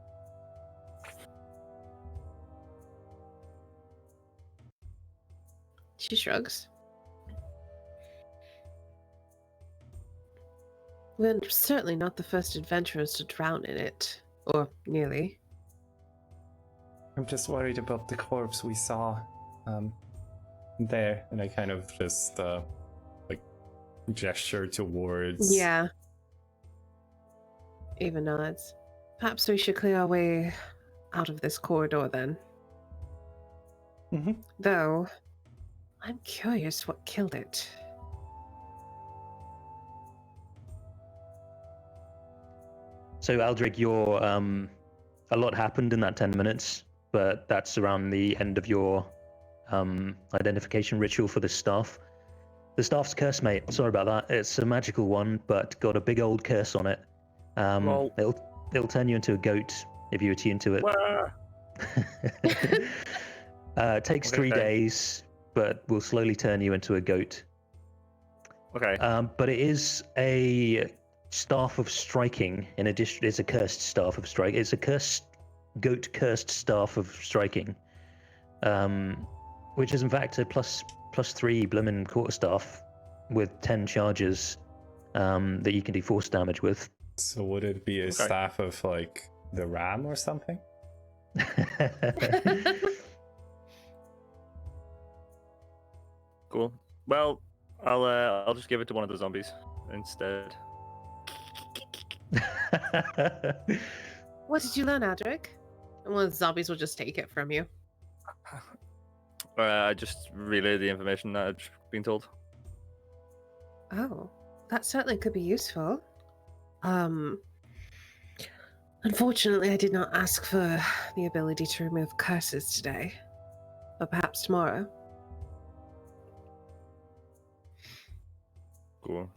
She shrugs. We're certainly not the first adventurers to drown in it. Or nearly. I'm just worried about the corpse we saw there, and I kind of just like gesture towards. Yeah. Ava nods. Perhaps we should clear our way out of this corridor then. Mm-hmm. Though, I'm curious what killed it. So Aldrich, you're a lot happened in that 10 minutes, but that's around the end of your identification ritual for the staff. The staff's curse, mate. Sorry about that. It's a magical one, but got a big old curse on it. Well- It'll turn you into a goat if you attune to it. It takes 3 Okay. days, but will slowly turn you into a goat. Okay. But it is a staff of striking. In addition, it's a cursed staff of strike. It's a cursed staff of striking, which is in fact a plus 3 bloomin' quarterstaff with 10 charges that you can do force damage with. So would it be a Okay. staff of like the ram or something? Cool. Well, I'll just give it to one of the zombies instead. What did you learn, Adric? And one of the zombies will just take it from you. I just relay the information that I've been told. Oh, that certainly could be useful. Unfortunately, I did not ask for the ability to remove curses today. But perhaps tomorrow. Cool.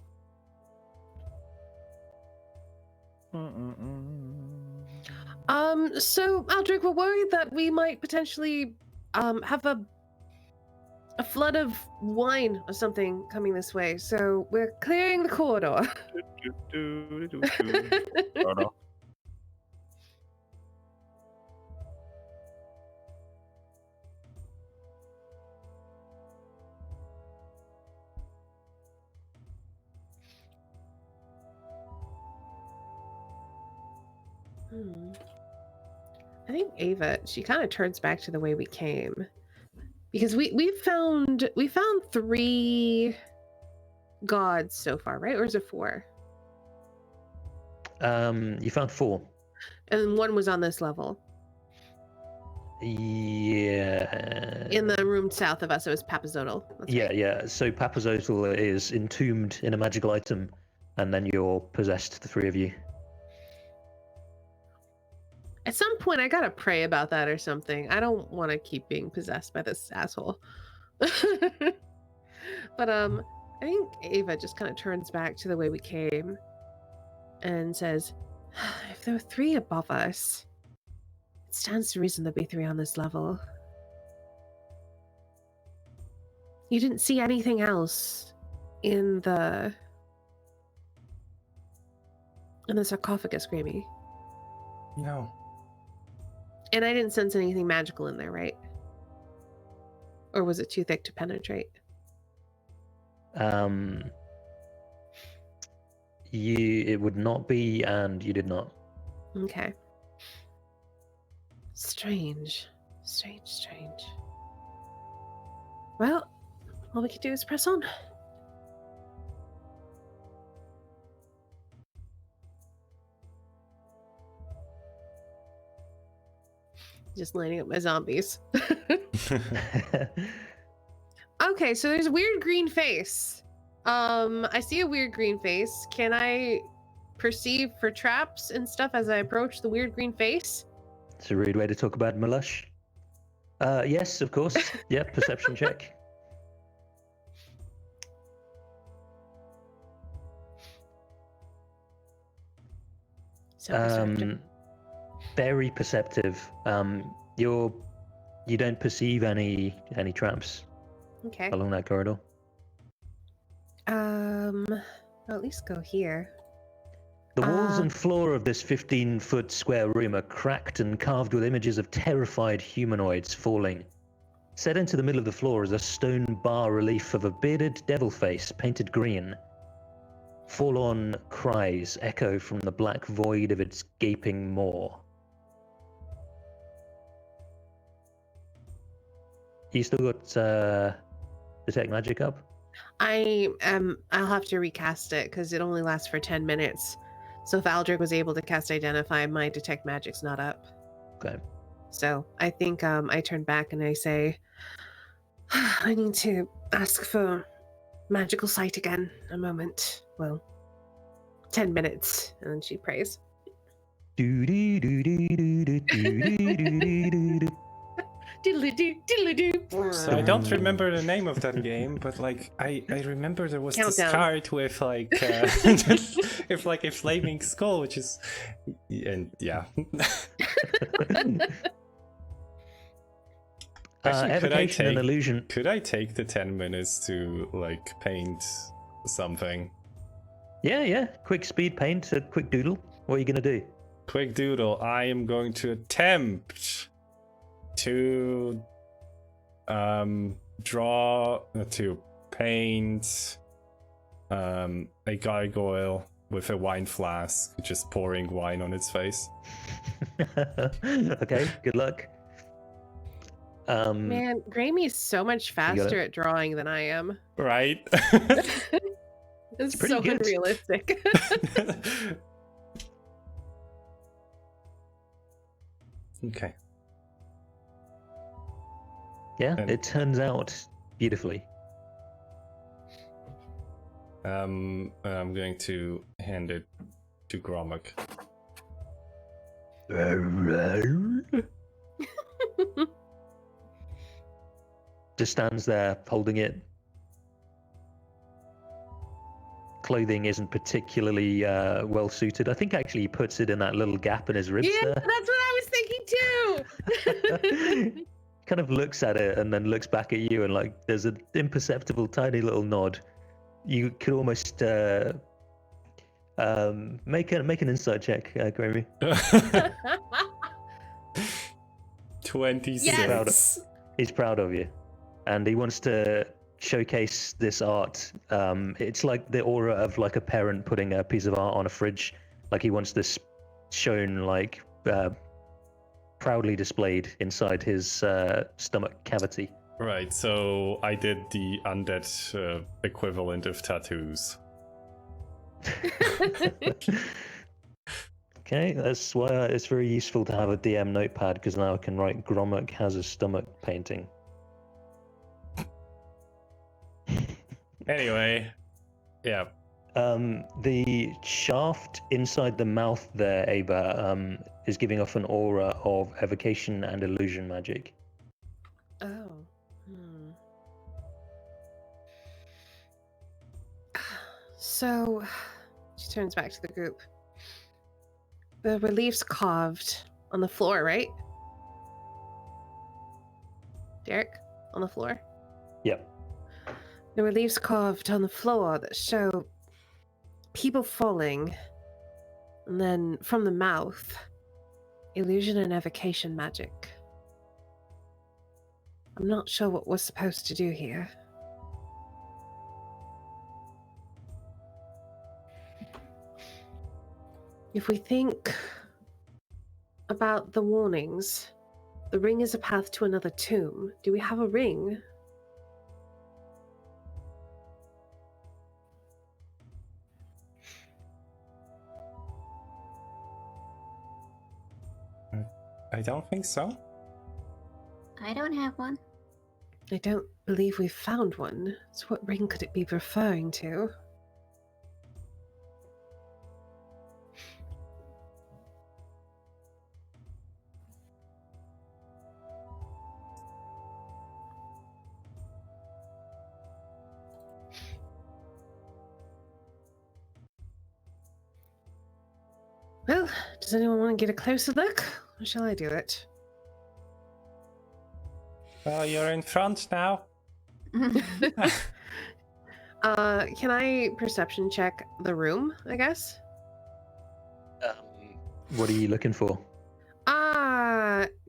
So, Aldrich, we're worried that we might potentially have a flood of wine or something coming this way. So we're clearing the corridor. Oh, no. I think Ava, she kind of turns back to the way we came. Because we found 3 gods so far, right? Or is it 4? You found 4. And one was on this level. Yeah. In the room south of us, it was Papazotl. That's Yeah, right. yeah. So Papazotl is entombed in a magical item, and then you're possessed, the 3 of you. At some point, I gotta pray about that or something. I don't want to keep being possessed by this asshole. But I think Ava just kind of turns back to the way we came and says, if there were 3 above us, it stands to reason there'd be 3 on this level. You didn't see anything else in the sarcophagus, Grammy. No. And I didn't sense anything magical in there, right? Or was it too thick to penetrate? It would not be, and you did not. Okay. Strange. Strange. Well, all we can do is press on. Just lining up my zombies. Okay, so there's a weird green face. I see a weird green face. Can I perceive for traps and stuff as I approach the weird green face? It's a rude way to talk about Malush. Yes, of course. Yeah, perception check. So perceptive. Very perceptive. You don't perceive any traps Okay. along that corridor. I'll at least go here. The walls and floor of this 15-foot square room are cracked and carved with images of terrified humanoids falling. Set into the middle of the floor is a stone bas-relief of a bearded devil face painted green. Forlorn cries echo from the black void of its gaping maw. You still got detect magic up? I'll have to recast it because it only lasts for 10 minutes. So if Aldrich was able to cast Identify, my detect magic's not up. Okay. So I think I turn back and I say, I need to ask for magical sight again. A moment. Well, 10 minutes. And then she prays. Diddly-doo. So I don't remember the name of that game, but like I remember there was this Countdown. card with like if like a flaming skull, which is and yeah. Actually, evocation and illusion. could I take the 10 minutes to like paint something? Yeah. Quick speed paint, a quick doodle. What are you gonna do? Quick doodle. I am going to attempt to paint a gargoyle with a wine flask, just pouring wine on its face. Okay, good luck. Man, Grammy's so much faster at drawing than I am. Right? It's pretty so good. unrealistic. Okay. Yeah, And- it turns out beautifully. I'm going to hand it to Gromak. Just stands there holding it. Clothing isn't particularly well suited. I think actually he puts it in that little gap in his ribs Yeah, there. that's what I was thinking too. Kind of looks at it and then looks back at you, and like there's an imperceptible tiny little nod. You could almost make an insight check, Grammy. 26. Yes! He's proud of you, and he wants to showcase this art. It's like the aura of like a parent putting a piece of art on a fridge. Like he wants this shown, like proudly displayed inside his stomach cavity. Right, so I did the undead equivalent of tattoos. Okay, that's why it's very useful to have a DM notepad, because now I can write Gromak has a stomach painting. Anyway, yeah. The shaft inside the mouth there, Ava, is giving off an aura of evocation and illusion magic. Oh. So, she turns back to the group. The relief's carved on the floor, right? Derek, on the floor? Yep. The relief's carved on the floor that show people falling, and then from the mouth, illusion and evocation magic. I'm not sure what we're supposed to do here. If we think about the warnings, the ring is a path to another tomb. Do we have a ring? I don't think so. I don't have one. I don't believe we've found one. So what ring could it be referring to? Well, does anyone want to get a closer look? Or shall I do it? Well, you're in front now. Can I perception check the room, I guess? What are you looking for?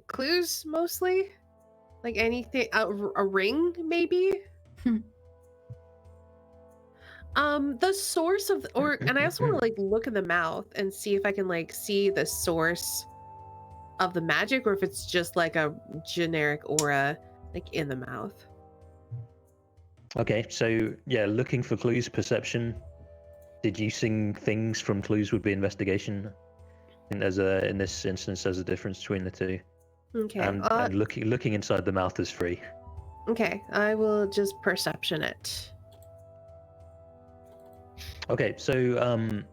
Clues mostly? Like anything, a ring maybe? The source of, and I also want to like look in the mouth and see if I can like see the source of the magic, or if it's just like a generic aura like in the mouth. Okay, so yeah, looking for clues, perception. Deducing things from clues would be investigation. And in this instance, there's a difference between the two. Okay. And looking inside the mouth is free. Okay, I will just perception it. Okay, so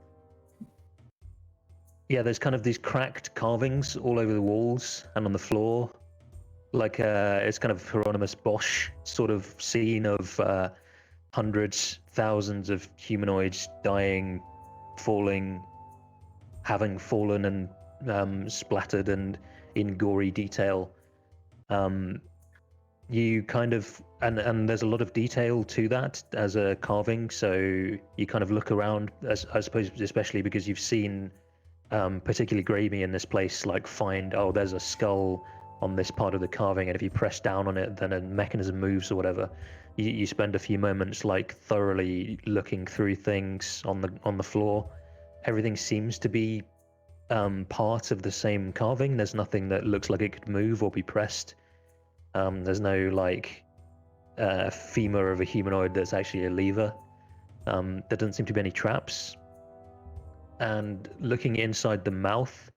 yeah, there's kind of these cracked carvings all over the walls and on the floor. Like it's kind of Hieronymus Bosch sort of scene of hundreds, thousands of humanoids dying, falling, having fallen and splattered and in gory detail. You kind of and there's a lot of detail to that as a carving, so you kind of look around, as I suppose, especially because you've seen particularly Gravy in this place, like find, oh, there's a skull on this part of the carving, and if you press down on it, then a mechanism moves or whatever. You spend a few moments like thoroughly looking through things on the floor. Everything seems to be part of the same carving. There's nothing that looks like it could move or be pressed. There's no like femur of a humanoid that's actually a lever. There doesn't seem to be any traps. And looking inside the mouth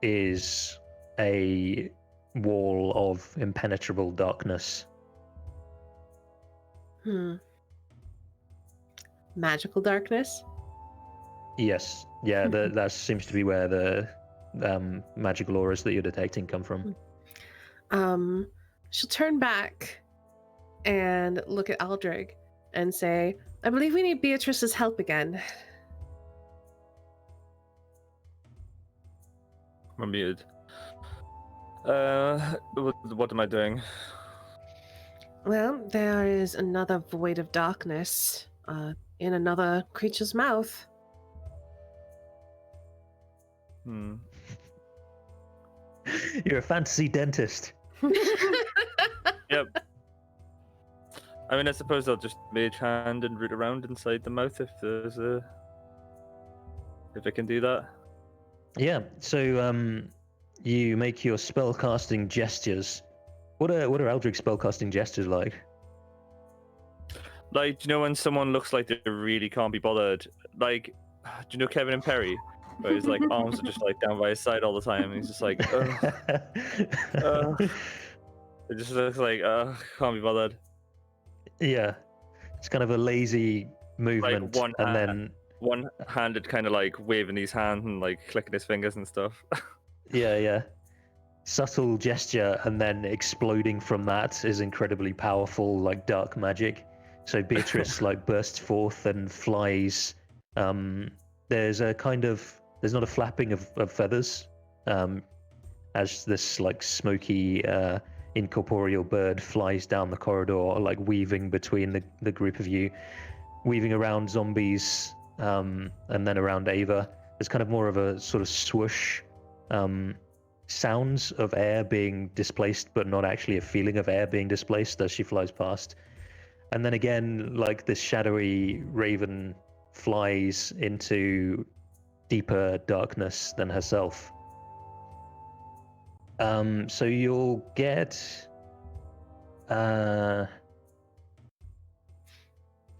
is a wall of impenetrable darkness. Magical darkness? Yes. Yeah, that seems to be where the magical auras that you're detecting come from. She'll turn back and look at Aldrig and say, I believe we need Beatrice's help again. I'm muted. What am I doing? Well, there is another void of darkness in another creature's mouth. You're a fantasy dentist. Yep. I mean, I suppose I'll just mage hand and root around inside the mouth if I can do that. Yeah. So you make your spellcasting gestures. What are Eldritch spellcasting gestures like? Like, do you know when someone looks like they really can't be bothered? Like, do you know Kevin and Perry? Where his like arms are just like down by his side all the time, and he's just like, it just looks like, can't be bothered. Yeah, it's kind of a lazy movement, Like then one-handed, kind of like waving his hand and like clicking his fingers and stuff. yeah, subtle gesture, and then exploding from that is incredibly powerful, like dark magic. So Beatrice like bursts forth and flies. There's not a flapping of feathers, as this like smoky incorporeal bird flies down the corridor, like weaving between the group of you, weaving around zombies, and then around Ava. There's kind of more of a sort of swoosh, sounds of air being displaced, but not actually a feeling of air being displaced as she flies past. And then again, like this shadowy raven flies into deeper darkness than herself. So you'll get a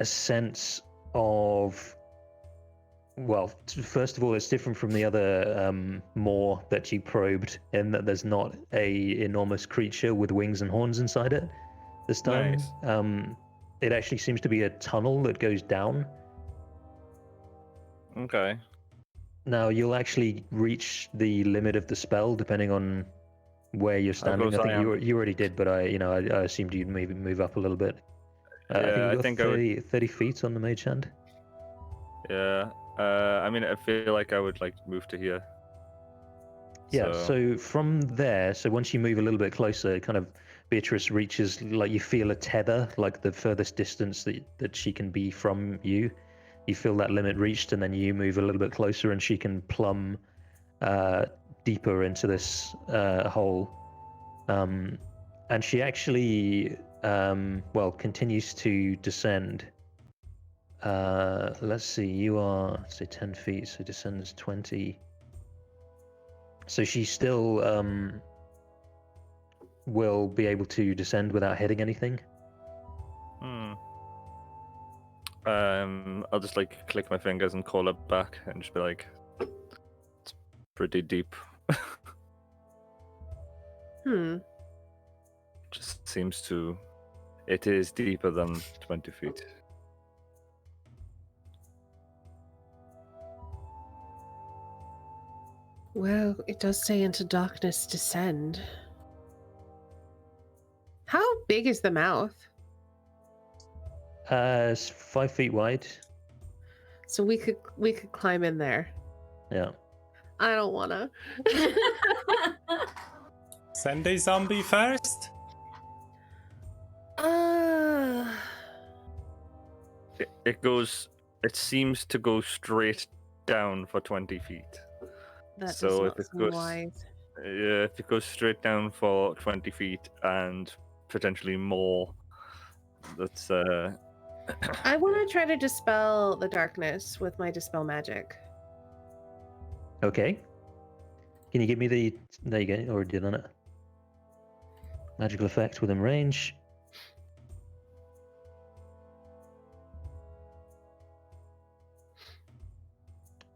sense of, well, first of all, it's different from the other moor that you probed in that there's not a enormous creature with wings and horns inside it this time. Nice. It actually seems to be a tunnel that goes down. Okay. Now you'll actually reach the limit of the spell depending on where you're standing. close I I think am. you already did, but I assumed you'd maybe move up a little bit. I Yeah, I think think you've I got would- 30 feet on the mage hand. Yeah. I mean, I feel like I would like move to here. Yeah, so from there, so once you move a little bit closer, kind of Beatrice reaches, like you feel a tether, like the furthest distance that she can be from you. You feel that limit reached, and then you move a little bit closer, and she can plumb deeper into this hole. And she actually, continues to descend. Let's see, you are, say, 10 feet, so descends 20. So she still will be able to descend without hitting anything. I'll just like click my fingers and call it back and just be like, it's pretty deep. Just seems to, it is deeper than 20 feet. Well, it does say into darkness descend. How big is the mouth? It's 5 feet wide. So we could climb in there. Yeah. I don't wanna. Send a zombie first? It seems to go straight down for 20 feet. That So does if not it seem goes- wise. Yeah, if it goes straight down for 20 feet and potentially more, that's I want to try to dispel the darkness with my dispel magic. Okay. Can you give me the... There you go, already done it. Magical effect within range.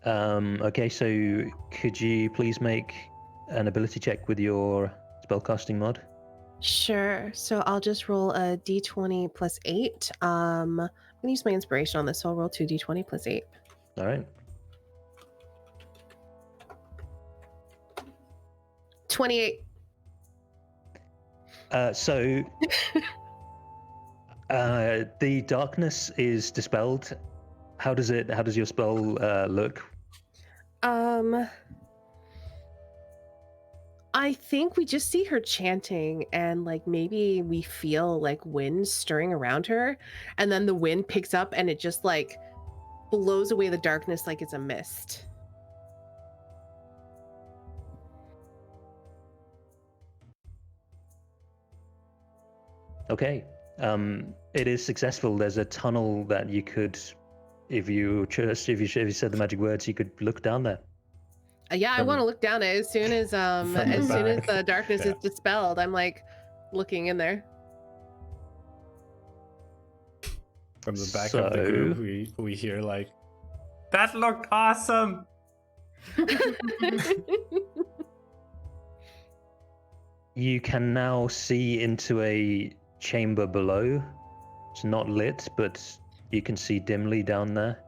Okay, so could you please make an ability check with your spellcasting mod? Sure. So I'll just roll a d20 plus 8. I'm going to use my inspiration on this, so I'll roll 2 d20 plus 8. All right. 28. The darkness is dispelled. How does your spell look? I think we just see her chanting, and like maybe we feel like wind stirring around her, and then the wind picks up and it just like blows away the darkness like it's a mist. Okay. It is successful. There's a tunnel that you could, if you said the magic words, you could look down there. Yeah, I From- want to look down it as soon as From the as soon as back. the darkness Yeah. is dispelled. I'm like looking in there. From the back of the group, we hear like, that looked awesome! You can now see into a chamber below. It's not lit, but you can see dimly down there.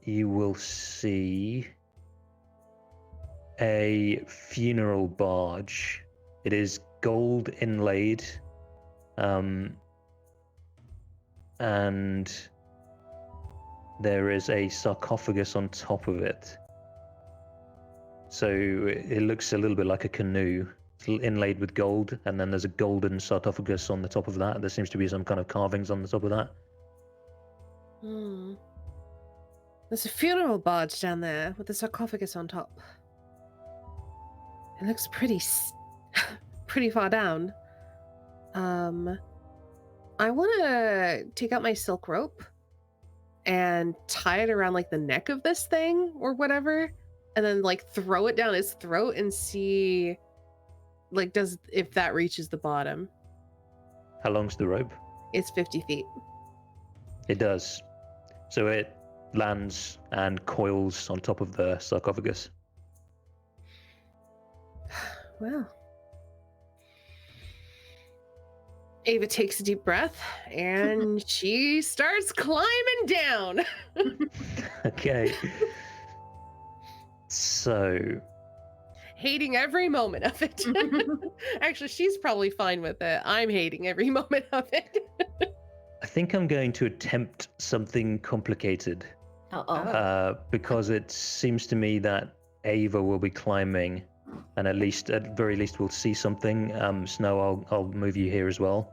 You will see a funeral barge. It is gold inlaid, and there is a sarcophagus on top of it. So it looks a little bit like a canoe inlaid with gold, and then there's a golden sarcophagus on the top of that. There seems to be some kind of carvings on the top of that. There's a funeral barge down there with a sarcophagus on top. It looks pretty far down. I want to take out my silk rope and tie it around like the neck of this thing or whatever, and then like throw it down its throat and see like if that reaches the bottom. How long's the rope? It's 50 feet. It does. So it lands and coils on top of the sarcophagus. Well, Ava takes a deep breath and she starts climbing down. Okay. So, Hating every moment of it. Actually, she's probably fine with it. I'm hating every moment of it. I think I'm going to attempt something complicated. Because it seems to me that Ava will be climbing, and at very least we'll see something. Snow, I'll move you here as well,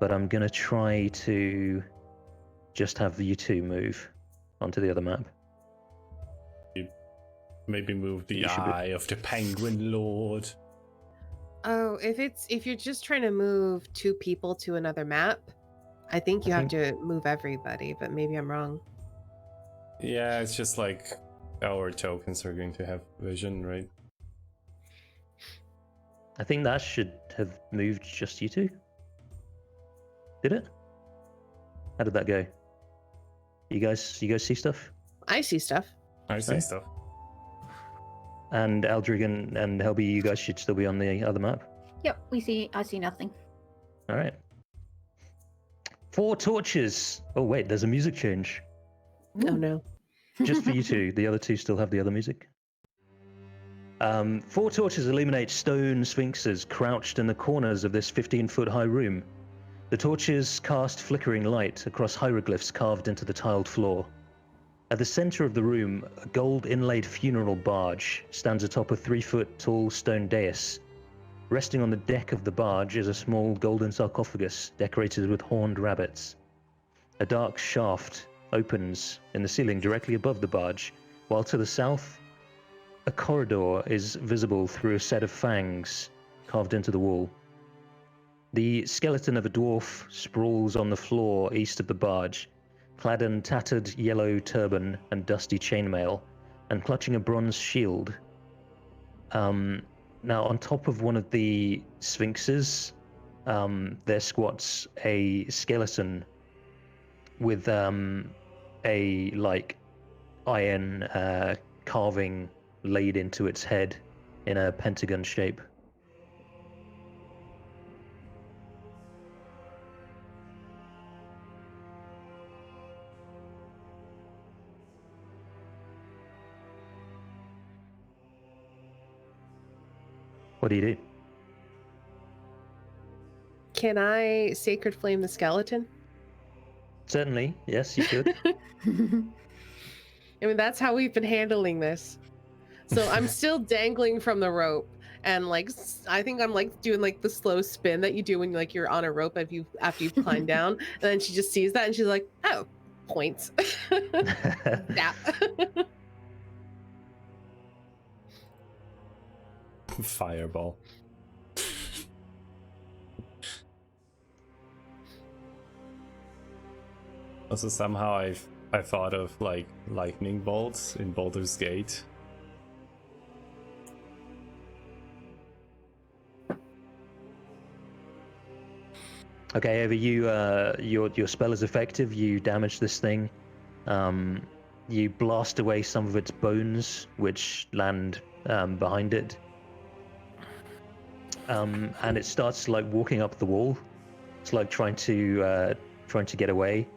but I'm gonna try to just have you two move onto the other map. Maybe move the You should be- eye of the Penguin Lord. Oh, if you're just trying to move two people to another map, I think you have to move everybody, but maybe I'm wrong. Yeah, it's just like our tokens are going to have vision, right? I think that should have moved just you two. Did it? How did that go? You guys see stuff? I see stuff. I see Right. stuff. And Eldrig and Helby, you guys should still be on the other map. Yep, I see nothing. All right. 4 torches. Oh wait, there's a music change. Oh no. Just for you two. The other two still have the other music. 4 torches illuminate stone sphinxes crouched in the corners of this 15-foot high room. The torches cast flickering light across hieroglyphs carved into the tiled floor. At the center of the room, a gold-inlaid funeral barge stands atop a 3-foot-tall stone dais. Resting on the deck of the barge is a small golden sarcophagus decorated with horned rabbits. A dark shaft opens in the ceiling directly above the barge, while to the south, a corridor is visible through a set of fangs carved into the wall. The skeleton of a dwarf sprawls on the floor east of the barge, clad in tattered yellow turban and dusty chainmail, and clutching a bronze shield. Now, on top of one of the sphinxes, there squats a skeleton with a like iron carving laid into its head in a pentagon shape. What do you do? Can I sacred flame the skeleton? Certainly, yes, you could. I mean, that's how we've been handling this. So I'm still dangling from the rope, and like I think I'm like doing like the slow spin that you do when like you're on a rope after you've climbed down, and then she just sees that and she's like, "Oh, points." Yeah. Fireball. Also, somehow I thought of like lightning bolts in Baldur's Gate. Okay, Ava, your spell is effective. You damage this thing. You blast away some of its bones, which land behind it. And it starts like walking up the wall. It's like trying to get away.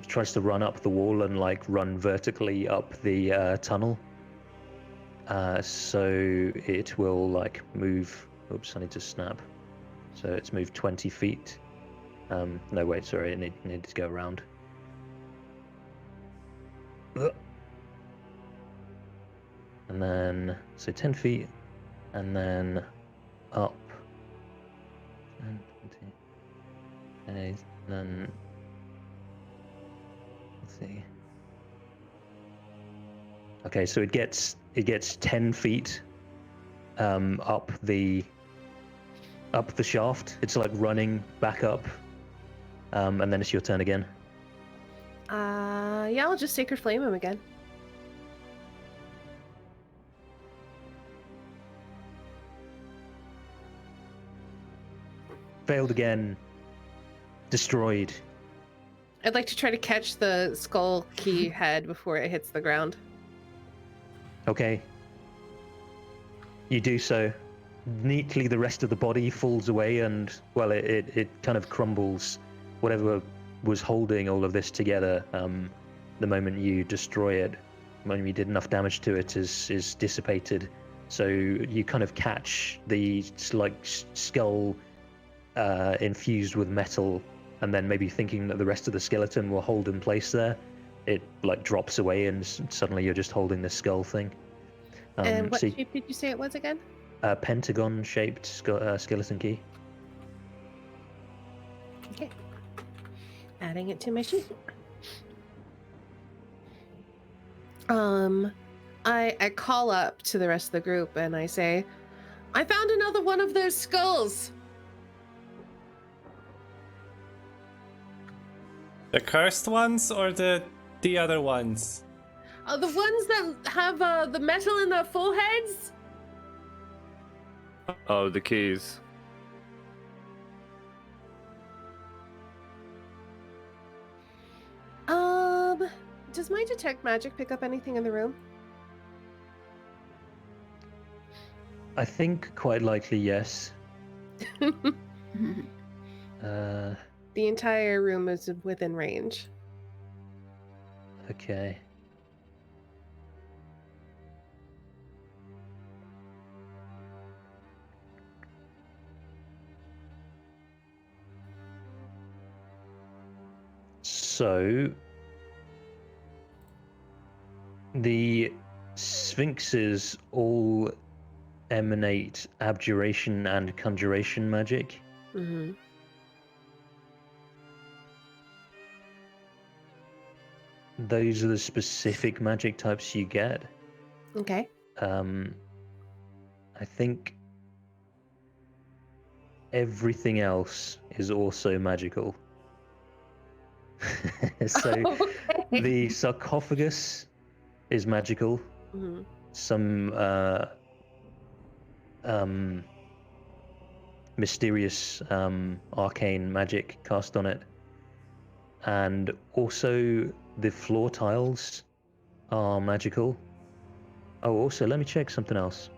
Tries to run up the wall and like run vertically up the tunnel. So it will like move. Oops, I need to snap. So it's moved 20 feet. No, wait, sorry, it needed to go around. And then, so 10 feet, and then up. 10, 20, and then, let's see. Okay, so it gets 10 feet up the shaft. It's like running back up, and then it's your turn again. Yeah, I'll just Sacred Flame him again. Failed again. Destroyed. I'd like to try to catch the skull key head before it hits the ground. Okay. You do so. Neatly, the rest of the body falls away, and well, it kind of crumbles. Whatever was holding all of this together, the moment you destroy it, when you did enough damage to it, is dissipated. So you kind of catch the skull infused with metal, and then maybe thinking that the rest of the skeleton will hold in place there, it like drops away, and suddenly you're just holding this skull thing. And what so shape did you say it was again? Pentagon-shaped skeleton key. Okay. Adding it to my sheet. I call up to the rest of the group and I say, I found another one of those skulls. The cursed ones or the other ones? The ones that have the metal in their foreheads? Oh, the keys. Does my detect magic pick up anything in the room? I think quite likely yes. The entire room is within range. Okay. So the sphinxes all emanate abjuration and conjuration magic. Mm-hmm. Those are the specific magic types you get. Okay. I think everything else is also magical. So Okay. the sarcophagus is magical. Mm-hmm. Some mysterious arcane magic cast on it, and also the floor tiles are magical. Oh, also let me check something else.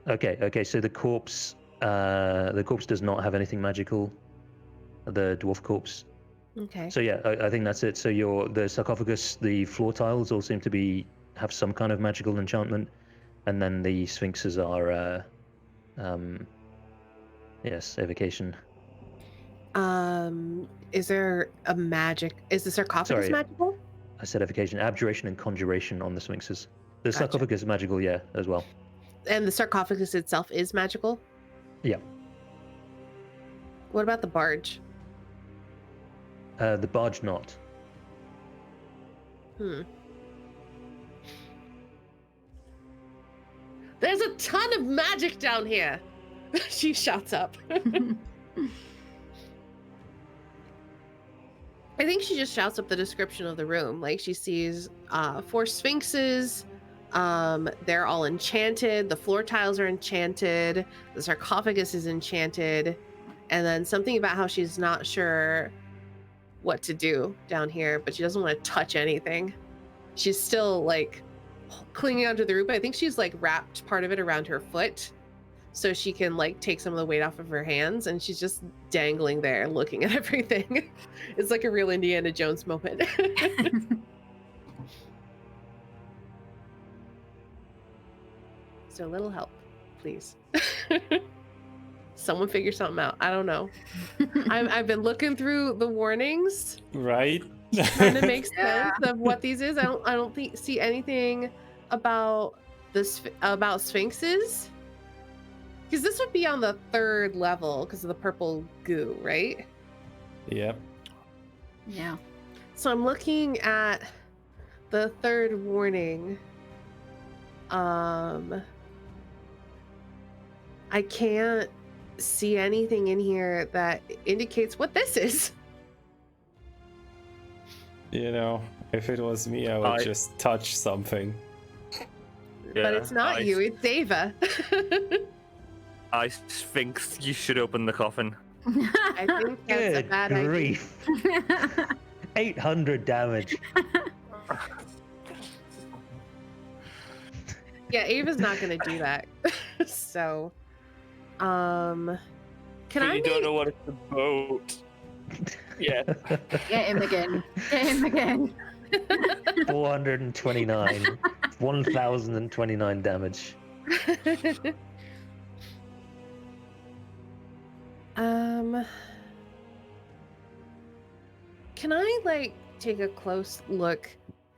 Okay, so the corpse does not have anything magical. The dwarf corpse. Okay. So yeah, I think that's it. So the sarcophagus, the floor tiles all seem to have some kind of magical enchantment, and then the sphinxes are, yes, evocation. Is there a magic? Is the sarcophagus Sorry. magical? I said evocation, abjuration, and conjuration on the sphinxes. The Gotcha. sarcophagus is magical, yeah, as well. And the sarcophagus itself is magical? Yeah. What about the barge? The barge not. There's a ton of magic down here! She shouts up. I think she just shouts up the description of the room. Like she sees 4 sphinxes. They're all enchanted. The floor tiles are enchanted. The sarcophagus is enchanted. And then something about how she's not sure what to do down here, but she doesn't want to touch anything. She's still like clinging onto the roof. I think she's like wrapped part of it around her foot so she can like take some of the weight off of her hands, and she's just dangling there looking at everything. It's like a real Indiana Jones moment. So little help, please. Someone figure something out. I don't know. I've been looking through the warnings, Right? trying to make sense Yeah. of what these is. I don't see anything about about sphinxes. Because this would be on the 3rd level because of the purple goo, right? Yep. Yeah. So I'm looking at the 3rd warning. I can't see anything in here that indicates what this is. You know, if it was me, I would I- just touch something. But it's not you, it's Ava. I think you should open the coffin. I think that's a Good bad idea. grief. 800 damage. Yeah, Ava's not gonna do that. So, can But I you don't make... know what it's about. Yeah. Get him again. Get him again. 429. 1029 damage. Can I like take a close look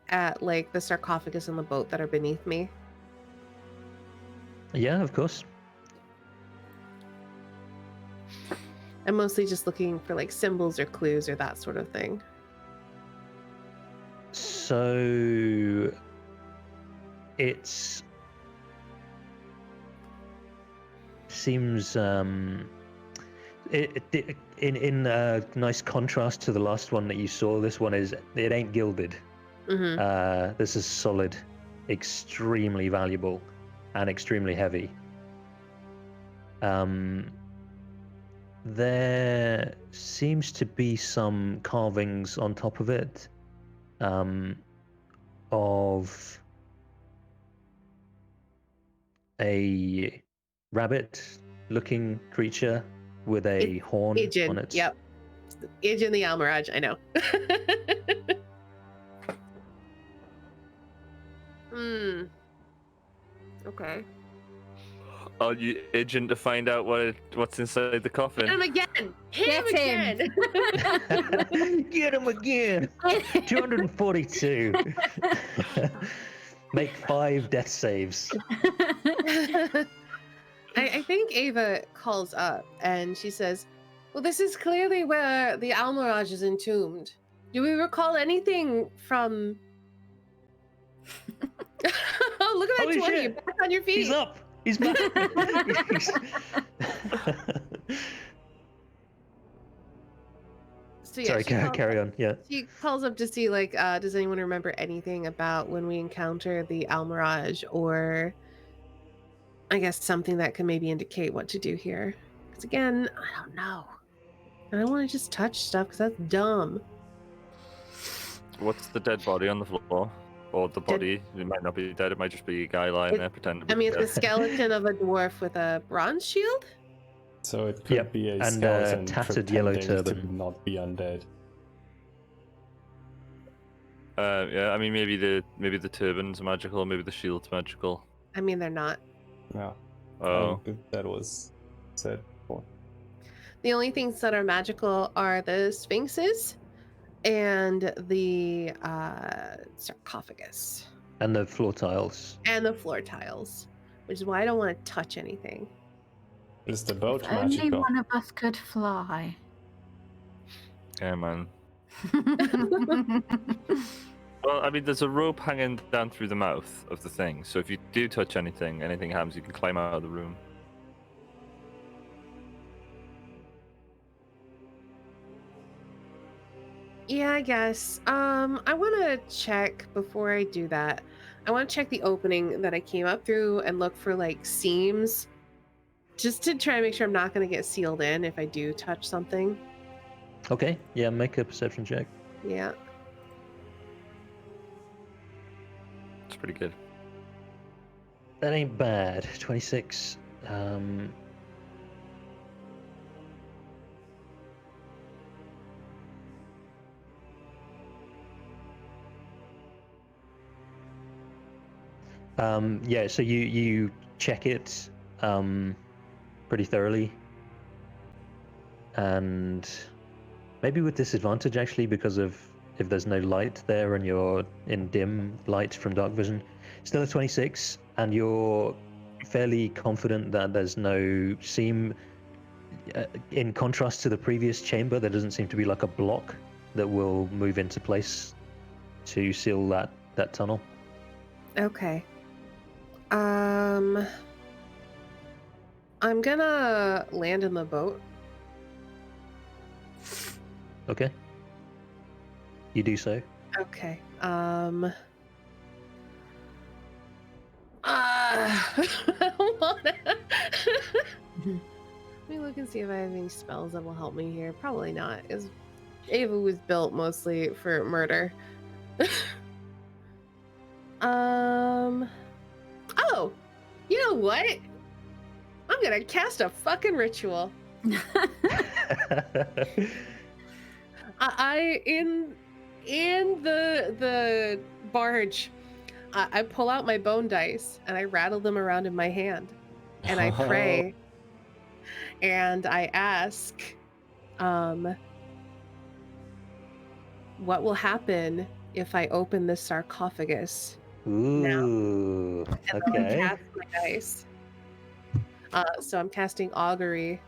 at like the sarcophagus and the boat that are beneath me? Yeah, of course. I'm mostly just looking for like symbols or clues or that sort of thing. So it's seems in nice contrast to the last one that you saw. This one is it ain't gilded. Mm-hmm. This is solid, extremely valuable, and extremely heavy. There seems to be some carvings on top of it, of a rabbit-looking creature with a horn on Ijin. it. Yep. Ijin the Almiraj, I know. Okay. Are you itching to find out what's inside the coffin? Hit him again! Hit Get him again! Get him again! 242. Make 5 death saves. I think Ava calls up and she says, well, this is clearly where the Almiraj is entombed. Do we recall anything from... Oh, look at that Holy 20. shit. You're back on your feet. He's up! He's back! So, yeah, Sorry, she calls carry up- on. Yeah. She calls up to see, like, does anyone remember anything about when we encounter the Almiraj, or I guess something that can maybe indicate what to do here? Because again, I don't know. I don't want to just touch stuff because that's dumb. What's the dead body on the floor? Or the body? It might not be dead. It might just be a guy lying there pretending. I mean, to it's be the dead. skeleton of a dwarf with a bronze shield. So it could Yep, be a and, skeleton tattered yellow pretending to turban. not be undead. Yeah, I mean maybe the turban's magical, maybe the shield's magical. I mean, they're not. No. Oh, That was said before. The only things that are magical are the sphinxes and the sarcophagus And the floor tiles. and the floor tiles, which is why I don't want to touch anything. Is the boat If only magical? one of us could fly. yeah, man. Well, I mean, there's a rope hanging down through the mouth of the thing, so if you do touch anything happens, you can climb out of the room. Yeah, I guess. I want to check before I do that. I want to check the opening that I came up through and look for like seams, just to try to make sure I'm not going to get sealed in if I do touch something. Okay, yeah, make a perception check. Yeah. It's pretty good. That ain't bad. 26. Yeah, so you check it pretty thoroughly, and maybe with disadvantage actually, because of if there's no light there and you're in dim light from dark vision. Still a 26, and you're fairly confident that there's no seam. In contrast to the previous chamber, there doesn't seem to be like a block that will move into place to seal that tunnel. Okay. I'm gonna land in the boat. Okay. You do so. Okay. Let me look and see if I have any spells that will help me here. Probably not, because Ava was built mostly for murder. Oh, you know what? I'm gonna cast a fucking ritual. I in the barge, I pull out my bone dice and I rattle them around in my hand, and I pray, and I ask, what will happen if I open this sarcophagus? Ooh. And then I Okay. cast my dice. So I'm casting augury.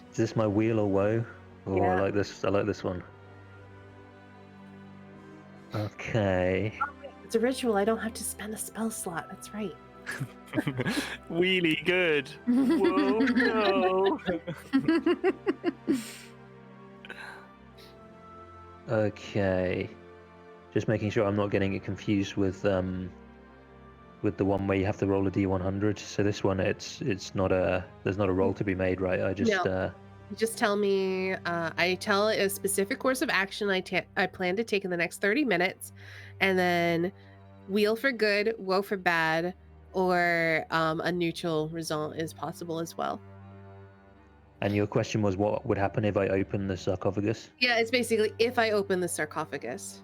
Is this my wheel or woe? Oh, Yeah. I like this. I like this one. Okay. It's a ritual. I don't have to spend a spell slot. That's right. Really good. Whoa, no. Okay. Just making sure I'm not getting it confused with the one where you have to roll a d100. So this one, it's not a there's not a roll to be made, right? I just No. You just tell me. I tell a specific course of action I plan to take in the next 30 minutes, and then wheel for good, woe for bad, or a neutral result is possible as well. And your question was what would happen if I open the sarcophagus? Yeah, it's basically if I open the sarcophagus.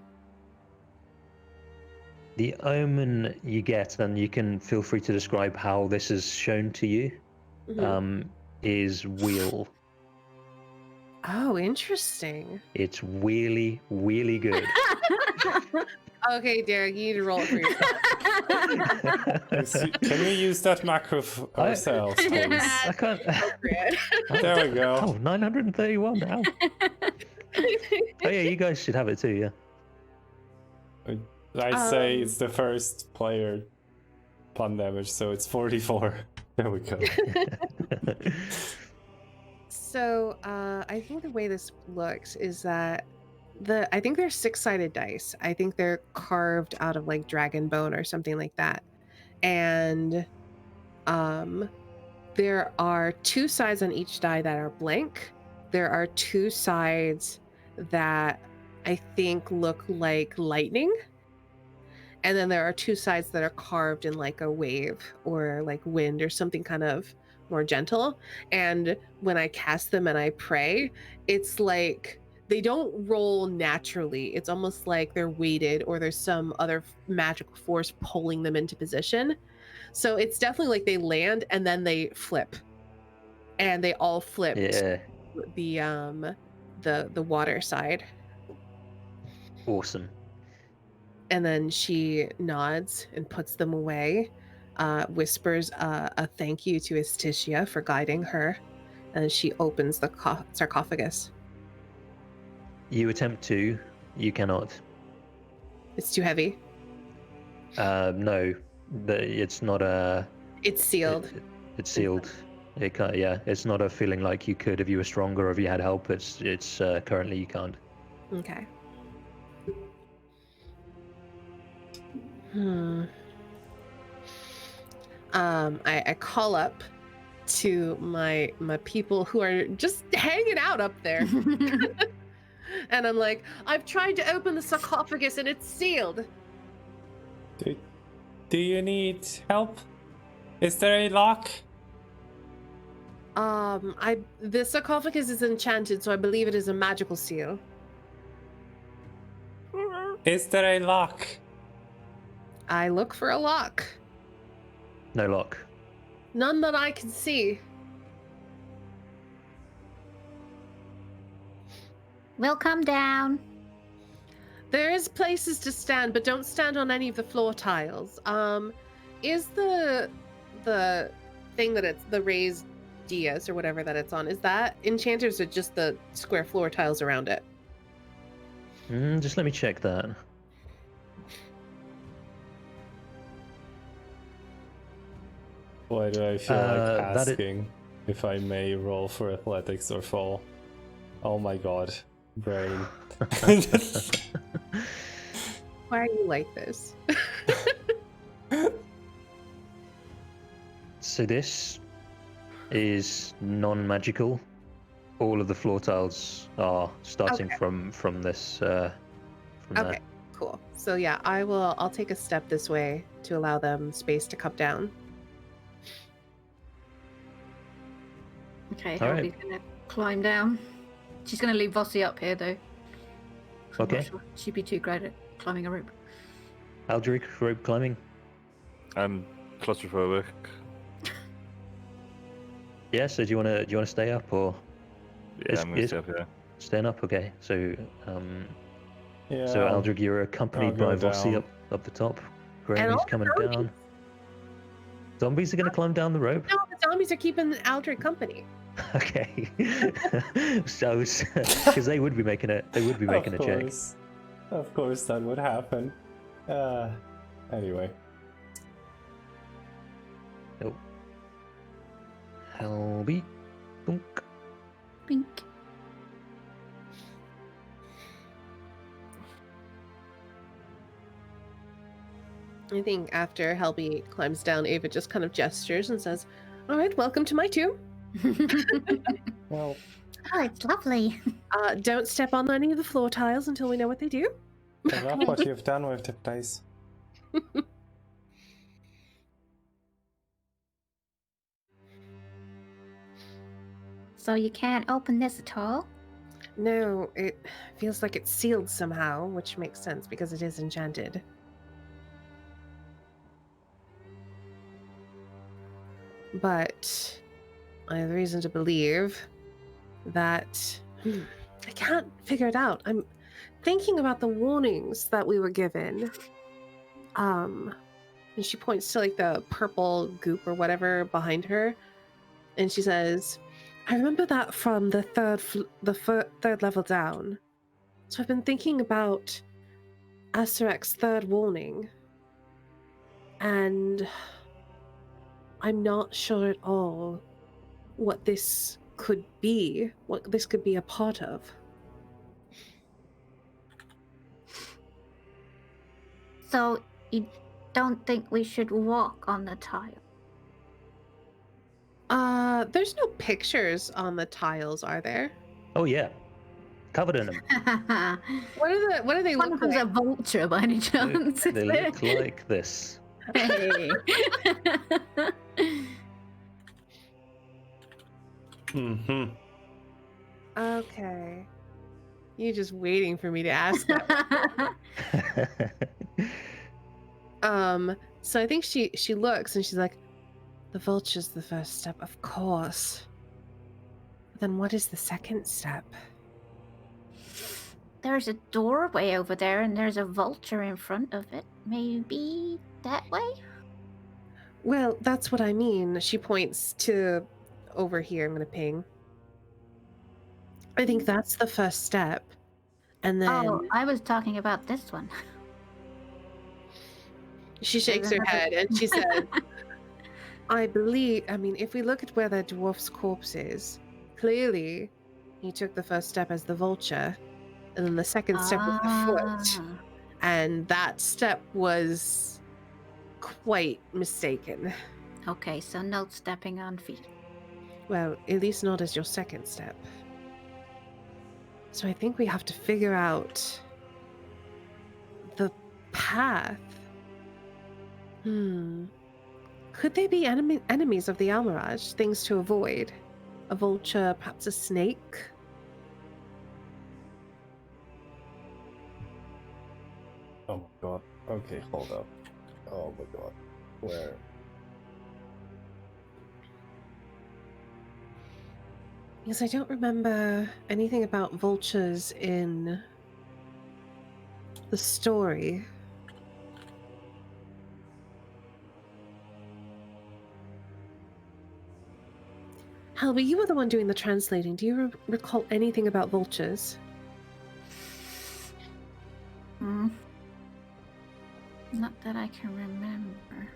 The omen you get, and you can feel free to describe how this is shown to you, Mhm. is wheel. Oh, interesting. It's really, really good. Okay, Derek, you need to roll it for yourself. Can we use that macro ourselves, please? I can't. There we go. Oh, 931. Ow. Oh yeah, you guys should have it too. Yeah. I say it's the first player pun damage, so it's 44. There we go. So I think the way this looks is that I think they're 6-sided dice. I think they're carved out of like dragon bone or something like that. And there are 2 sides on each die that are blank. There are 2 sides that I think look like lightning. And then there are 2 sides that are carved in like a wave or like wind or something kind of more gentle. And when I cast them and I pray, it's like they don't roll naturally. It's almost like they're weighted or there's some other magical force pulling them into position. So it's definitely like they land and then they flip. And they all flip Yeah. the water side. Awesome. And then she nods and puts them away, whispers a thank you to Astitia for guiding her, and she opens the sarcophagus. You attempt to, you cannot. It's too heavy. No, it's not a. It's sealed. It's sealed. It can't. Yeah, it's not a feeling like you could if you were stronger or if you had help. It's currently you can't. Okay. I call up to my people who are just hanging out up there. And I'm like, I've tried to open the sarcophagus and it's sealed. Do you need help? Is there a lock? The sarcophagus is enchanted, so I believe it is a magical seal. Is there a lock? I look for a lock. No lock. None that I can see. We'll come down. There is places to stand, but don't stand on any of the floor tiles. is the thing that it's the raised dais or whatever that it's on, is that enchanted or is it just the square floor tiles around it? Just let me check that. Why do I feel like that asking if I may roll for athletics or fall? Oh my god, brain. Why are you like this? So this is non-magical. All of the floor tiles are starting Okay. from this from Okay, there. cool. So yeah, I'll take a step this way to allow them space to come down. Okay, All right. Helby's gonna climb down. She's gonna leave Vossi up here though. I'm Okay. not sure she'd be too great at climbing a rope. Aldrich, rope climbing. I'm claustrophobic. Yeah. So do you wanna stay up or Yeah, I'm gonna stay up here. staying up? Okay. So Yeah. so Aldrich, you're accompanied I'll by go Vossi down. up the top. And Grammy's all the coming zombies. down. Zombies are gonna climb down the rope. No, the zombies are keeping Aldrich company. Okay. So because they would be making a check. Of course that would happen. Anyway. Nope. Helby. Dunk. Bink. I think after Helby climbs down, Ava just kind of gestures and says, "All right, welcome to my tomb. Well, Oh, it's lovely. Don't step on any of the floor tiles until we know what they do." I love what you've done with the place. So you can't open this at all? No, it feels like it's sealed somehow, which makes sense because it is enchanted. But I have reason to believe that I can't figure it out. I'm thinking about the warnings that we were given. And she points to like the purple goop or whatever behind her, and she says, "I remember that from the third level down. So I've been thinking about Asterek's third warning, and I'm not sure at all what this could be, what this could be a part of." So you don't think we should walk on the tile? There's no pictures on the tiles, are there? Oh yeah. Covered in them. What do they One look of them's like? a vulture by any chance. They look like this. Hey. Mm-hmm. Okay. You're just waiting for me to ask that. So I think she looks and she's like, "The vulture's the first step, of course. But then what is the second step?" There's a doorway over there and there's a vulture in front of it. Maybe that way? Well, that's what I mean. She points to over here. I'm gonna ping. I think that's the first step. And then Oh, I was talking about this one. she shakes her head and she said, I mean, if we look at where the dwarf's corpse is, clearly he took the first step as the vulture, and then the second step was the foot. Ah. And that step was quite mistaken. Okay, so no stepping on feet. Well, at least not as your second step. So I think we have to figure out the path. Could they be enemies of the Almirage? Things to avoid? A vulture, perhaps a snake? Oh my god. Okay, hold up. Oh my god. Where? Because I don't remember anything about vultures in the story. Helby, you were the one doing the translating. Do you recall anything about vultures? Not that I can remember.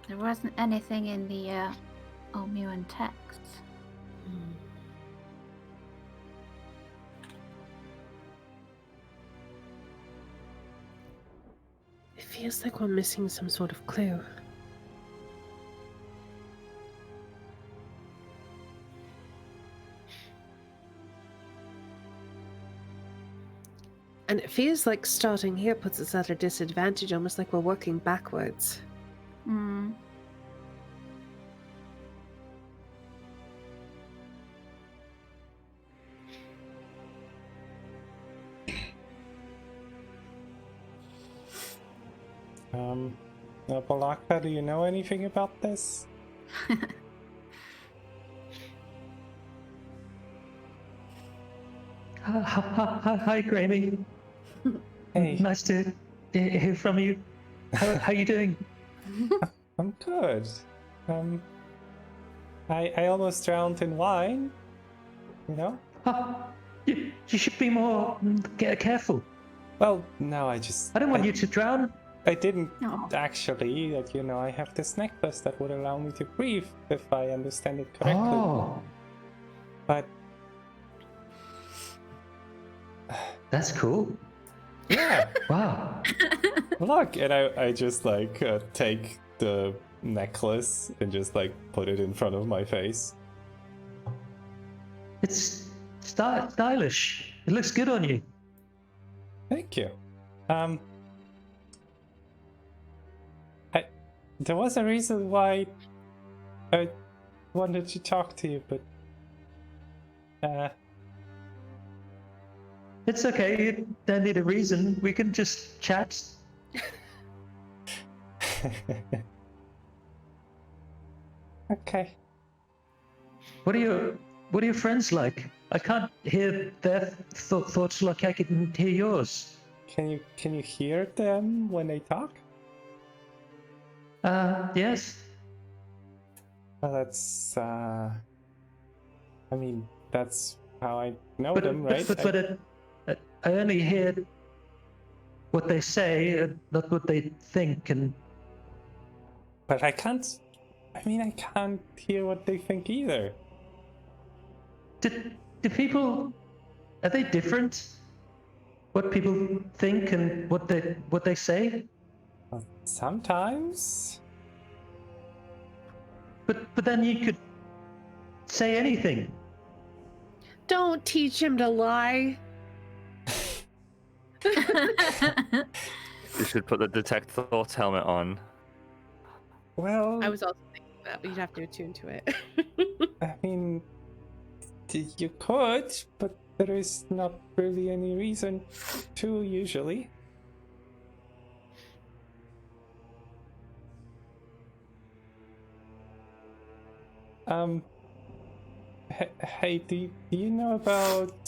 There wasn't anything in the Omuan texts. It feels like we're missing some sort of clue. And it feels like starting here puts us at a disadvantage, almost like we're working backwards. Hmm. Balaka, do you know anything about this? Hi, Grammy. Hey, Nice to hear from you. How you doing? I'm good. I almost drowned in wine. You know? You should be more careful. Well, no, I I don't want you to drown. I didn't Oh. actually. Like, I have this necklace that would allow me to breathe, if I understand it correctly. Oh, But that's cool. yeah, Wow. look, and I just like take the necklace and just like put it in front of my face. It's stylish. It looks good on you. Thank you. There was a reason why I wanted to talk to you, but It's okay. You don't need a reason. We can just chat. okay. What are your friends like? I can't hear their thoughts like I can hear yours. Can you hear them when they talk? Yes. Well, that's I mean, that's how I know But them, right? I only hear what they say, not what they think, and But I can't. I mean, I can't hear what they think either. do people, are they different? What people think and what they say? Well, sometimes. But then you could say anything. Don't teach him to lie. You should put the detect thoughts helmet on. Well, I was also thinking that, but you'd have to attune to it. I mean, you could, but there is not really any reason to usually. Hey, do you know about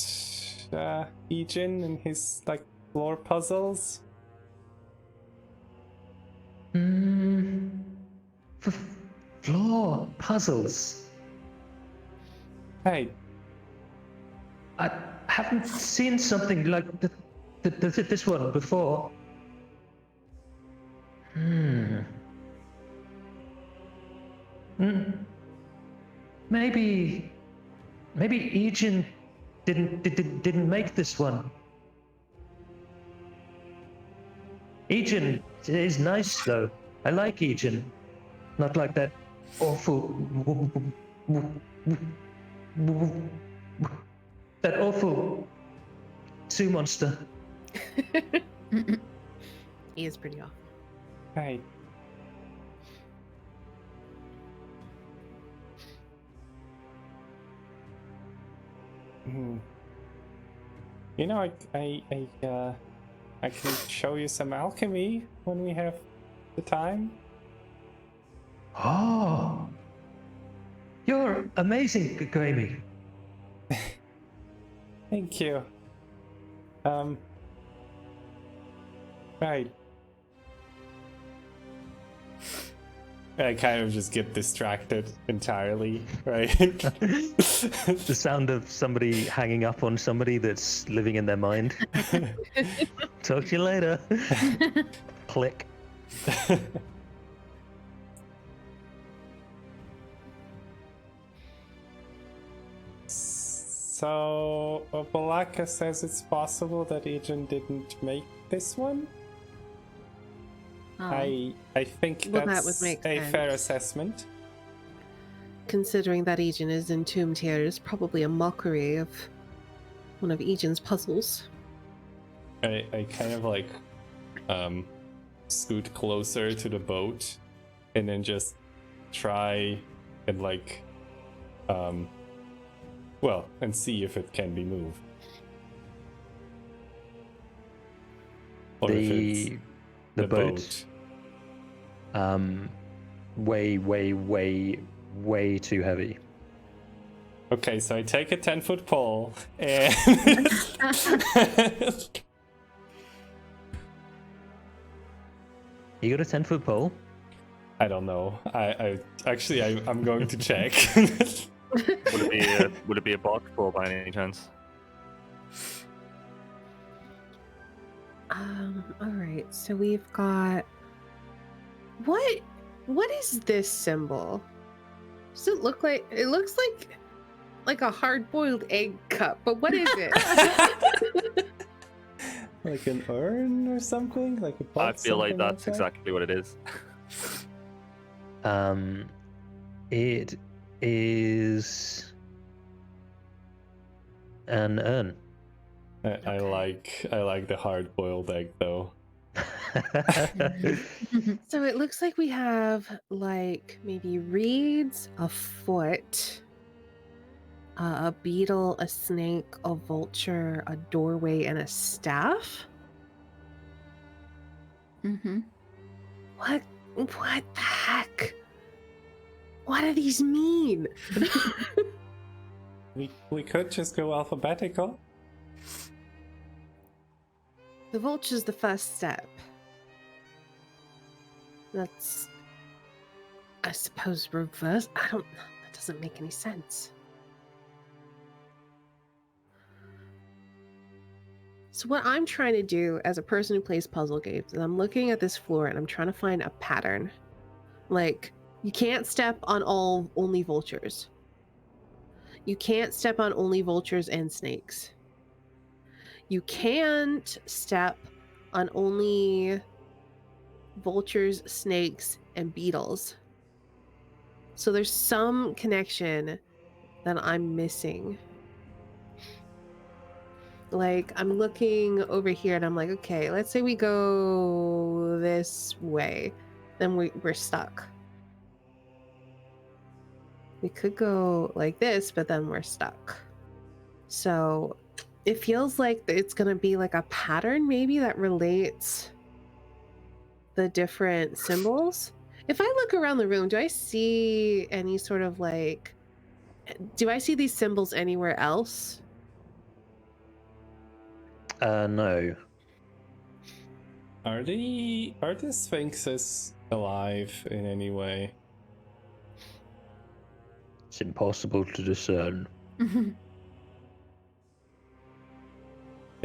Ejin and his like lore puzzles? Floor puzzles. Hey, I haven't seen something like this one before. Maybe Ejin didn't make this one. Ejin is nice though. I like Ejin. Not like that awful that awful sea monster. He is pretty awful. hey. You know, I can show you some alchemy when we have the time. Oh, you're amazing, Grammy. Thank you. Right. I kind of just get distracted entirely, right? The sound of somebody hanging up on somebody that's living in their mind. Talk to you later. Click. So, Balaka says it's possible that Agent didn't make this one. Oh. I think Well, that that's would make a fair sense. assessment. Considering that Ejin is entombed here, is probably a mockery of one of Ejin's puzzles. I kind of like scoot closer to the boat and then just try and like and see if it can be moved. Or if it's The boat. Way too heavy. Okay, so I take a 10-foot pole and You got a 10-foot pole? I don't know. I'm going to check. Would it be a box pole by any chance? All right. So we've got what is this symbol? Does it look like it looks like a hard-boiled egg cup, but what is it? Like an urn or something? Like a pot, I feel like something that's that? exactly what it is. It is an urn. I like the hard-boiled egg though. So it looks like we have like maybe reeds, a foot, a beetle, a snake, a vulture, a doorway, and a staff. Mm-hmm. What the heck? What do these mean? We could just go alphabetical. The vulture's the first step. That's, I suppose, reverse. I don't. That doesn't make any sense. So what I'm trying to do as a person who plays puzzle games is I'm looking at this floor and I'm trying to find a pattern. Like, you can't step on only vultures. You can't step on only vultures and snakes. You can't step on only vultures, snakes, and beetles. So there's some connection that I'm missing. Like, I'm looking over here and I'm like, okay, let's say we go this way. Then we're stuck. We could go like this, but then we're stuck. So it feels like it's going to be like a pattern maybe that relates the different symbols. If I look around the room, do I see any sort of like, do I see these symbols anywhere else? No. Are the sphinxes alive in any way? It's impossible to discern. Can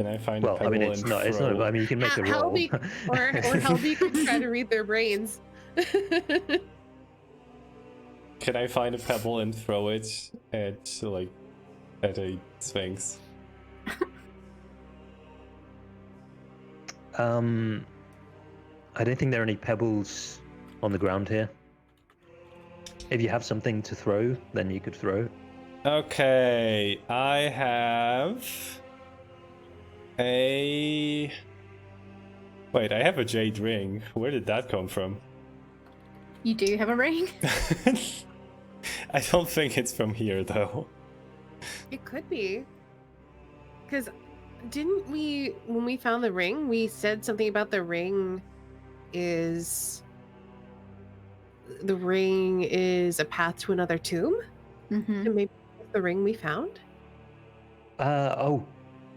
I find a Well, I pebble mean, it's and not. It's not. throw- I mean, you can make a roll. Helby, or Helby could try to read their brains. Can I find a pebble and throw it at a sphinx? I don't think there are any pebbles on the ground here. If you have something to throw, then you could throw. Okay, I have a... Wait, I have a jade ring. Where did that come from? You do have a ring? I don't think it's from here, though. It could be. Because didn't we, when we found the ring, we said something about the ring is a path to another tomb? Mm-hmm. And maybe that's the ring we found? Oh,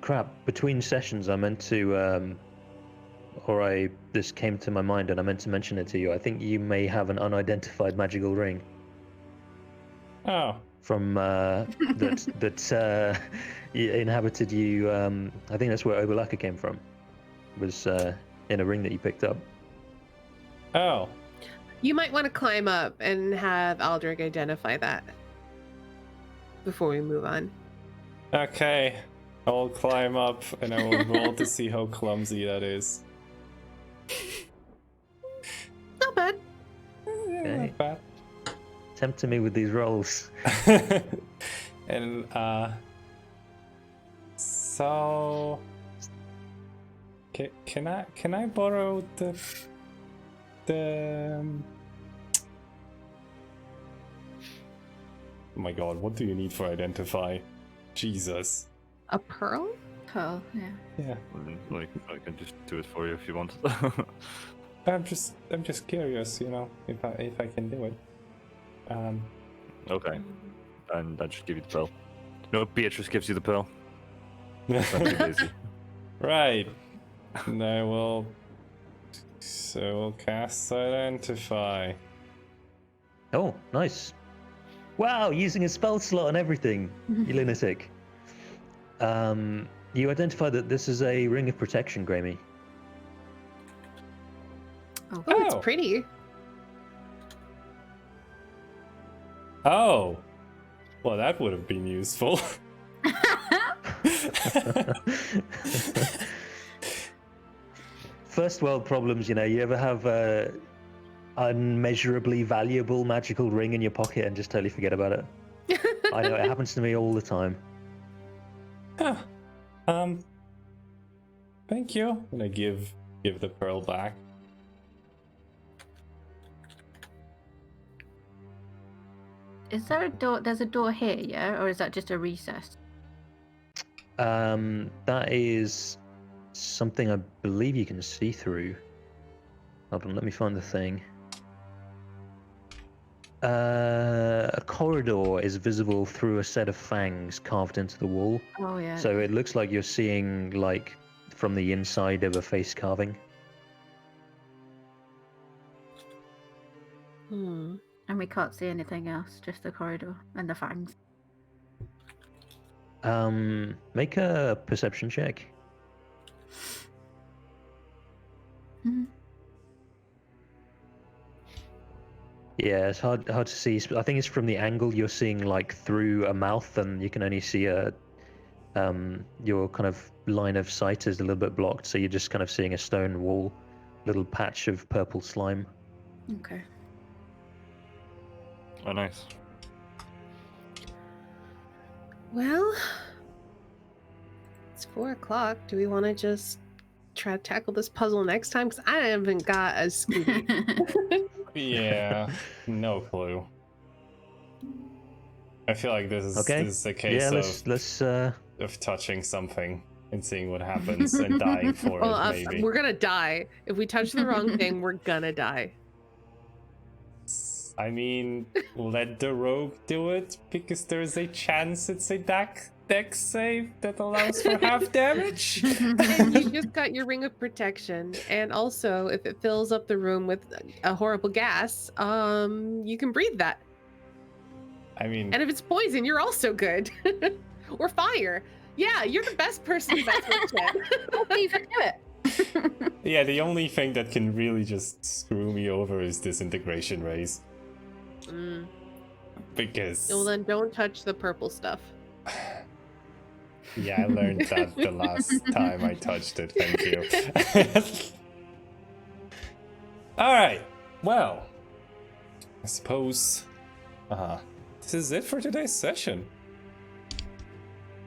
crap. Between sessions, I meant to this came to my mind and I meant to mention it to you. I think you may have an unidentified magical ring Oh, from that inhabited you. I think that's where Obalaka came from. Was in a ring that you picked up. oh. You might want to climb up and have Aldrich identify that before we move on. Okay. I'll climb up and I will roll to see how clumsy that is. Not bad. Yeah, not bad. Tempting me with these rolls. And so can I borrow the oh my god, what do you need for identify? Jesus. A pearl? Pearl, yeah. Yeah. Like, I can just do it for you if you want. I'm just curious, you know, if I can do it. Okay, and I just give you the pearl. No, Beatrice gives you the pearl. Not too lazy. Right. And I will. So we'll cast Identify. Oh, nice. Wow, using a spell slot and everything. You lunatic. You identify that this is a ring of protection, Grammy. Oh, Oh. it's pretty. Oh. Well, that would have been useful. First world problems, you know. You ever have a unmeasurably valuable magical ring in your pocket and just totally forget about it? I know it happens to me all the time. Huh. Thank you. And I give the pearl back. Is there a door? There's a door here, yeah? Or is that just a recess? That is something I believe you can see through. Hold on, let me find the thing. A corridor is visible through a set of fangs carved into the wall. Oh, yeah. So it looks like you're seeing, like, from the inside of a face carving. Hmm. And we can't see anything else, just the corridor and the fangs. Make a perception check. Mhm. Yeah, it's hard to see. I think it's from the angle you're seeing, like, through a mouth, and you can only see your kind of line of sight is a little bit blocked, so you're just kind of seeing a stone wall, little patch of purple slime. Okay. Oh, nice. Well, it's 4:00. Do we want to just try to tackle this puzzle next time? Because I haven't got a Scooby. Yeah. No clue. I feel like this is a case Yeah, of let's touching something and seeing what happens and dying for Well, it, maybe. we're gonna die. If we touch the wrong thing, we're gonna die. I mean, let the rogue do it, because there's a chance it's a dex save that allows for half damage. And you just got your ring of protection, and also if it fills up the room with a horrible gas, you can breathe that. I mean, And if it's poison, you're also good. Or fire. Yeah, you're the best person to mess with, Jen. I'll even do it. yeah, the only thing that can really just screw me over is disintegration rays. Mm. Because Well, then don't touch the purple stuff. yeah, I learned that the last time I touched it. Thank you. All right. Well, I suppose this is it for today's session.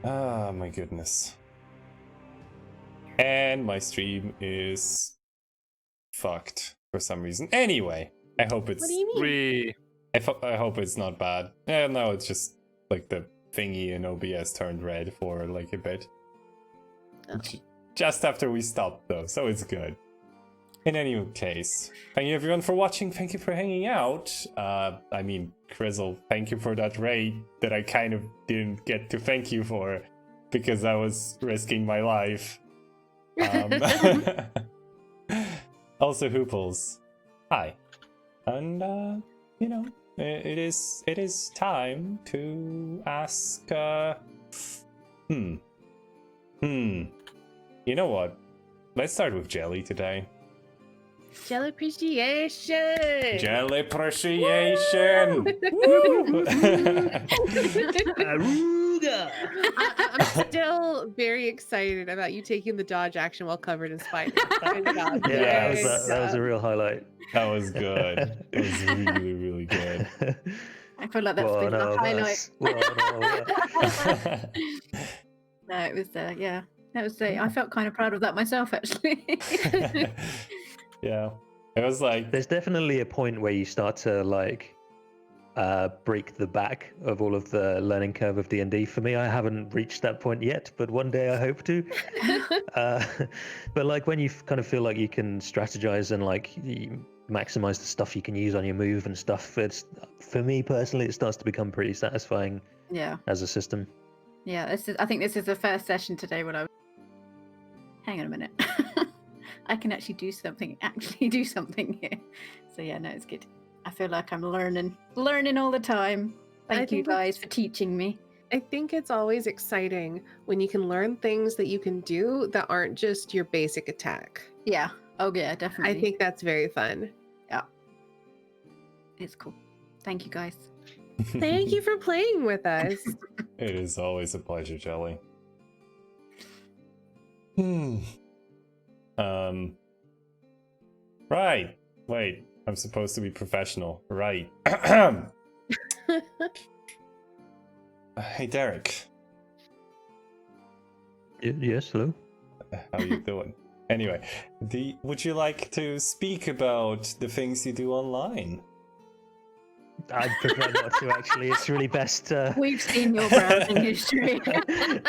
Ah, my goodness. And my stream is fucked for some reason. Anyway, I hope it's. What do you mean? I hope it's not bad. Yeah, no, it's just like the thingy in OBS turned red for like a bit. Oh. Just after we stopped though, so it's good. In any case, thank you everyone for watching. Thank you for hanging out. I mean, Crizzle, thank you for that raid that I kind of didn't get to thank you for because I was risking my life. Also, Hooples, hi. And, you know, it is time to ask, You know what? Let's start with Jelly today. Jelly appreciation. Jelly appreciation! Aruga! I'm still very excited about you taking the dodge action while covered in spiders. Good job. Yeah, Yes. that was a real highlight. That was good. That was really, really good. I feel like that's been One the of highlight. us. One of us. No, it was yeah. That was I felt kind of proud of that myself, actually. Yeah. It was like, There's definitely a point where you start to like break the back of all of the learning curve of D&D. For me, I haven't reached that point yet, but one day I hope to. But like when you kind of feel like you can strategize and like you maximize the stuff you can use on your move and stuff, it's, for me personally, it starts to become pretty satisfying Yeah, as a system. yeah. I think this is the first session today when I was. Hang on a minute. I can actually do something here. So yeah, no, it's good. I feel like I'm learning all the time. Thank you guys for teaching me. I think it's always exciting when you can learn things that you can do that aren't just your basic attack. Yeah. Oh yeah, definitely. I think that's very fun. it's cool. Thank you guys. Thank you for playing with us. it is always a pleasure, Jelly. Right. Wait, I'm supposed to be professional. Right. Hey, Derek. Yes, hello. How you doing? Anyway, would you like to speak about the things you do online? I'd prefer not to, actually. It's really best. We've seen your browsing history.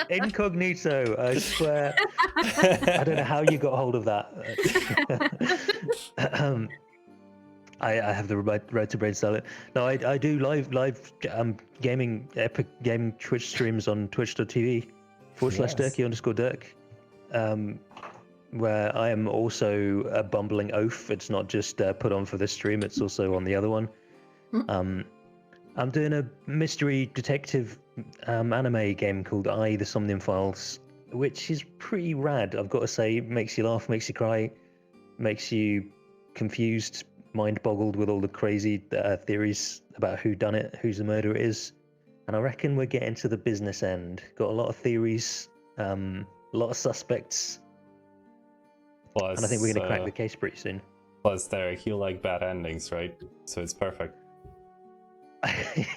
Incognito, I swear. I don't know how you got hold of that. I have the right to brainstorm it. No, I do live gaming, epic gaming Twitch streams on twitch.tv/Dirky_Dirk, where I am also a bumbling oaf. It's not just put on for this stream, it's also on the other one. I'm doing a mystery detective anime game called I, the Somnium Files, which is pretty rad, I've got to say. Makes you laugh, makes you cry, makes you confused, mind boggled with all the crazy theories about who done it, whose the murderer is. And I reckon we're getting to the business end. Got a lot of theories, a lot of suspects, Plus, and I think we're going to crack the case pretty soon. Plus, Derek, you like bad endings, right? So it's perfect.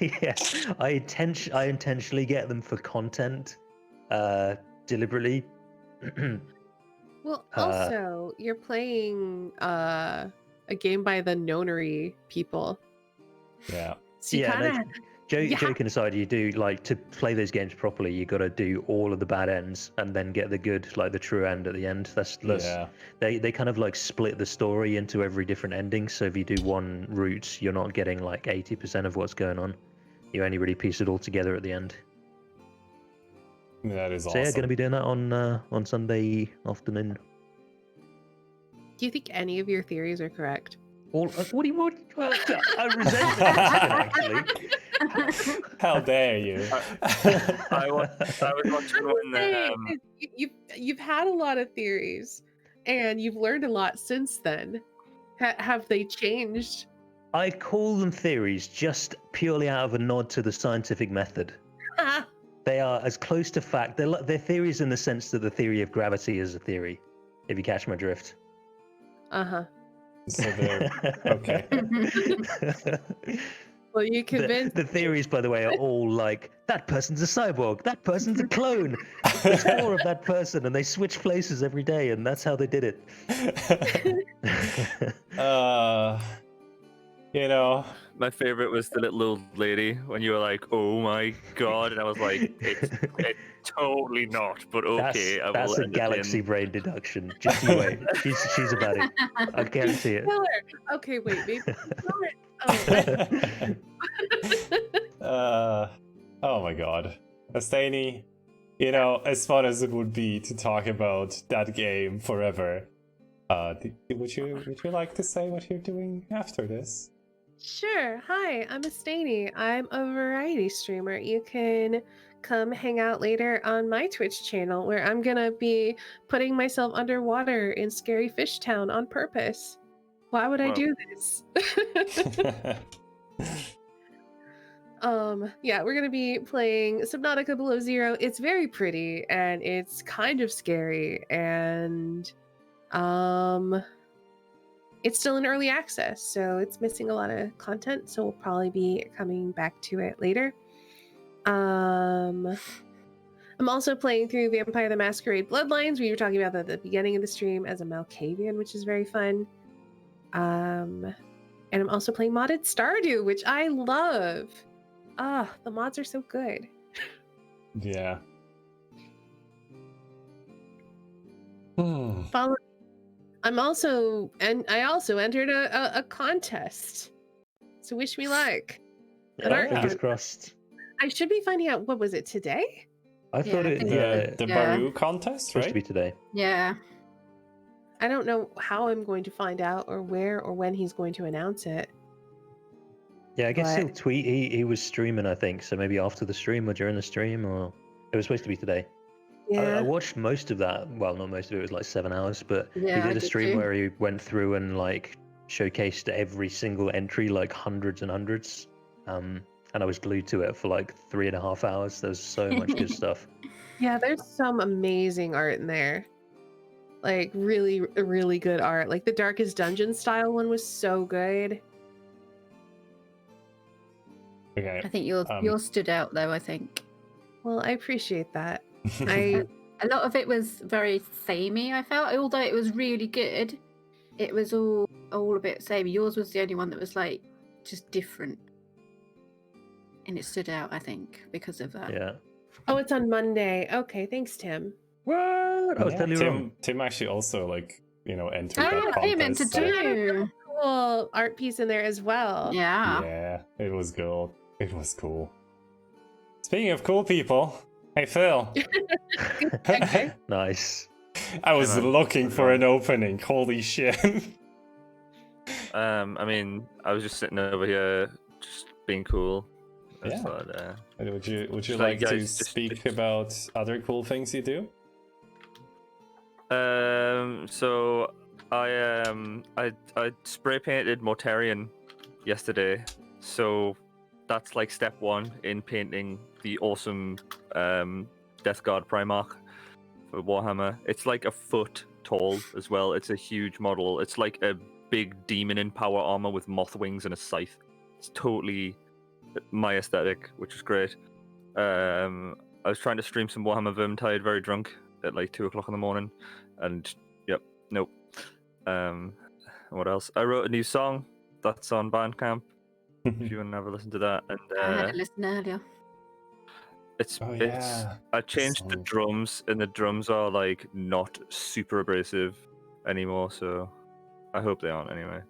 Yeah, I intentionally get them for content, deliberately. Well, also, you're playing a game by the Nonary people. Yeah. So you Yeah, kinda, joking aside, you do like to play those games properly. You got to do all of the bad ends and then get the good, like the true end at the end. That's Yeah. They kind of like split the story into every different ending. So if you do one route, you're not getting like 80% of what's going on. You only really piece it all together at the end. That is So awesome. yeah, going to be doing that on Sunday afternoon. do you think any of your theories are correct? What do you want? Well, I resent that actually. How dare you? I was watching one that You've had a lot of theories, and you've learned a lot since then. Have they changed? I call them theories just purely out of a nod to the scientific method. They are as close to fact. They're theories in the sense that the theory of gravity is a theory, if you catch my drift. Uh-huh. So they're okay. Well, you convinced. The theories, by the way, are all like, that person's a cyborg, that person's a clone. There's more of that person, and they switch places every day, and that's how they did it. You know, my favorite was the little old lady when you were like, "Oh my god," and I was like, "It's totally not." But okay, that's a galaxy brain deduction. Just you wait. She's about it. I guarantee it. Tell her. Okay, wait, maybe. Oh my god. Astani, you know, as fun as it would be to talk about that game forever, Would you like to say what you're doing after this? Sure. Hi, I'm Estani. I'm a variety streamer. You can come hang out later on my Twitch channel where I'm gonna be putting myself underwater in Scary Fish Town on purpose. Why would I Wow. do this? Yeah, we're gonna be playing Subnautica Below Zero. It's very pretty and it's kind of scary, and it's still in early access, so it's missing a lot of content, so we'll probably be coming back to it later. I'm also playing through Vampire the Masquerade Bloodlines. We were talking about that at the beginning of the stream as a Malkavian, which is very fun. And I'm also playing modded Stardew, which I love. The mods are so good. Yeah. Follow. I also entered a contest. So wish me luck. An art Fingers contest. crossed. I should be finding out, what was it, today? I thought I it. think Yeah, The Yeah. Baru contest, supposed to right? be today. Yeah. I don't know how I'm going to find out or where or when he's going to announce it. Yeah, I guess he'll But- tweet. He was streaming, I think. So maybe after the stream or during the stream, or it was supposed to be today. I Yeah. watched most of that. Well, not most of it. It was like 7 hours, but Yeah, he I did a did stream too. where he went through and like showcased every single entry, like hundreds and hundreds. And I was glued to it for like 3.5 hours. There's so much good stuff. Yeah, there's some amazing art in there. Like really, really good art. Like the Darkest Dungeon style one was so good. Okay. I think yours stood out though, I think. Well, I appreciate that. I A lot of it was very samey, I felt. Although it was really good, it was all a bit samey. Yours was the only one that was like just different. And it stood out, I think, because of that. Yeah. Oh, it's on Monday. Okay, thanks, Tim. What? I was Yeah, totally wrong. Tim actually also entered Oh, that Tim entered contest. so- too. Cool art piece in there as well. Yeah. Yeah, it was good. It was cool. Speaking of cool people, hey Phil. Okay. Nice. I was man. looking for an opening. Holy shit. I mean, I was just sitting over here, just being cool. I Yeah. thought, Would you Just like like, to guys, just- speak about other cool things you do? So I spray painted Mortarion yesterday. So that's like step one in painting the awesome Death Guard Primarch for Warhammer. It's like a foot tall as well. It's a huge model. It's like a big demon in power armor with moth wings and a scythe. It's totally my aesthetic, which is great. I was trying to stream some Warhammer Vermintide very drunk at like 2 o'clock in the morning, and nope. What else? I wrote a new song that's on Bandcamp. If you want to have a listen to that, and I had a listen earlier. it's Oh, it's yeah, I changed the song. drums, and the drums are like not super abrasive anymore, so I hope they aren't anyway.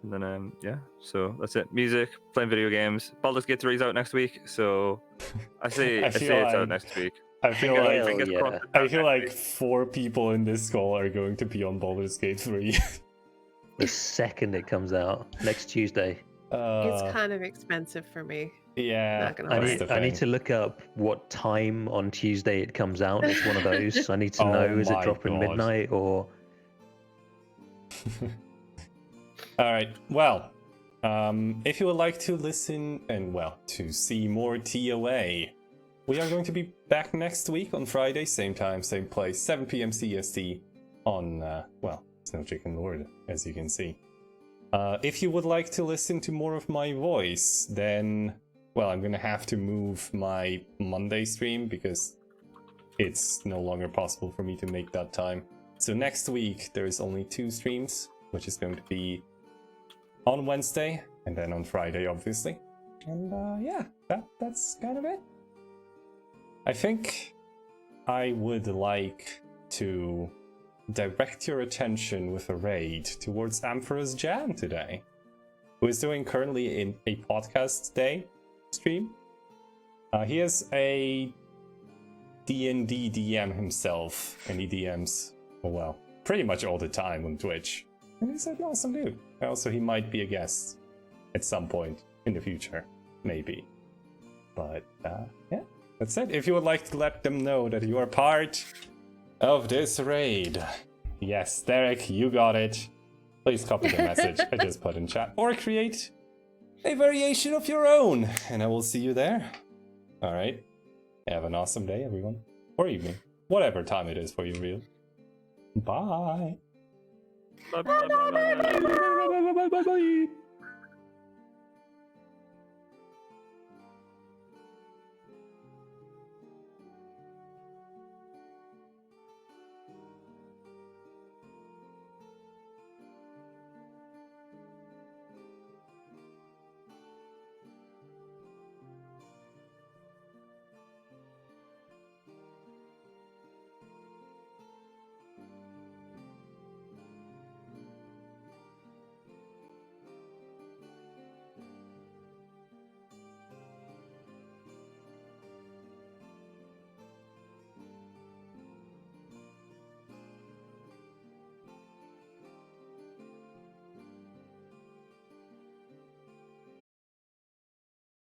And then yeah, so that's it. Music, playing video games. Baldur's Gate 3 is out next week, so I say I I say feel it's like- out next week. I feel Hell like Fingers yeah. crossed it's I out feel next like week. 4 people in this call are going to be on Baldur's Gate 3. The second it comes out next Tuesday. It's kind of expensive for me. Yeah, Not gonna I lie. that's need, the I need thing. to look up what time on Tuesday it comes out. It's one of those. I need to Oh know, is it my dropping God. midnight or... All right. Well, if you would like to listen and to see more TOA, we are going to be back next week on Friday, same time, same place, 7 p.m. CST on Snow Chicken Lord, as you can see. If you would like to listen to more of my voice, then I'm gonna have to move my Monday stream because it's no longer possible for me to make that time. So next week there's only 2 streams, which is going to be on Wednesday and then on Friday, obviously. And that's kind of it. I think I would like to direct your attention with a raid towards Amphora's Jam today, who is doing currently in a podcast day stream. He has a D&D DM himself, and he DMs pretty much all the time on Twitch. And he's an awesome dude. Also, he might be a guest at some point in the future, maybe. But yeah, that's it. If you would like to let them know that you are part of this raid, yes, Derek, you got it. Please copy the message I just put in chat, or create a variation of your own, and I will see you there. All right. Have an awesome day, everyone, or evening, whatever time it is for you, real. Bye. Bye.